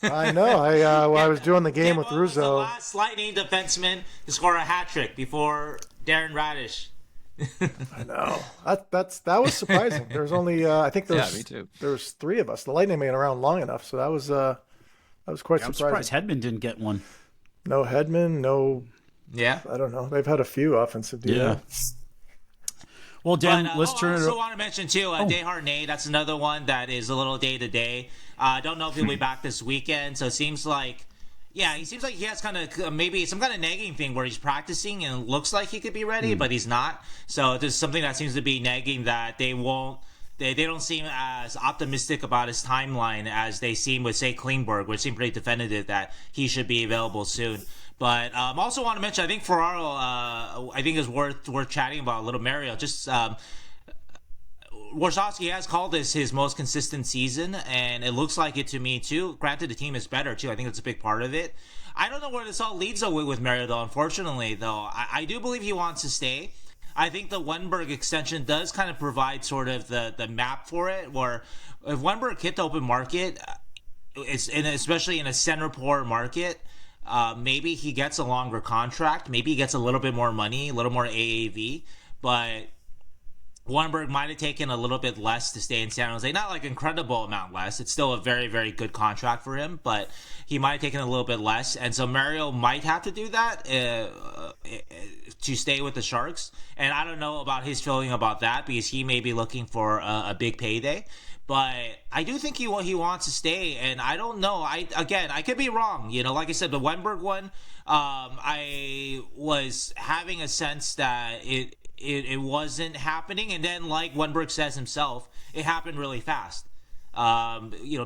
I know. I was doing the game with Russo. The last Lightning defenseman to score a hat trick before Darren Radish. I know. That was surprising. There's only I think me too. There was 3 of us. The Lightning made around long enough, so that was quite I'm surprising. surprised Hedman didn't get one. No Hedman, no. Yeah. I don't know. They've had a few offensive deals. Well, Dan, let's turn it. I also want to mention too, Desharnais. That's another one that is a little day to day. I don't know if he'll be back this weekend. So it seems like, Yeah, he seems like he has kind of maybe some kind of nagging thing where he's practicing and it looks like he could be ready, but he's not. So there's something that seems to be nagging that they won't. They don't seem as optimistic about his timeline as they seem with, say, Klingberg, which seemed pretty definitive that he should be available soon. But also want to mention, I think Ferraro, I think is worth chatting about a little. Mario, just Warsawski has called this his most consistent season, and it looks like it to me too. Granted, the team is better too. I think that's a big part of it. I don't know where this all leads though with Mario, though. Unfortunately, though, I do believe he wants to stay. I think the Wennberg extension does kind of provide sort of the map for it, where if Wennberg hit the open market, especially in a center poor market, maybe he gets a longer contract. Maybe he gets a little bit more money, a little more AAV, but Wennberg might have taken a little bit less to stay in San Jose. Not like incredible amount less. It's still a very, very good contract for him, but he might have taken a little bit less. And so Mario might have to do that to stay with the Sharks. And I don't know about his feeling about that because he may be looking for a big payday. But I do think he wants to stay, and I don't know. I could be wrong. Like I said, the Wennberg one, I was having a sense that it wasn't happening, and then like Wennberg says himself, it happened really fast.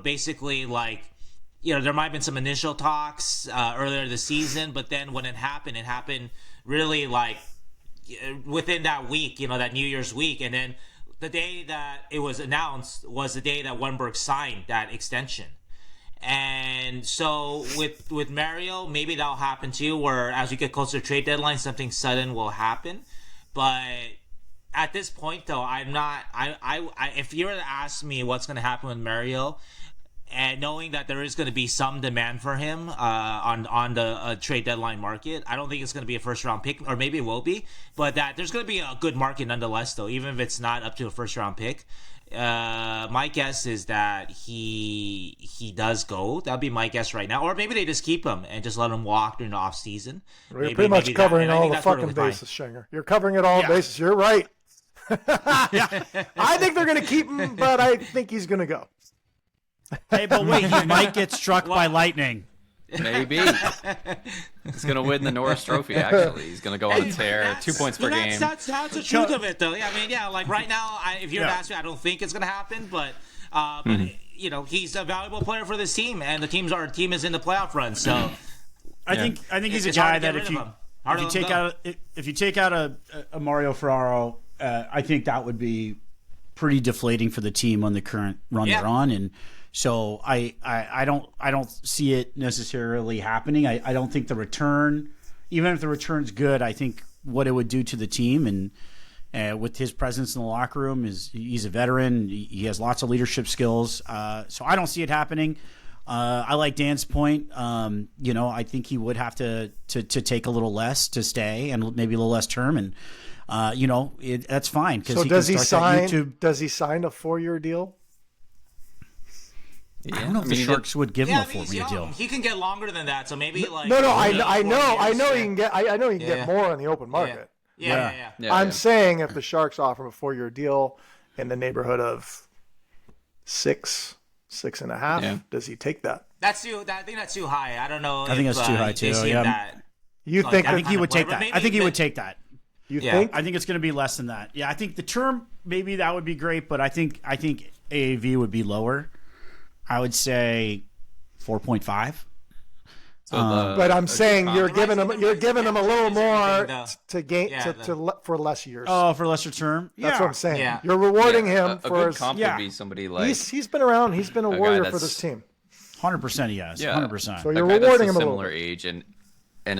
Basically there might have been some initial talks earlier this season, but then when it happened really within that week, that New Year's week, and then the day that it was announced was the day that Wennberg signed that extension. And so with Mario, maybe that'll happen too, where as we get closer to trade deadline, something sudden will happen. But at this point, though, I'm not. If you were to ask me what's going to happen with Mario, and knowing that there is going to be some demand for him on the trade deadline market, I don't think it's going to be a first round pick, or maybe it will be, but that there's going to be a good market nonetheless, though, even if it's not up to a first round pick. My guess is that he does go. That'd be my guess right now. Or maybe they just keep him and just let him walk during the off season. You're pretty much covering all the fucking bases, Schenger. You're covering it all bases. You're right. I think they're going to keep him, but I think he's going to go. Hey, but wait, he might get struck by lightning. Maybe. He's going to win the Norris Trophy, actually. He's going to go on a tear, 2 points per game. That's the truth of it, though. Yeah, I mean, like right now, if you were to ask me, I don't think it's going to happen, but he's a valuable player for this team, and our team is in the playoff run, so I think he's a guy that if you take out a Mario Ferraro, I think that would be pretty deflating for the team on the current run they're on, and so I don't see it necessarily happening. I don't think the return, even if the return's good, I think what it would do to the team and with his presence in the locker room is he's a veteran. He has lots of leadership skills. So I don't see it happening. I like Dan's point. I think he would have to take a little less to stay and maybe a little less term, and that's fine. So does he sign a 4-year deal? Yeah. I don't know if the Sharks would give him a 4-year deal. He can get longer than that, so maybe like I know he can get more on the open market. Yeah. I'm saying if the Sharks offer him a 4-year deal in the neighborhood of 6.5, does he take that? I think that's too high. I don't know. I think that's too high too. Yeah. I think he would take that. I think he would take that. You think? I think it's going to be less than that. Yeah, I think the term maybe that would be great, but I think AAV would be lower. I would say 4.5. But I'm saying you're giving him a little more to gain for less years. Oh, for lesser term. That's what I'm saying. Yeah. You're rewarding him for good comp would be somebody like he's been around. He's been a warrior for this team. 100% he has. 100%. So you're rewarding him a similar age and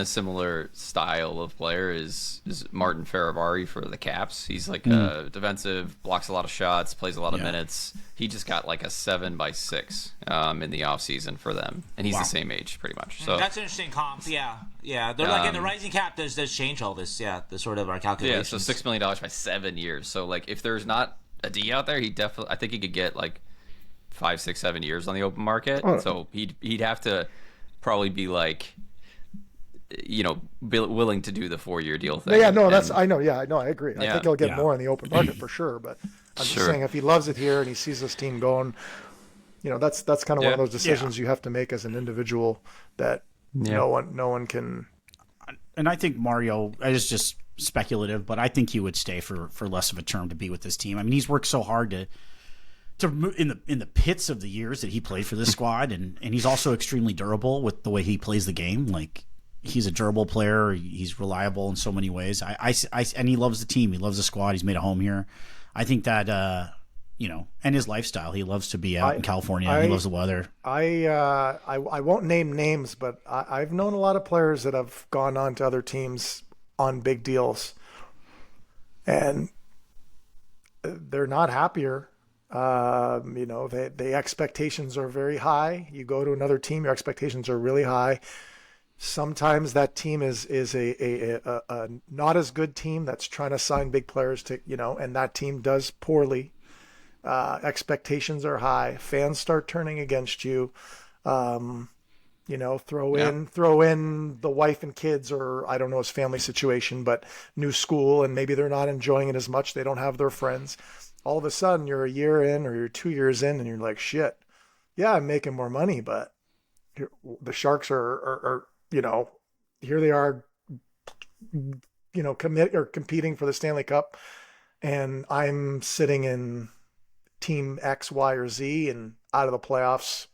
a similar style of player is Martin Faravari for the Caps. He's like a defensive, blocks a lot of shots, plays a lot of minutes. He just got like a 7x6 in the offseason for them, and he's the same age pretty much. So that's an interesting comp. Yeah. They're like in the rising cap. Does change all this? Yeah, the sort of our calculations. Yeah, so $6 million by 7 years. So like if there's not a D out there, I think he could get like 5, 6, 7 years on the open market. So he'd have to probably be like, willing to do the 4-year deal thing. I know. Yeah, I agree. I think he'll get more in the open market for sure. But I'm just saying, if he loves it here and he sees this team going, that's kind of one of those decisions you have to make as an individual. That no one can. And I think Mario is just speculative, but I think he would stay for less of a term to be with this team. I mean, he's worked so hard to in the pits of the years that he played for this squad, and he's also extremely durable with the way he plays the game. Like, he's a durable player. He's reliable in so many ways. And he loves the team. He loves the squad. He's made a home here. I think that and his lifestyle. He loves to be out in California. He loves the weather. I won't name names, but I've known a lot of players that have gone on to other teams on big deals, and they're not happier. The expectations are very high. You go to another team, your expectations are really high. Sometimes that team is a not as good team that's trying to sign big players to, and that team does poorly. Expectations are high. Fans start turning against you. Throw in the wife and kids, or I don't know his family situation, but new school, and maybe they're not enjoying it as much. They don't have their friends. All of a sudden you're a year in or you're 2 years in and you're like, shit, yeah, I'm making more money, but the Sharks are here they are, competing for the Stanley Cup, and I'm sitting in team X, Y, or Z and out of the playoffs.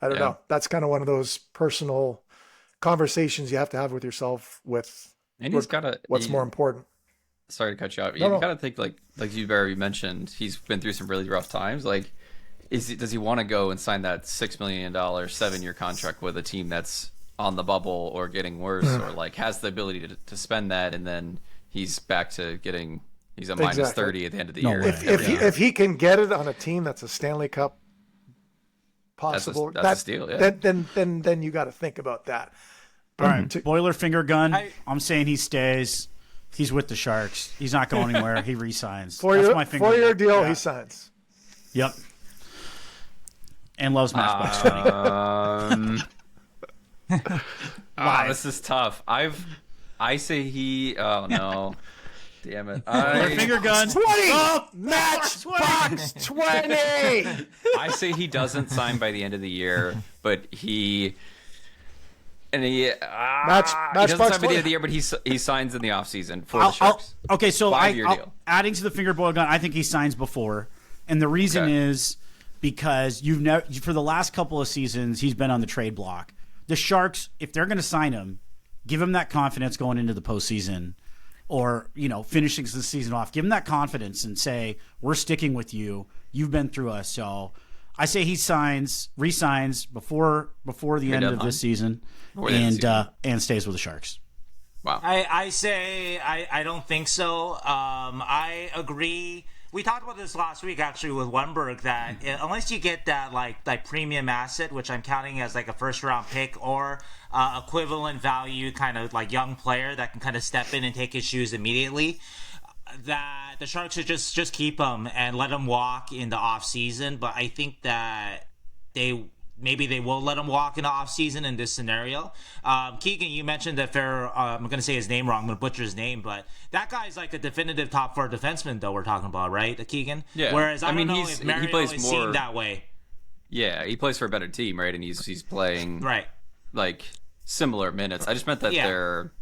I don't know. That's kind of one of those personal conversations you have to have with yourself and he's got what's more important. Sorry to cut you off. You got to think like Zubair mentioned, he's been through some really rough times. Like, does he want to go and sign that $6 million 7-year contract with a team that's on the bubble or getting worse, or like has the ability to spend that, and then he's back to he's a minus 30 at the end of the year. If he can get it on a team that's a Stanley Cup possible, that's a steal. Yeah. Then you got to think about that. All right, Boiler finger gun. I'm saying he stays. He's with the Sharks. He's not going anywhere. He re-signs. Four-year deal, he signs. Yep. And loves Matchbox 20. This is tough. I say he. Oh no. Damn it. Finger gun. 20! Matchbox 20! I say he doesn't sign by the end of the year, but he doesn't sign by the end of the year, but he signs in the offseason for the Sharks. Okay, so adding to the finger boil gun, I think he signs before. And the reason is because for the last couple of seasons, he's been on the trade block. The Sharks, if they're going to sign him, give him that confidence going into the postseason, or finishing the season off. Give him that confidence and say, we're sticking with you. You've been through us. So I say he re-signs before the end of this season, and stays with the Sharks. Wow. I say I don't think so. I agree. We talked about this last week actually with Wennberg, that unless you get that like premium asset, which I'm counting as like a first round pick, or equivalent value kind of like young player that can kind of step in and take his shoes immediately, that the Sharks should just keep him and let him walk in the off season. But I think that maybe they will let him walk in the offseason in this scenario. Keegan, you mentioned that I'm going to say his name wrong. I'm going to butcher his name, but that guy's like a definitive top 4 defenseman, though, we're talking about, right, Keegan? Yeah. Whereas I don't know if Mario plays is more, seen that way. Yeah, he plays for a better team, right? And he's playing like similar minutes. I just meant that they're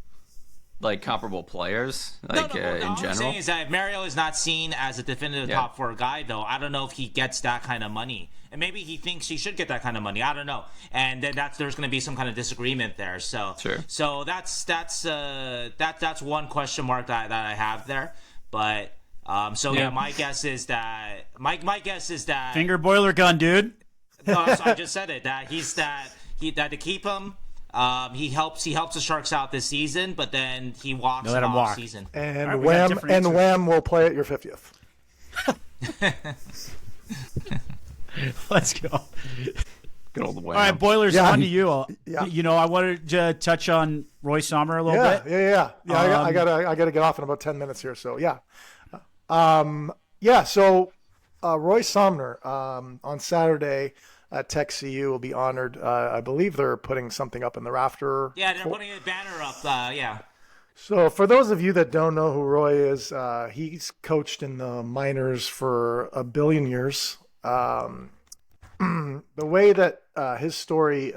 like comparable players, like in general. All I'm saying is that if Mario is not seen as a definitive top 4 guy, though, I don't know if he gets that kind of money. And maybe he thinks he should get that kind of money. I don't know. And then there's going to be some kind of disagreement there. So that's one question mark that I have there. But my guess is that my guess is that finger boiler gun, dude. No, so I just said it. That to keep him. He helps the Sharks out this season, but then he walks in the off season. And Wham will play at your 50th. Let's go. Good old Wham. All right, Boilers, on to you. I wanted to touch on Roy Sommer a little bit. Yeah. I gotta get off in about 10 minutes here. So So Roy Sommer on Saturday at Tech CU will be honored. I believe they're putting something up in the rafter. Yeah, they're putting a banner up. So for those of you that don't know who Roy is, he's coached in the minors for a billion years. the way that his story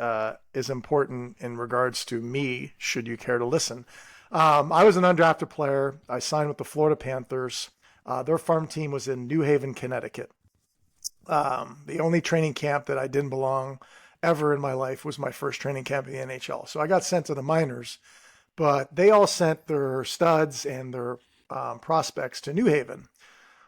is important in regards to me, should you care to listen. I was an undrafted player. I signed with the Florida Panthers. Their farm team was in New Haven, Connecticut. The only training camp that I didn't belong ever in my life was my first training camp in the NHL. So I got sent to the minors, but they all sent their studs and their prospects to New Haven.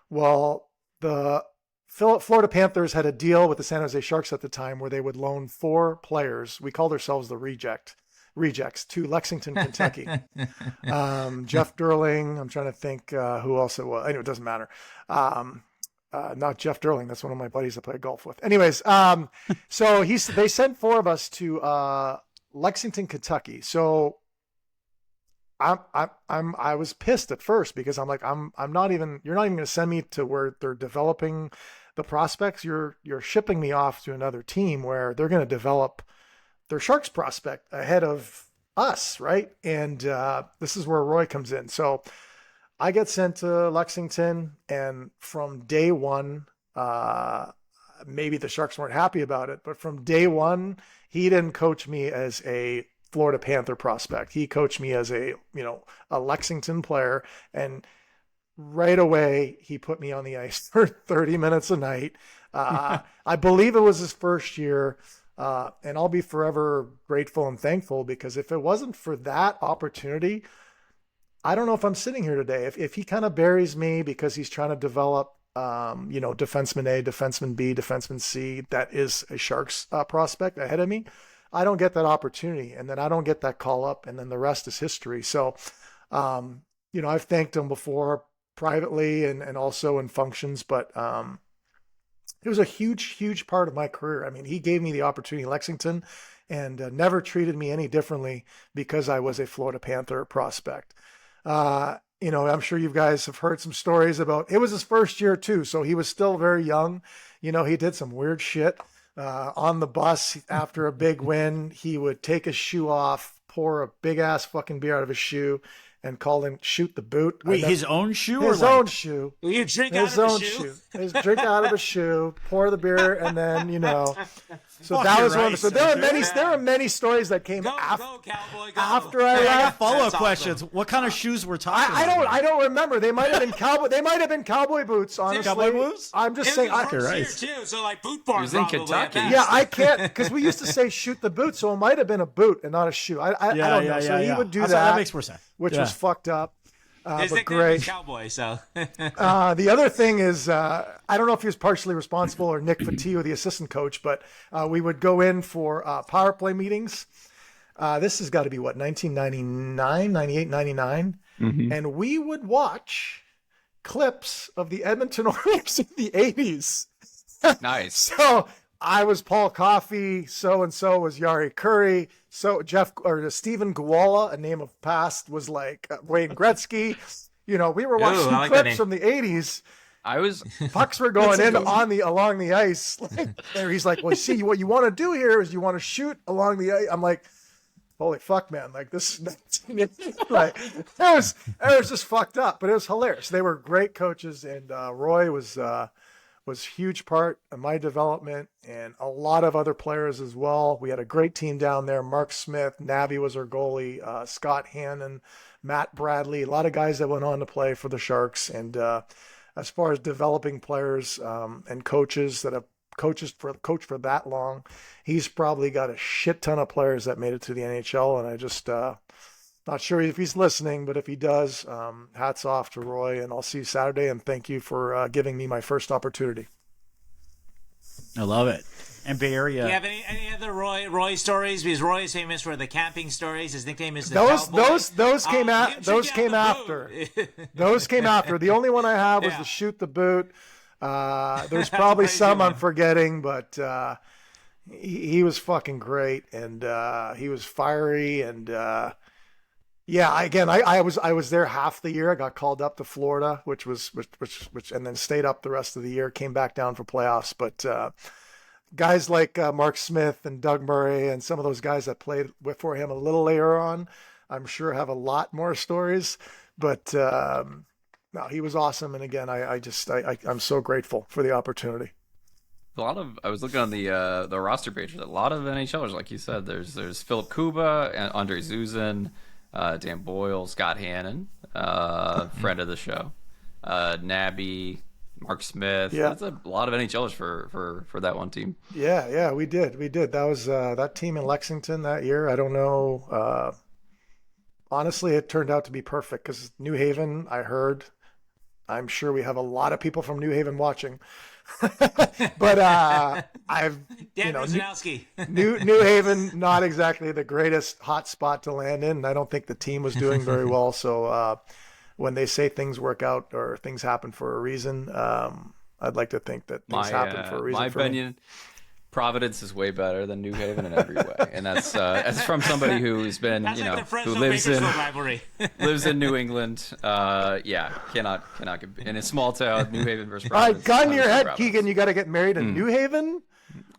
Well, the Florida Panthers had a deal with the San Jose Sharks at the time where they would loan 4 players. We called ourselves the Rejects to Lexington, Kentucky. Jeff Durling. I'm trying to think who else it was. Anyway, it doesn't matter. Not Jeff Durling. That's one of my buddies I play golf with. Anyways, so they sent 4 of us to Lexington, Kentucky. So I was pissed at first because I'm like, you're not even going to send me to where they're developing the prospects. You're shipping me off to another team where they're going to develop their Sharks prospect ahead of us. Right. And this is where Roy comes in. So I get sent to Lexington, and from day one, maybe the Sharks weren't happy about it, but from day one, he didn't coach me as a Florida Panther prospect. He coached me as a Lexington player, and right away he put me on the ice for 30 minutes a night. I believe it was his first year, and I'll be forever grateful and thankful, because if it wasn't for that opportunity, I don't know if I'm sitting here today. If he kind of buries me because he's trying to develop, defenseman A, defenseman B, defenseman C, that is a Sharks prospect ahead of me, I don't get that opportunity, and then I don't get that call up, and then the rest is history. So, I've thanked him before privately and also in functions, but it was a huge, huge part of my career. I mean, he gave me the opportunity in Lexington and never treated me any differently because I was a Florida Panther prospect. I'm sure you guys have heard some stories about, it was his first year too. So he was still very young. He did some weird shit. On the bus after a big win, he would take his shoe off, pour a big ass fucking beer out of his shoe, and call him shoot the boot. Wait, his own shoe? His own shoe. You drink out of a shoe? His drink out of a shoe, pour the beer, and then, So Fuck, that was you're one. right, So there are many stories that came Go, cowboy, go. after I I got left. follow-up That's questions. What kind of shoes we're talking about? I don't remember. They might have been cowboy boots, honestly. Cowboy boots? I'm just saying. It was first year too, so like boot barn. He was in probably at Kentucky. best. Yeah, I can't, because we used to say shoot the boot, so it might have been a boot and not a shoe. I don't know. So he would do That makes more sense. which was fucked up. His But nickname great. was Cowboy, so. The other thing is, I don't know if he was partially responsible or Nick Fatillo, the assistant coach, but we would go in for power play meetings. This has got to be 1999, 98, 99. Mm-hmm. And we would watch clips of the Edmonton Oilers in the 80s. Nice. So I was Paul Coffey, so-and-so was Yari Curry, so Stephen Guala, a name of past, was like Wayne Gretzky. We were watching I like that clips name. from the 80s. I was Pucks were going in along the ice. He's like, well, see, what you want to do here is you want to shoot along the ice. I'm like, holy fuck, man. Like this, like, it was just fucked up, but it was hilarious. They were great coaches, and Roy was huge part of my development, and a lot of other players as well. We had a great team down there. Mark Smith, Nabby was our goalie, Scott Hannon, Matt Bradley, a lot of guys that went on to play for the Sharks. And as far as developing players and coaches that have coached for that long, he's probably got a shit ton of players that made it to the NHL. And I just not sure if he's listening, but if he does, hats off to Roy, and I'll see you Saturday, and thank you for giving me my first opportunity. I love it. And Bay Area. Do you have any other Roy stories? Because Roy is famous for the camping stories. His nickname is the Those Cowboy. came after. Those came after. The only one I have was Yeah. the shoot the boot. There's probably Crazy some I'm one. forgetting, but he was fucking great, and he was fiery, and yeah. Again, I was there half the year. I got called up to Florida, which and then stayed up the rest of the year. Came back down for playoffs, but guys like Mark Smith and Doug Murray and some of those guys that played for him a little later on, I'm sure have a lot more stories. But no, he was awesome, and again, I'm so grateful for the opportunity. I was looking on the roster page. A lot of NHLers, like you said. There's Philip Kuba, and Andre Zuzin, Dan Boyle, Scott Hannon, friend of the show, Nabby, Mark Smith. Yeah. That's a lot of NHLers for that one team. Yeah, we did. That was that team in Lexington that year. I don't know. Honestly, it turned out to be perfect because New Haven, I'm sure we have a lot of people from New Haven watching. But I've Dan Brzezowski. New Haven, not exactly the greatest hot spot to land in. And I don't think the team was doing very well. So when they say things work out or things happen for a reason, I'd like to think that things happen for a reason. My opinion, Providence is way better than New Haven in every way, and that's from somebody who's been who lives in New England. Cannot in a small town, New Haven versus Providence. Gun to your head, Keegan. You got to get married in New Haven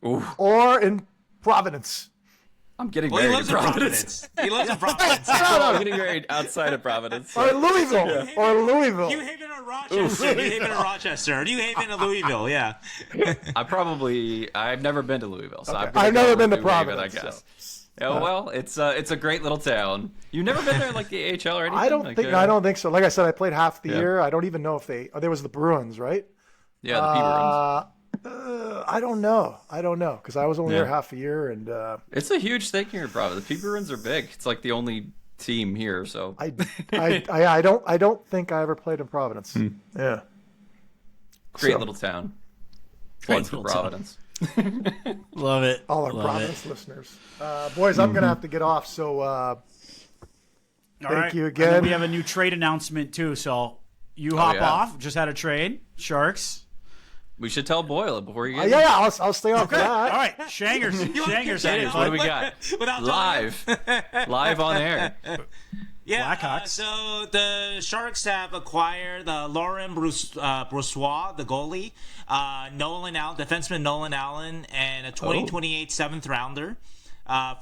or in Providence. I'm getting married in Providence. He lives in Providence. I'm getting married outside of Providence. Or Louisville. New Haven or Rochester. New Haven or Rochester. New Haven or Louisville, yeah. I've never been to Louisville, so okay. I've never been to New Providence. Haven, I guess. So. Well, it's a great little town. You've never been there, like the AHL or anything? I don't think so. Like I said, I played half the year. I don't even know if there was the Bruins, right? Yeah, the P Bruins. I don't know because I was only there half a year, and it's a huge thing here, Providence. The P Bruins are big. It's like the only team here. So I don't think I ever played in Providence. Yeah, great little town. Plug for Providence. Love it. All our Providence listeners, boys. I'm gonna have to get off. So thank you again. And then we have a new trade announcement too. So you hop off. Just had a trade. Sharks. We should tell Boyle before you get I'll stay on for that. All right, Shanger's what do we got? Live on air. Yeah, Blackhawks. So the Sharks have acquired Laurent Brossoit, the goalie, defenseman Nolan Allan, and a 2028 7th rounder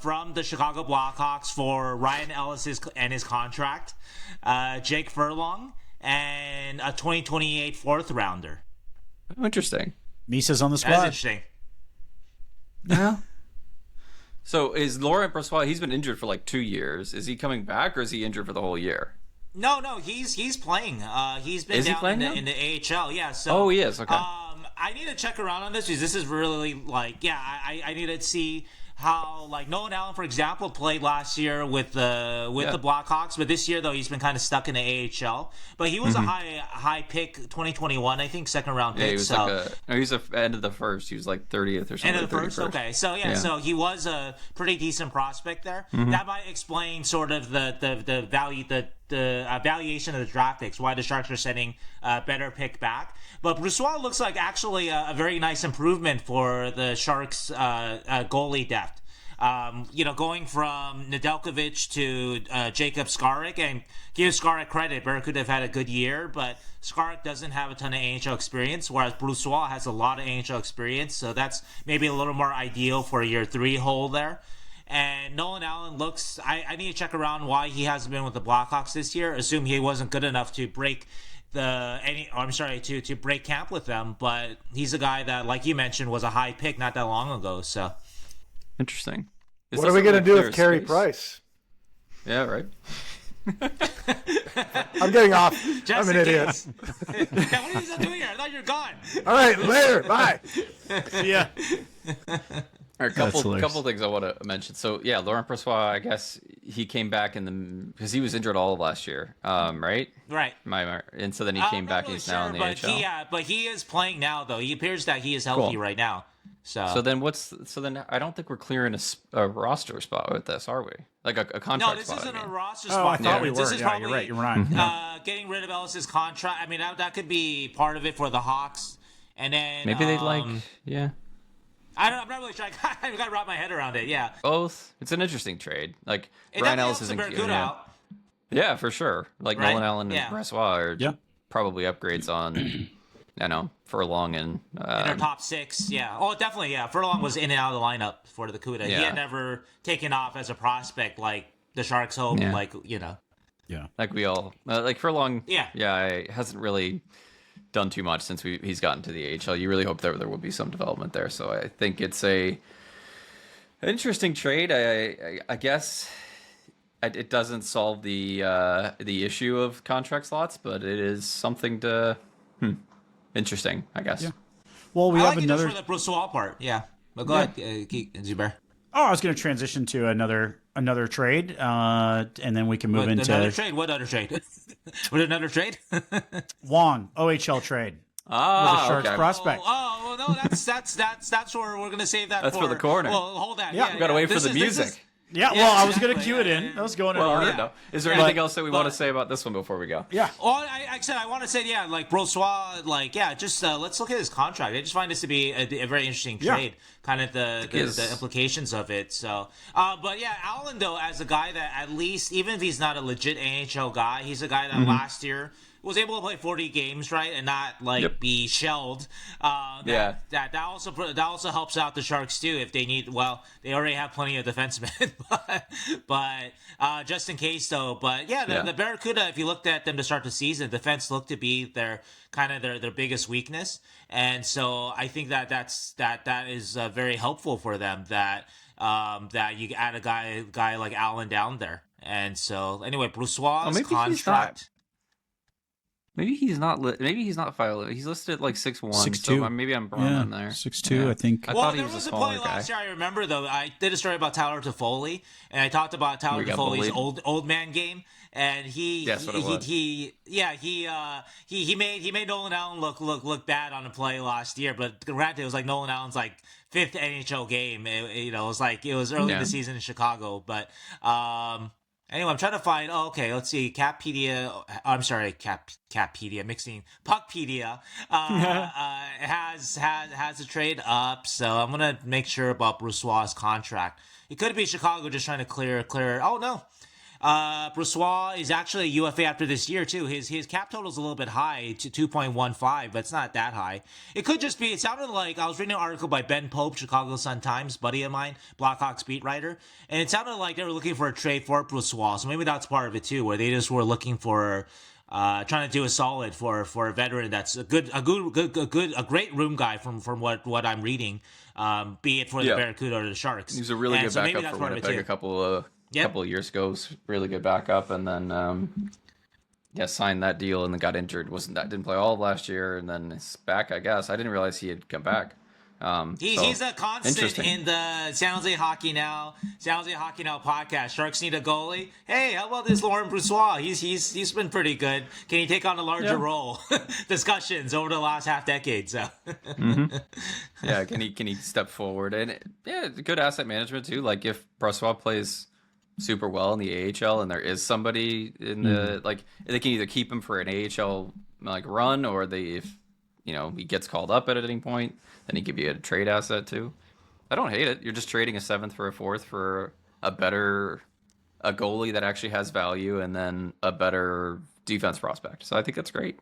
from the Chicago Blackhawks for Ryan Ellis and his contract, Jake Furlong, and a 2028 4th rounder. Oh, interesting. Misa's on the squad. That's interesting. Yeah. So is Laurent Brossoit? He's been injured for like 2 years. Is he coming back, or is he injured for the whole year? No, he's playing. He's been down in the AHL. Yeah. So. He is. Okay. I need to check around on this because this is really I need to see how Nolan Allan, for example, played last year with the Blackhawks, but this year though he's been kind of stuck in the AHL. But he was a high pick, 2021, I think, 2nd round pick. He was he's end of the first. He was like 30th or something. End of the first. Okay, so so he was a pretty decent prospect there. That might explain sort of the value the valuation of the draft picks, why the Sharks are sending a better pick back. But Brossoit looks like actually a very nice improvement for the Sharks goalie depth. Going from Nedeljkovic to Jacob Skarek, and give Skarek credit, Barracuda have had a good year, but Skarek doesn't have a ton of AHL experience, whereas Brossoit has a lot of AHL experience, so that's maybe a little more ideal for a year 3 hole there. And Nolan Allan looks, I need to check around why he hasn't been with the Blackhawks this year. Assume he wasn't good enough to break to break camp with them, but he's a guy that, like you mentioned, was a high pick not that long ago. So interesting. What are we going to do with Carey Price? Yeah, right. I'm getting off. Just I'm an idiot. What are you doing here? I thought you were gone. All right, later. Bye. Yeah. All right, couple things I want to mention. So yeah, Laurent Brossoit, I guess he came back because he was injured all of last year, right? Right. And so then he came back and he's now in the AHL. But he is playing now though. He appears that he is healthy right now. So then I don't think we're clearing a roster spot with this, are we? Like a contract spot. No, this isn't a roster spot. I thought we were. This is probably, you're right. You're right. Getting rid of Ellis's contract. I mean, that could be part of it for the Hawks. And then maybe they'd I'm not really sure. I've got to wrap my head around it. Yeah. Both. It's an interesting trade. Like Ryan Ellis isn't good out. Yeah, for sure. Like Nolan Allan and Brossoit are probably upgrades on, Furlong and in their top 6. Yeah. Oh, definitely. Yeah. Furlong was in and out of the lineup for the CUDA. Yeah. He had never taken off as a prospect like the Sharks hope. Yeah. Like we all like Furlong. Yeah. Yeah. Hasn't really done too much since he's gotten to the AHL. You really hope there will be some development there. So I think it's an interesting trade. I guess it doesn't solve the issue of contract slots, but it is something to interesting, I guess. Yeah. Well, we I have like another it just for the Brossoit part. Yeah, but go ahead, Zubair. Oh, I was going to transition to another trade, and then we can move into another trade. What other trade? What another trade? Wong OHL trade with Ah, the Sharks okay. prospect. Oh, no, that's where we're gonna save that. That's for the corner. Well, hold that. Yeah, We gotta wait for the music. Yeah, well, I was going to cue it in. I was going in order. No. Is there anything else that we want to say about this one before we go? Yeah. Well, I said I want to say like Brossoit, just let's look at his contract. I just find this to be a very interesting trade, kind of the implications of it. So, but yeah, Allan though, as a guy that at least even if he's not a legit NHL guy, he's a guy that last year was able to play 40 games, right, and not be shelled. That also helps out the Sharks too if they need. Well, they already have plenty of defensemen, but just in case though. But the Barracuda, if you looked at them to start the season, defense looked to be their biggest weakness, and so I think that is very helpful for them that you add a guy like Allan down there, and so anyway, Brossoit's contract. Maybe he's not. Maybe he's not file. He's listed at like 6'1". 6'2". So maybe I'm wrong on there. 6'2", I think. I thought he was a smaller guy. Last year, I remember though. I did a story about Tyler Toffoli, and I talked about Tyler Toffoli's old man game, and he made Nolan Allan look bad on a play last year. But granted, it was like Nolan Allan's like 5th NHL game. It was early in the season in Chicago, but. Anyway, I'm trying to find. Oh, okay. Let's see. Cappedia. I'm sorry, Cappedia. Mixing Puckpedia has a trade up. So I'm gonna make sure about Brossoit's contract. It could be Chicago just trying to clear. Oh no. Brossoit is actually a UFA after this year too. His cap total is a little bit high to 2.15, but it's not that high. It could just be. It sounded like I was reading an article by Ben Pope, Chicago Sun-Times, buddy of mine, Blackhawks beat writer, and it sounded like they were looking for a trade for Brossoit. So maybe that's part of it too, where they just were looking for. Trying to do a solid for a veteran that's a great room guy from what I'm reading, be it for the Barracuda or the Sharks. He's a really good backup for Winnipeg a couple of years ago. Was really good backup, and then signed that deal and then got injured. Didn't play all of last year, and then he's back. I guess I didn't realize he had come back. He's a constant in the San Jose Hockey Now podcast. Sharks need a goalie. Hey, how about this Laurent Brossoit? He's been pretty good. Can he take on a larger role? Discussions over the last half decade. So yeah, can he step forward? And good asset management too. Like if Brossoit plays super well in the AHL and there is somebody in the they can either keep him for an AHL run, or if he gets called up at any point, then he could be a trade asset too. I don't hate it. You're just trading a 7th for a 4th for a goalie that actually has value, and then a better defense prospect. So I think that's great.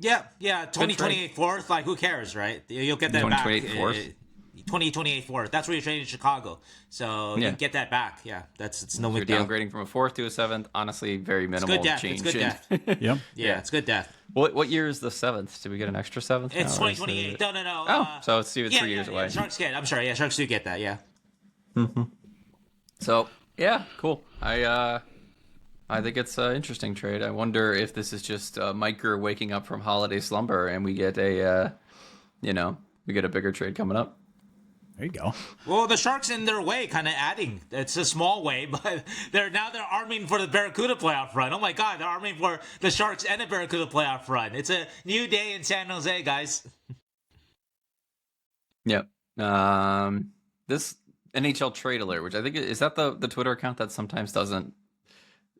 Yeah. 2028 4th. Like, who cares, right? You'll get that back. 2028 4th. That's where you're trading in Chicago. So you can get that back. Yeah, it's no big deal. Downgrading from a 4th to a 7th. Honestly, very minimal change. It's good depth. Yep. Yeah, it's good depth. What year is the 7th? Did we get an extra 7th? It's 2028. No. Oh, so it's 3 years away. Sharks get. I'm sorry. Yeah, Sharks do get that. Yeah. Mm-hmm. So cool. I think it's an interesting trade. I wonder if this is just Miker waking up from holiday slumber and we get a bigger trade coming up. There you go. Well, the Sharks in their way, kind of adding. It's a small way, but they're arming for the Barracuda playoff run. Oh my God, they're arming for the Sharks and the Barracuda playoff run. It's a new day in San Jose, guys. Yep. This NHL trade alert, which I think is that the Twitter account that sometimes doesn't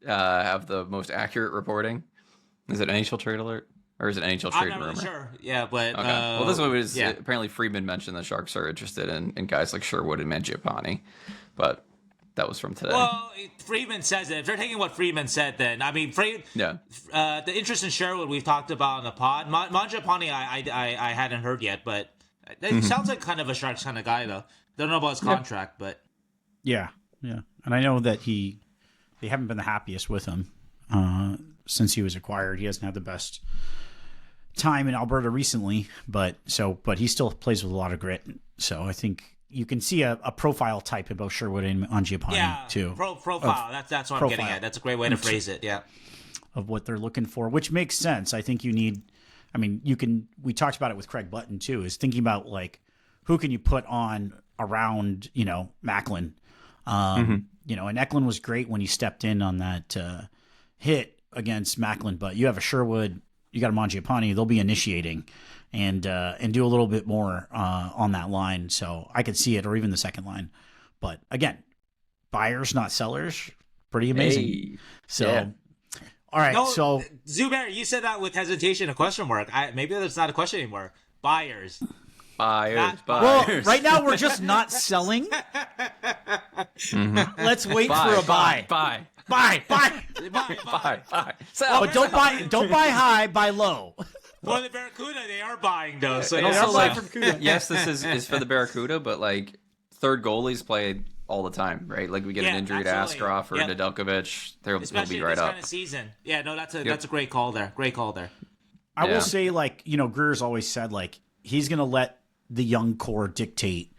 have the most accurate reporting. Is it NHL trade alert? Or is it NHL trade rumor? I'm not really sure. Yeah, but... Okay. Well, this one was... Apparently, Friedman mentioned the Sharks are interested in guys like Sherwood and Mangiapane. But that was from today. Well, Friedman says it. If they're taking what Friedman said, then... I mean, the interest in Sherwood we've talked about on the pod. Mangiapane I hadn't heard yet, but... It sounds like kind of a Sharks kind of guy, though. Don't know about his contract, but... Yeah. And I know that they haven't been the happiest with him since he was acquired. He hasn't had the best time in Alberta recently, but he still plays with a lot of grit. So I think you can see a profile type about Sherwood and Mangiapane too. Profile. That's what I'm getting at. That's a great way to phrase it. Yeah. Of what they're looking for, which makes sense. I think you need. I mean, we talked about it with Craig Button too. Is thinking about like who can you put on around Macklin. And Eklund was great when he stepped in on that hit against Macklin, but you have a Sherwood, you got a Mangiapane, they'll be initiating and do a little bit more on that line. So I could see it, or even the second line. But again, buyers, not sellers, pretty amazing. Hey. So, yeah. All right. No, so Zubair, you said that with hesitation, a question mark. Maybe that's not a question anymore. Buyers. Buyers. well, right now we're just not selling. Let's wait for a buy. Buy. Sell. Oh, don't buy high, buy low. For the Barracuda, they are buying though. So And they also, are like, buying. yes, this is for the Barracuda, but like third goalies play all the time, right? Like we get an injury to Askarov or Nedeljkovic, he'll Especially be right this up. kind of season. Yeah, no, that's a great call there. Great call there. I will say, like, Greer's always said, like, he's going to let the young core dictate,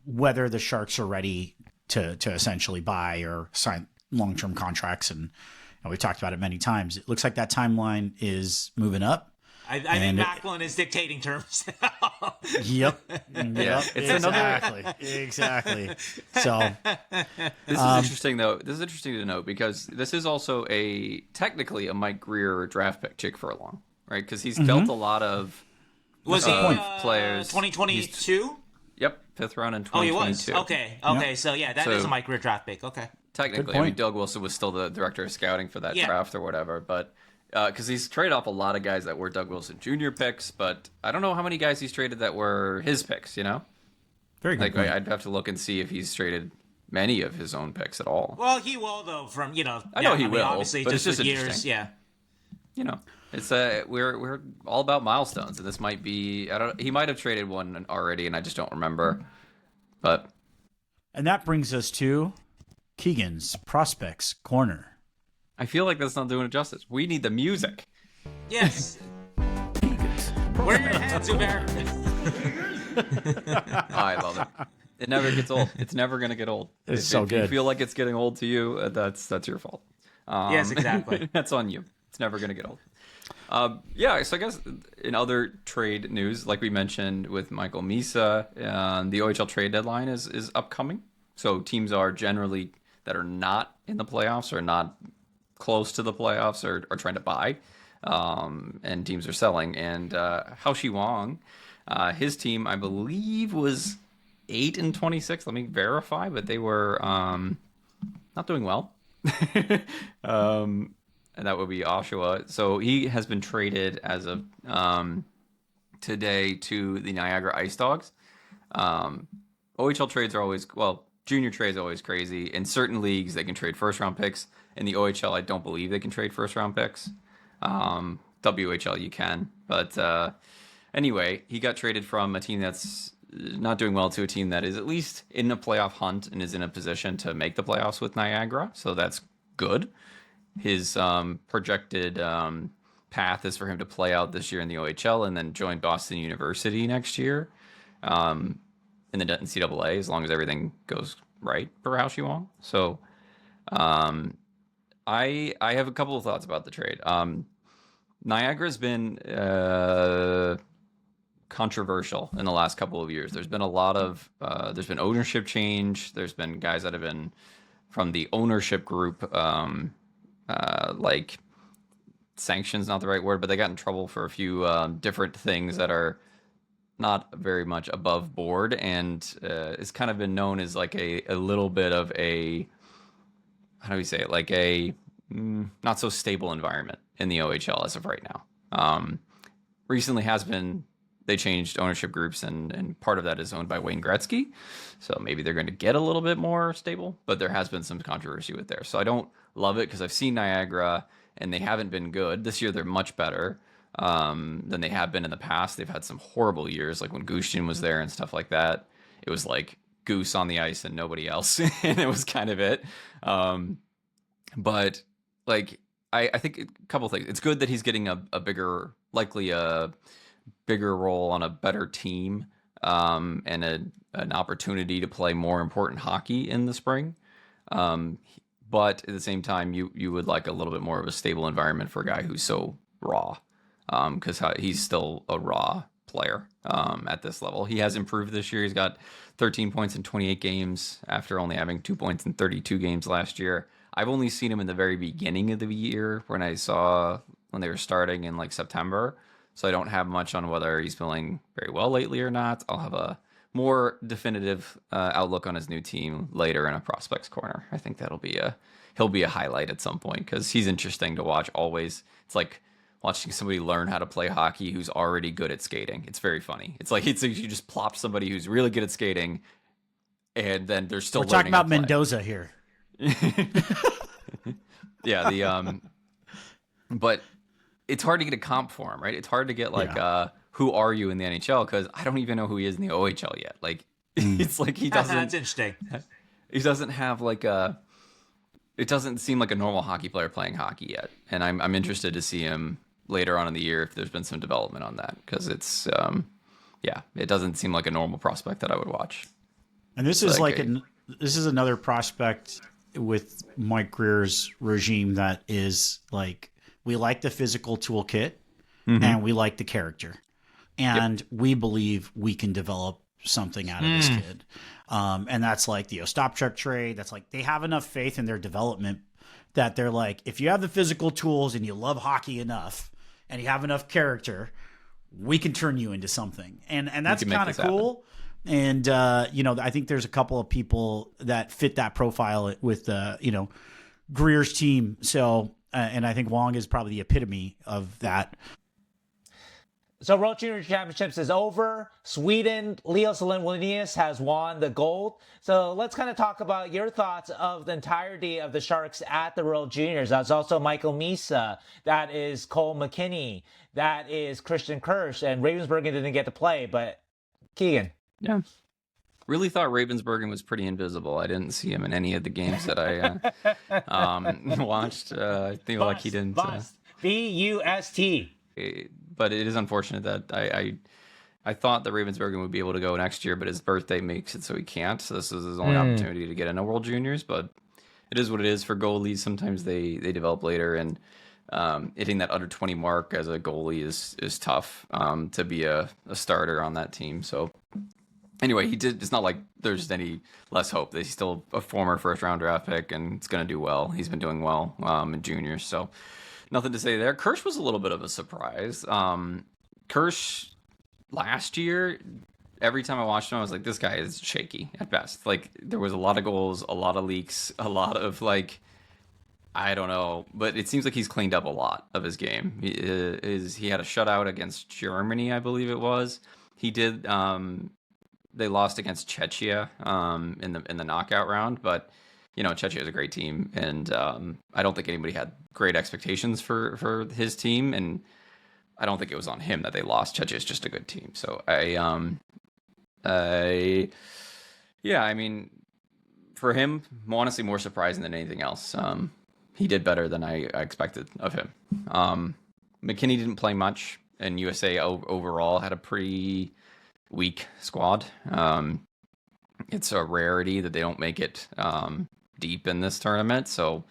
whether the Sharks are ready to essentially buy or sign long-term contracts. And we talked about it many times. It looks like that timeline is moving up. I think Macklin is dictating terms. Yep. Yeah, it's Exactly. So this is interesting, though. This is interesting to note because this is also technically a Mike Greer draft pick chick for a long, right? Because he's dealt a lot of Was he players. 2022? Yep, 5th round in 2022. Oh, he was. Okay. Yep. So yeah, that is a Mike Greer draft pick. Okay. Technically, I mean, Doug Wilson was still the director of scouting for that draft or whatever, but because he's traded off a lot of guys that were Doug Wilson Jr. picks, but I don't know how many guys he's traded that were his picks. Very good. Like I'd have to look and see if he's traded many of his own picks at all. Well, he will though. From I know he will. Obviously, but it's just years. Yeah. It's we're all about milestones, and this might be. He might have traded one already, and I just don't remember. But and that brings us to Keegan's Prospects Corner. I feel like that's not doing it justice. We need the music. Yes. Where your head, Zubair? I love it. It never gets old. It's never gonna get old. It's so good. If you feel like it's getting old to you, that's your fault. Yes, exactly. That's on you. It's never gonna get old. So I guess in other trade news, like we mentioned with Michael Misa, the OHL trade deadline is upcoming. So teams are generally that are not in the playoffs or not close to the playoffs are trying to buy, and teams are selling. And Hao-Shi Wang, his team, I believe, was 8-26. Let me verify, but they were not doing well. And that would be Oshawa. So he has been traded as of today to the Niagara Ice Dogs. OHL trades are always, junior trades are always crazy. In certain leagues, they can trade first-round picks. In the OHL, I don't believe they can trade first-round picks. WHL, you can. But anyway, he got traded from a team that's not doing well to a team that is at least in a playoff hunt and is in a position to make the playoffs with Niagara. So that's good. His projected path is for him to play out this year in the OHL and then join Boston University next year in the NCAA, as long as everything goes right for Hao-Shi Wang. So I have a couple of thoughts about the trade. Niagara's been controversial in the last couple of years. There's been a lot of there's been ownership change. There's been guys that have been from the ownership group, like sanctions, not the right word, but they got in trouble for a few different things that are not very much above board, and it's kind of been known as like a little bit of a, how do we say it, like a not so stable environment in the OHL as of right now. Recently has been, they changed ownership groups, and part of that is owned by Wayne Gretzky, so maybe they're going to get a little bit more stable, but there has been some controversy with there. So I don't love it because I've seen Niagara and they haven't been good. This year they're much better than they have been in the past. They've had some horrible years, like when Gushtin was there and stuff like that. It was like Goose on the ice and nobody else, and it was kind of it. But like I think a couple things. It's good that he's getting a bigger likely a bigger role on a better team, and an opportunity to play more important hockey in the spring. But at the same time, you would like a little bit more of a stable environment for a guy who's so raw, because he's still a raw player at this level. He has improved this year. He's got 13 points in 28 games after only having 2 points in 32 games last year. I've only seen him in the very beginning of the year when they were starting in like September. So I don't have much on whether he's feeling very well lately or not. I'll have a more definitive outlook on his new team later in a prospects corner. I think he'll be a highlight at some point because he's interesting to watch always. It's like watching somebody learn how to play hockey who's already good at skating. It's very funny. It's like you just plop somebody who's really good at skating, and then they're still. We're talking about Mendoza here. Yeah, but it's hard to get a comp for him, right? It's hard to get who are you in the NHL, because I don't even know who he is in the OHL yet. Like it's like he doesn't. That's interesting. He doesn't have like it doesn't seem like a normal hockey player playing hockey yet, and I'm interested to see him later on in the year if there's been some development on that, because it's it doesn't seem like a normal prospect that I would watch. And this is this is another prospect with Mike Greer's regime that is like, we like the physical toolkit and we like the character, and we believe we can develop something out of this kid. And that's like the Ostapchuk trade. That's like, they have enough faith in their development that they're like, if you have the physical tools and you love hockey enough and you have enough character, we can turn you into something. And that's kind of cool. And, I think there's a couple of people that fit that profile with, Greer's team. So, and I think Wong is probably the epitome of that. So World Junior Championships is over. Sweden, Leo Salin-Wallenius has won the gold. So let's kind of talk about your thoughts of the entirety of the Sharks at the World Juniors. That's also Michael Misa. That is Cole McKinney. That is Christian Kirsch. And Ravensburger didn't get to play, but Keegan. Yeah. Really thought Ravensburger was pretty invisible. I didn't see him in any of the games that I watched. I feel like he didn't. B-U-S-T. But it is unfortunate that I thought that Ravensburger would be able to go next year, but his birthday makes it so he can't. So this is his only opportunity to get into World Juniors. But it is what it is for goalies. Sometimes they develop later, and hitting that under 20 mark as a goalie is tough to be a starter on that team. So anyway, he did. It's not like there's any less hope. He's still a former first-round draft pick, and it's going to do well. He's been doing well in juniors, so nothing to say there. Kirsch was a little bit of a surprise. Kirsch last year, every time I watched him, I was like, this guy is shaky at best. Like, there was a lot of goals, a lot of leaks, a lot of I don't know, but it seems like he's cleaned up a lot of his game. He had a shutout against Germany, I believe it was. He did. They lost against Czechia in the knockout round, but Czechia is a great team, and I don't think anybody had great expectations for his team, and I don't think it was on him that they lost. Czechia is just a good team, so I mean, for him, honestly, more surprising than anything else. He did better than I expected of him. McKinney didn't play much, and USA overall had a pretty weak squad. It's a rarity that they don't make it deep in this tournament. So,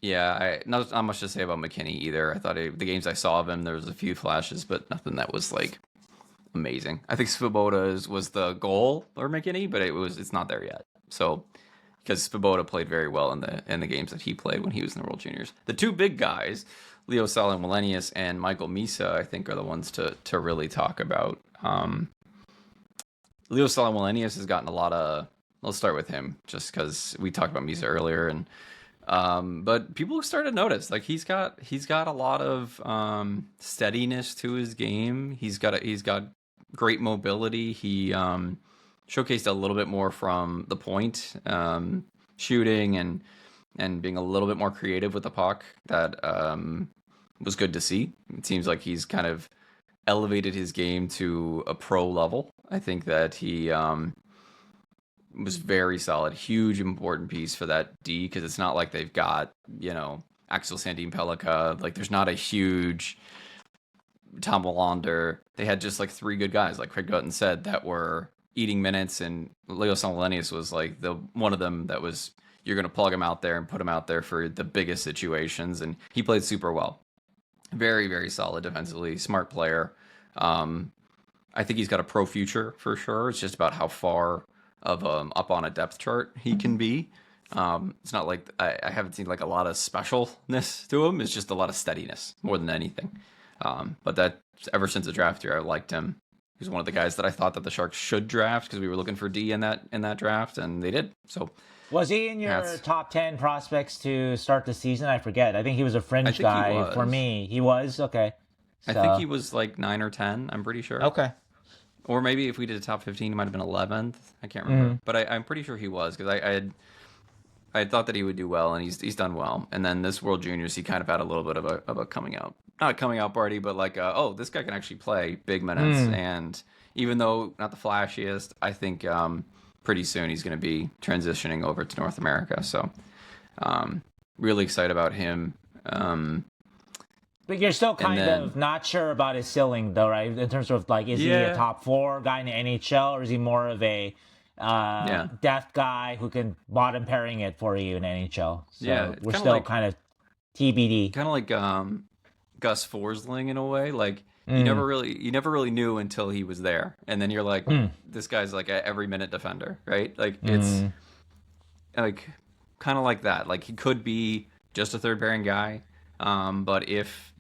yeah, not much to say about McKinney either. I thought the games I saw of him, there was a few flashes, but nothing that was amazing. I think Svoboda was the goal for McKinney, but it's not there yet. So, because Svoboda played very well in the games that he played when he was in the World Juniors. The two big guys, Leo Salin-Wallenius and Michael Misa, I think are the ones to really talk about. Leo Salin-Wallenius has gotten a lot of. Let's start with him, just because we talked about Misa earlier, and but people have started to notice he's got a lot of steadiness to his game. He's got great mobility. He showcased a little bit more from the point, shooting and being a little bit more creative with the puck. That was good to see. It seems like he's kind of elevated his game to a pro level. I think that he was very solid, huge important piece for that D, because it's not like they've got Axel Sandin Pellikka. There's not a huge Tom Wallander. They had just like 3 good guys, like Craig Gutton said, that were eating minutes, and Leo Salonius was like the one of them that was, you're going to plug him out there and put him out there for the biggest situations, and he played super well. Very, very solid defensively, smart player. I think he's got a pro future for sure. It's just about how far of up on a depth chart he can be. It's not like I haven't seen like a lot of specialness to him. It's just a lot of steadiness more than anything. But that ever since the draft year, I liked him. He's one of the guys that I thought that the Sharks should draft because we were looking for D in that draft, and they did. So was he in your top 10 prospects to start the season? I forget. I think he was a fringe guy for me. He was? Okay. So. I think he was like 9 or 10. I'm pretty sure. Okay. Or maybe if we did a top 15, he might have been 11th. I can't remember. But I'm pretty sure he was, because I had thought that he would do well, and he's done well. And then this World Juniors, he kind of had a little bit of a coming out. Not a coming out party, but like, oh, this guy can actually play big minutes. And even though not the flashiest, I think pretty soon he's going to be transitioning over to North America. So really excited about him. But you're still kind of not sure about his ceiling, though, right? In terms of, like, is he a top 4 guy in the NHL, or is he more of a depth guy who can bottom pairing it for you in NHL? So we're still like, kind of TBD. Kind of like Gus Forsling in a way. Like, you never really knew until he was there. And then you're like, this guy's like a every minute defender, right? Like, it's like kind of like that. Like, he could be just a third pairing guy. But if,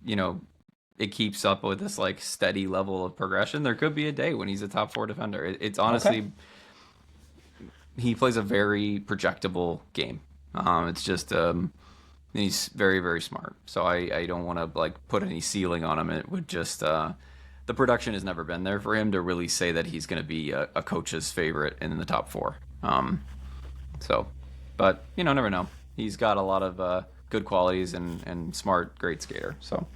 it keeps up with this like steady level of progression, there could be a day when he's a top 4 defender. It's honestly, he plays a very projectable game. It's just, he's very, very smart. So I don't want to like put any ceiling on him. It would just, the production has never been there for him to really say that he's going to be a coach's favorite in the top 4. But never know. He's got a lot of, good qualities and smart, great skater. So,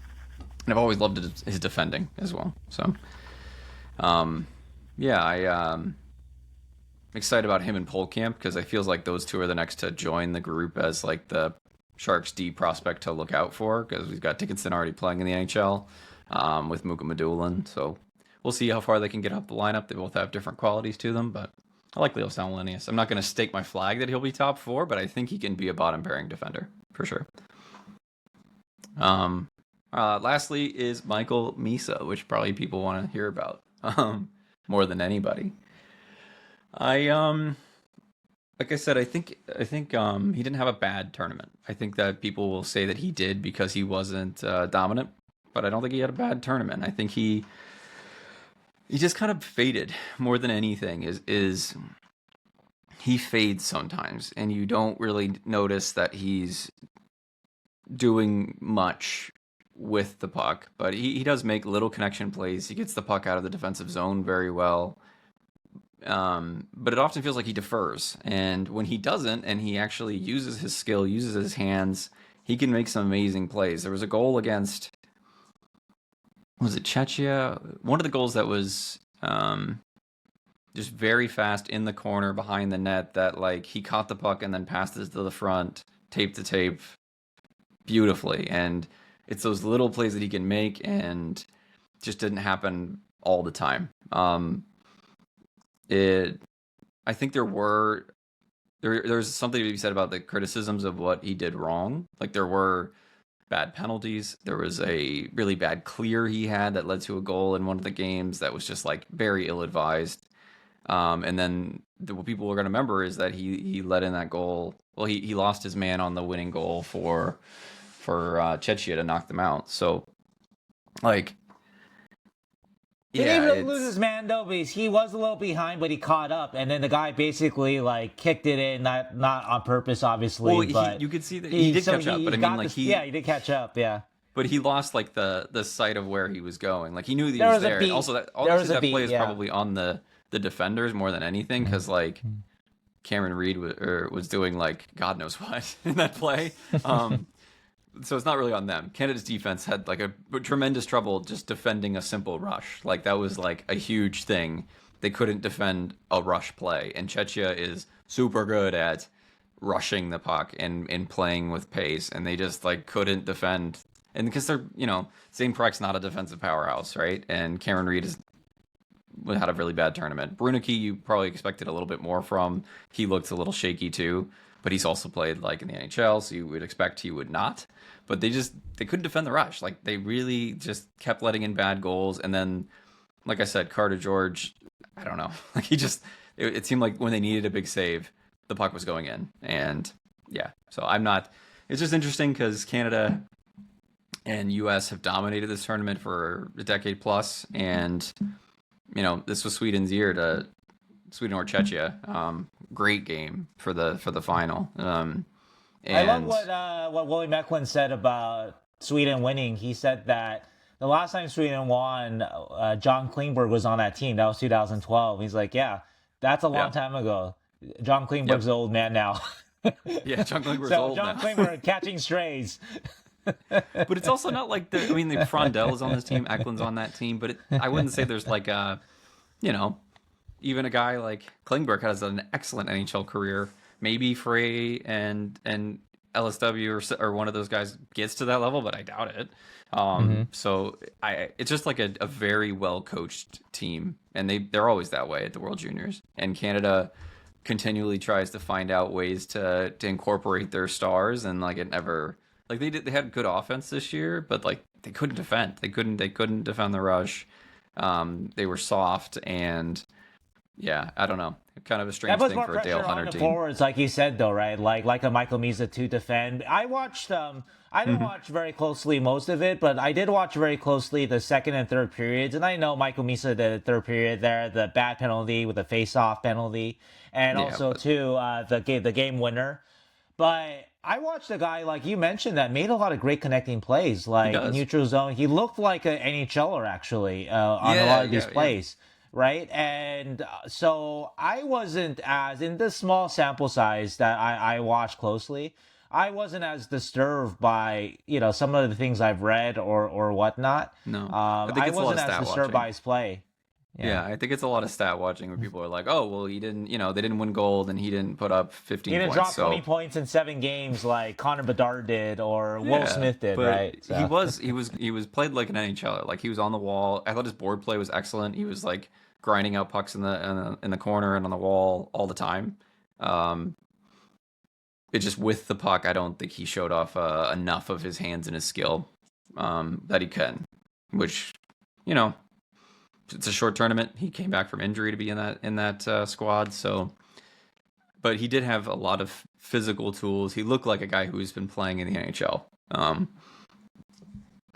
and I've always loved his defending as well. So, I'm excited about him and Polkamp because I feels like those two are the next to join the group as like the Sharks D prospect to look out for, because we've got Dickinson already playing in the NHL with Muka Medulin. So we'll see how far they can get up the lineup. They both have different qualities to them, but I like Leo Salonius. I'm not going to stake my flag that he'll be top 4, but I think he can be a bottom pairing defender. For sure. Lastly is Michael Misa, which probably people want to hear about more than anybody. Like I said, I think he didn't have a bad tournament. I think that people will say that he did because he wasn't dominant, but I don't think he had a bad tournament. I think he just kind of faded more than anything. Is he fades sometimes, and you don't really notice that he's doing much with the puck, but he does make little connection plays. He gets the puck out of the defensive zone very well, but it often feels like he defers, and when he doesn't and he actually uses his skill, uses his hands, he can make some amazing plays. There was a goal against, was it Czechia? One of the goals that was just very fast in the corner behind the net, that like he caught the puck and then passed it to the front, tape to tape beautifully. And it's those little plays that he can make, and just didn't happen all the time. I think there's something to be said about the criticisms of what he did wrong. Like, there were bad penalties. There was a really bad clear he had that led to a goal in one of the games that was just like very ill-advised. And then what people are going to remember is that he let in that goal. Well, he lost his man on the winning goal for Czechia to knock them out. So, like, He didn't even lose his man though, because he was a little behind, but he caught up, and then the guy basically like kicked it in, not on purpose, obviously. Well, but you could see that he did catch up, but I mean, like he did catch up, yeah. But he lost like the sight of where he was going. Like, he knew that he was there. And also, that play is probably on the defenders more than anything, because like Cameron Reed was doing like God knows what in that play. So it's not really on them. Canada's defense had like a tremendous trouble just defending a simple rush. Like, that was like a huge thing. They couldn't defend a rush play, and Czechia is super good at rushing the puck and playing with pace, and they just like couldn't defend And because they're, Zane Preck's not a defensive powerhouse, right? And Cameron Reed had a really bad tournament. Brunicky, you probably expected a little bit more from. He looked a little shaky too, but he's also played like in the NHL, so you would expect he would not. But they couldn't defend the rush. Like, they really just kept letting in bad goals. And then, like I said, Carter George, I don't know. Like, it seemed like when they needed a big save, the puck was going in. And yeah, so it's just interesting because Canada and US have dominated this tournament for a decade plus. And, this was Sweden's year to Sweden or Czechia. Great game for the final. I love what Willie Macklin said about Sweden winning. He said that the last time Sweden won, John Klingberg was on that team. That was 2012. He's like, yeah, that's a long time ago. John Klingberg's an old man now. Yeah, John Klingberg's old now. John Klingberg catching strays. But it's also not like the Frondell is on this team, Eklund's on that team, but I wouldn't say there's like even a guy like Klingberg has an excellent NHL career. Maybe Frey and LSW or one of those guys gets to that level, but I doubt it. So it's just like a very well coached team, and they're always that way at the World Juniors. And Canada continually tries to find out ways to incorporate their stars, and like it never, like they had good offense this year, but like they couldn't defend. They couldn't defend the rush. They were soft, and yeah, I don't know. Kind of a strange thing for a Dale Hunter team. Forwards, like you said, though, right? Like a Michael Misa to defend. I watched. I didn't watch very closely most of it, but I did watch very closely the second and third periods. And I know Michael Misa did the third period there, the bad penalty with the face-off penalty, and the game winner. But I watched a guy, like you mentioned, that made a lot of great connecting plays, like neutral zone. He looked like an NHLer actually on a lot of these plays. Right. And so I wasn't as, in this small sample size that I watched closely, I wasn't as disturbed by, some of the things I've read or whatnot. No, I wasn't as disturbed by his play. Yeah, I think it's a lot of stat watching where people are like, oh, well, he didn't, they didn't win gold and he didn't put up 15 points. He didn't drop 20 points in 7 games like Connor Bedard did or Will Smith did, right? So. He was played like an NHLer. Like, he was on the wall. I thought his board play was excellent. He was like grinding out pucks in the corner and on the wall all the time. It just, with the puck, I don't think he showed off enough of his hands and his skill that he can. Which, it's a short tournament. He came back from injury to be in that squad. So, but he did have a lot of physical tools. He looked like a guy who's been playing in the NHL.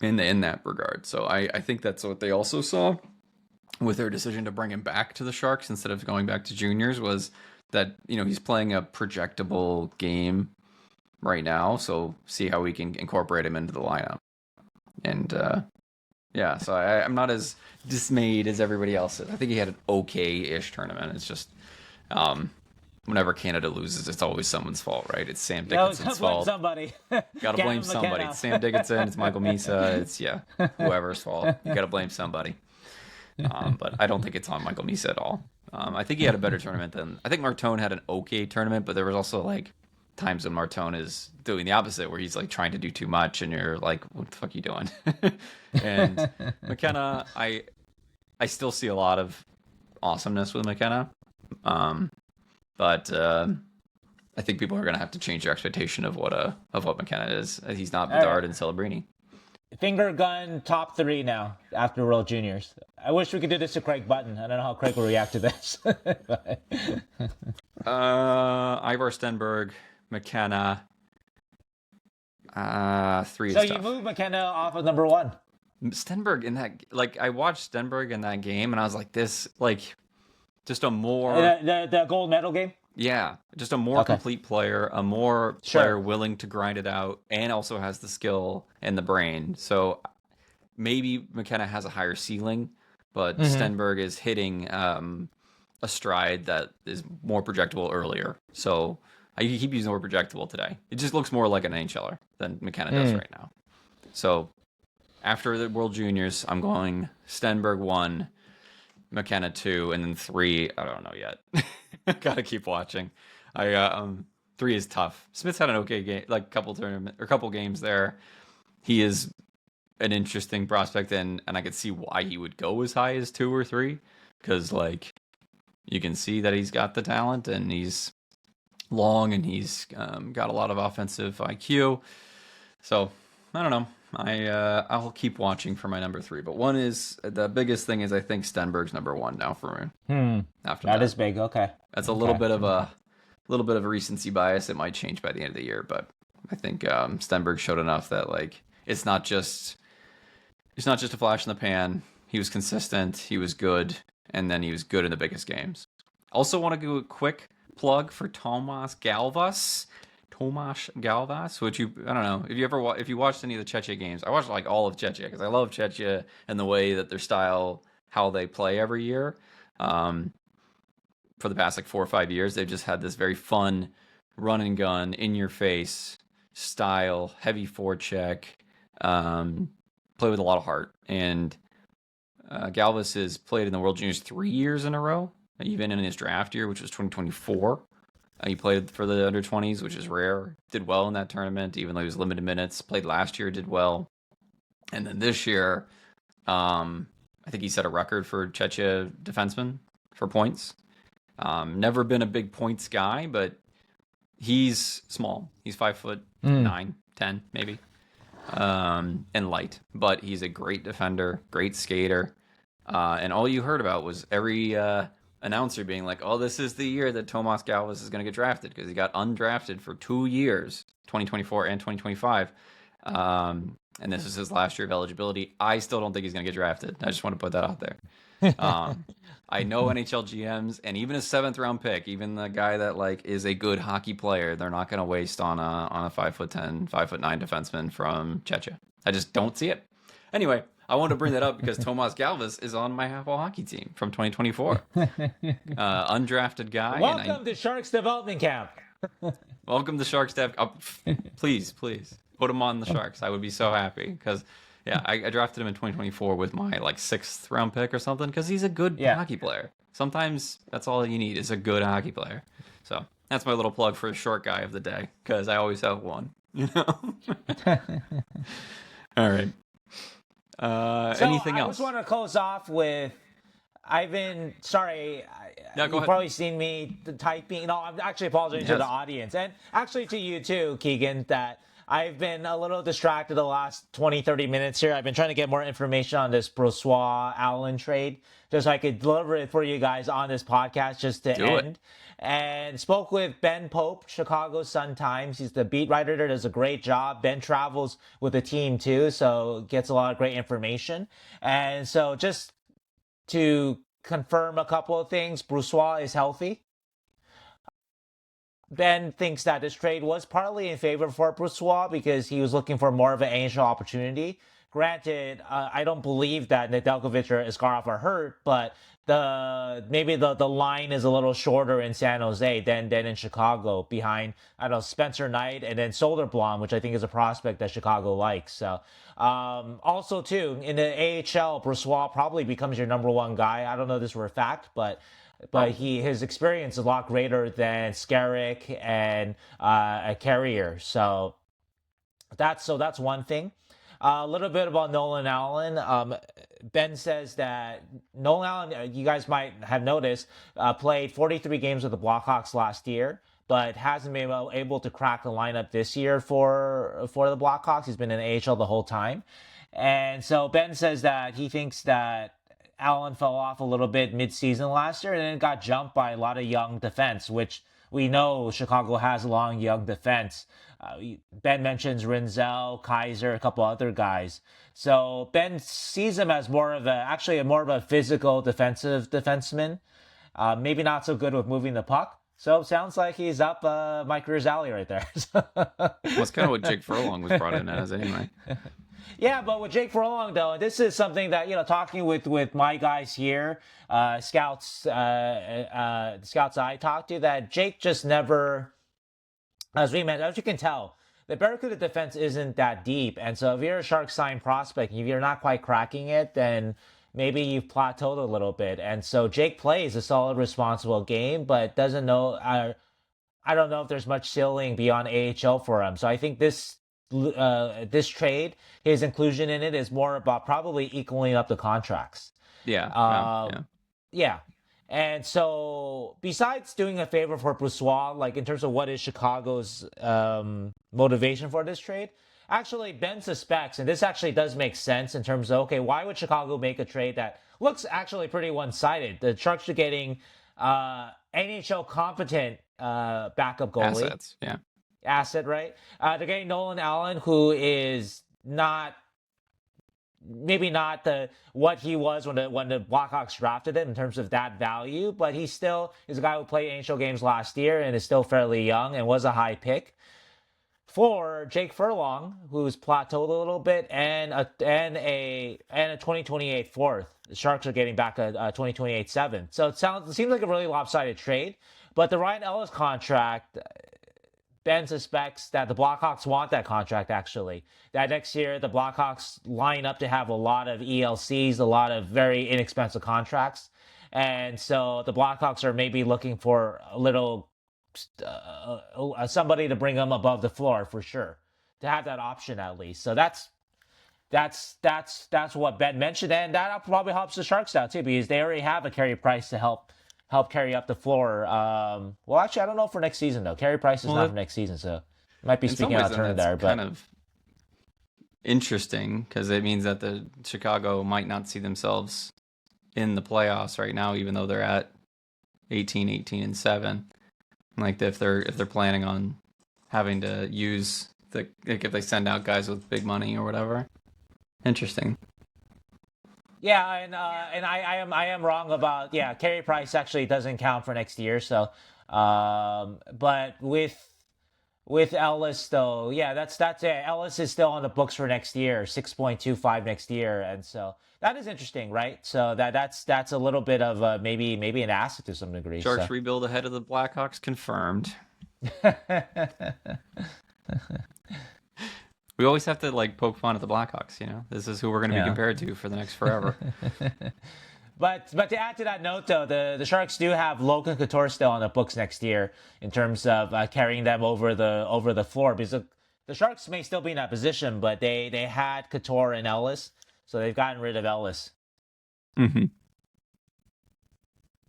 In that regard. So I think that's what they also saw with their decision to bring him back to the Sharks instead of going back to juniors, was that, he's playing a projectable game right now. So see how we can incorporate him into the lineup. And, so I'm not as dismayed as everybody else is. I think he had an okay-ish tournament. It's just, whenever Canada loses, it's always someone's fault, right? It's Sam Dickinson's fault. Somebody. Gotta blame somebody. It's Sam Dickinson, it's Michael Misa, it's, whoever's fault. You gotta blame somebody. But I don't think it's on Michael Misa at all. I think he had a better tournament I think Martone had an okay tournament, but there was also like times when Martone is doing the opposite, where he's like trying to do too much, and you're like, "What the fuck are you doing?" And McKenna, I still see a lot of awesomeness with McKenna, but I think people are gonna have to change their expectation of what McKenna is. He's not Bedard and Celebrini. Finger gun top 3 now after World Juniors. I wish we could do this to Craig Button. I don't know how Craig will react to this. Ivar Stenberg, McKenna. 3 is so tough. You move McKenna off of number 1. Stenberg in that, like, I watched Stenberg in that game and I was like, this, like, just a more the gold medal game. Yeah, just a more complete player, a more player willing to grind it out, and also has the skill and the brain. So maybe McKenna has a higher ceiling, but Stenberg is hitting a stride that is more projectable earlier. So I keep using the word projectable today. It just looks more like an NHLer than McKenna does right now. So after the World Juniors, I'm going Stenberg 1, McKenna 2, and then 3. I don't know yet. Gotta keep watching. 3 is tough. Smith's had an okay game, like couple games there. He is an interesting prospect, and I could see why he would go as high as 2 or 3, because like you can see that he's got the talent and he's long and he's got a lot of offensive IQ. So I don't know. I'll keep watching for my number 3, but the biggest thing is I think Stenberg's number 1 now for me. After that is big. Okay, that's a little bit of a recency bias. It might change by the end of the year, but I think Stenberg showed enough that like it's not just a flash in the pan. He was consistent, he was good, and then he was good in the biggest games. Also want to do a quick plug for Tomas Galvas, which I don't know if you watched any of the Czechia games. I watched like all of Czechia because I love Czechia and the way that their style, how they play every year. For the past like 4 or 5 years, they've just had this very fun run and gun, in your face style, heavy forecheck, play with a lot of heart. And Galvas has played in the World Juniors 3 years in a row, even in his draft year, which was 2024. He played for the under-20s, which is rare. Did well in that tournament, even though he was limited minutes. Played last year, did well. And then this year, I think he set a record for Czechia defensemen for points. Never been a big points guy, but he's small. He's 5'9", 10 maybe, and light. But he's a great defender, great skater. And all you heard about was every announcer being like, "Oh, this is the year that Tomas Galvas is going to get drafted," because he got undrafted for 2 years, 2024 and 2025. And this is his last year of eligibility. I still don't think he's going to get drafted. I just want to put that out there. I know NHL GMs, and even a 7th round pick, even the guy that like is a good hockey player, they're not going to waste on a 5'10", 5'9" defenseman from Czechia. I just don't see it. Anyway, I wanted to bring that up because Tomas Galvas is on my half-wall hockey team from 2024. Undrafted guy. Welcome to Sharks development camp. Welcome to Sharks dev. Please put him on the Sharks. I would be so happy because. Yeah, I drafted him in 2024 with my like 6th round pick or something because he's a good hockey player. Sometimes that's all you need is a good hockey player. So that's my little plug for a short guy of the day because I always have one. You know. All right. Anything else? I just want to close off with. I've been sorry. You've probably seen me typing. No, I'm actually apologizing to the audience and actually to you too, Keegan. That. I've been a little distracted the last 20, 30 minutes here. I've been trying to get more information on this Brossoit Allan trade just so I could deliver it for you guys on this podcast just to end. And spoke with Ben Pope, Chicago Sun-Times. He's the beat writer there, does a great job. Ben travels with the team too, so gets a lot of great information. And so just to confirm a couple of things, Brossoit is healthy. Ben thinks that this trade was partly in favor for Brossoit because he was looking for more of an NHL opportunity. Granted, I don't believe that Nedeljkovic or Iskarov are hurt, but maybe the line is a little shorter in San Jose than in Chicago behind, I don't know, Spencer Knight and then Soderblom, which I think is a prospect that Chicago likes. So, also too, in the AHL, Brossoit probably becomes your number 1 guy. I don't know this for a fact, but his experience is a lot greater than Skarek and a Carrier. So that's one thing. A little bit about Nolan Allan. Ben says that Nolan Allan, you guys might have noticed, played 43 games with the Blackhawks last year, but hasn't been able to crack the lineup this year for the Blackhawks. He's been in the AHL the whole time. And so Ben says that he thinks that Allan fell off a little bit mid-season last year and then got jumped by a lot of young defense, which we know Chicago has a long young defense. Ben mentions Rinzel, Kaiser, a couple other guys. So Ben sees him as more of a physical defensive defenseman. Maybe not so good with moving the puck. So it sounds like he's up my career's alley right there. That's kind of what Jake Furlong was brought in as anyway. Yeah, but with Jake Furlong, though, this is something that, talking with my guys here, scouts I talked to, that Jake just never, as you can tell, the Barracuda defense isn't that deep. And so if you're a Sharks sign prospect, if you're not quite cracking it, then maybe you've plateaued a little bit. And so Jake plays a solid, responsible game, but doesn't know, I don't know if there's much ceiling beyond AHL for him. So I think this this trade, his inclusion in it is more about probably equaling up the contracts. Yeah. Yeah. And so, besides doing a favor for Brossoit, like in terms of what is Chicago's motivation for this trade, actually, Ben suspects, and this actually does make sense in terms of, okay, why would Chicago make a trade that looks actually pretty one-sided? The Sharks are getting NHL competent backup goalie. Assets, yeah. Asset, right? They're getting Nolan Allan, who is maybe not what he was when the Blackhawks drafted him in terms of that value, but he still is a guy who played NHL games last year and is still fairly young and was a high pick. For Jake Furlong, who's plateaued a little bit, and a 2028 fourth. The Sharks are getting back a 2028 seventh. So it seems like a really lopsided trade. But the Ryan Ellis contract, Ben suspects that the Blackhawks want that contract, actually. That next year, the Blackhawks line up to have a lot of ELCs, a lot of very inexpensive contracts. And so the Blackhawks are maybe looking for a little somebody to bring them above the floor for sure, to have that option at least. So that's what Ben mentioned, and that probably helps the Sharks out too, because they already have a Carey Price to help carry up the floor. Well, actually, I don't know for next season though. Carey Price is not for next season, so might be speaking out of turn there. But kind of interesting because it means that the Chicago might not see themselves in the playoffs right now, even though they're at 18-7. Like if they're planning on having to use if they send out guys with big money or whatever. Interesting. Yeah, and I am wrong about Carey Price actually doesn't count for next year. So, but with Ellis though, that's it. Ellis is still on the books for next year, 6.25 next year, and so that is interesting, right? So that's a little bit of maybe an asset to some degree. Sharks rebuild ahead of the Blackhawks confirmed. We always have to poke fun at the Blackhawks, This is who we're going to be compared to for the next forever. But to add to that note, though, the Sharks do have Logan Couture still on the books next year in terms of carrying them over the floor, because the Sharks may still be in that position, but they had Couture and Ellis, so they've gotten rid of Ellis. Mm-hmm.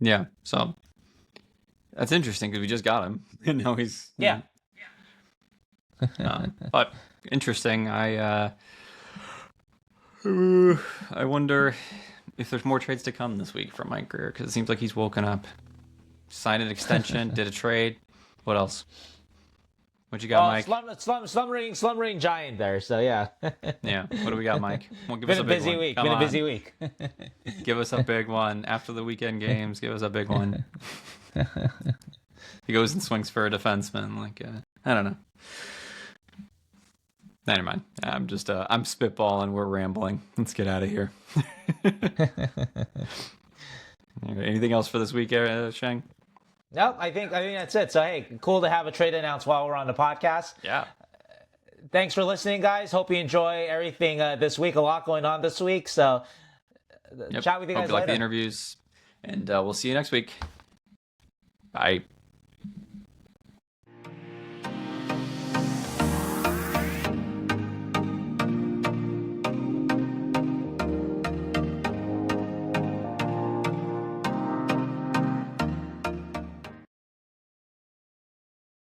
Yeah, so that's interesting because we just got him, and now he's but interesting. I wonder if there's more trades to come this week from Mike Grier, because it seems like he's woken up, signed an extension, did a trade. What else? What you got, Mike? Slumbering giant there. So yeah. Yeah. What do we got, Mike? Well, give Been us a busy week. Been a busy week. Give us a big one after the weekend games. Give us a big one. He goes and swings for a defenseman. I don't know. Never mind. I'm spitballing. We're rambling. Let's get out of here. Anything else for this week, Sheng? No, I think that's it. So hey, cool to have a trade announced while we're on the podcast. Yeah. Thanks for listening, guys. Hope you enjoy everything this week. A lot going on this week. So chat with you guys later. Hope you like the interviews, and we'll see you next week. Bye.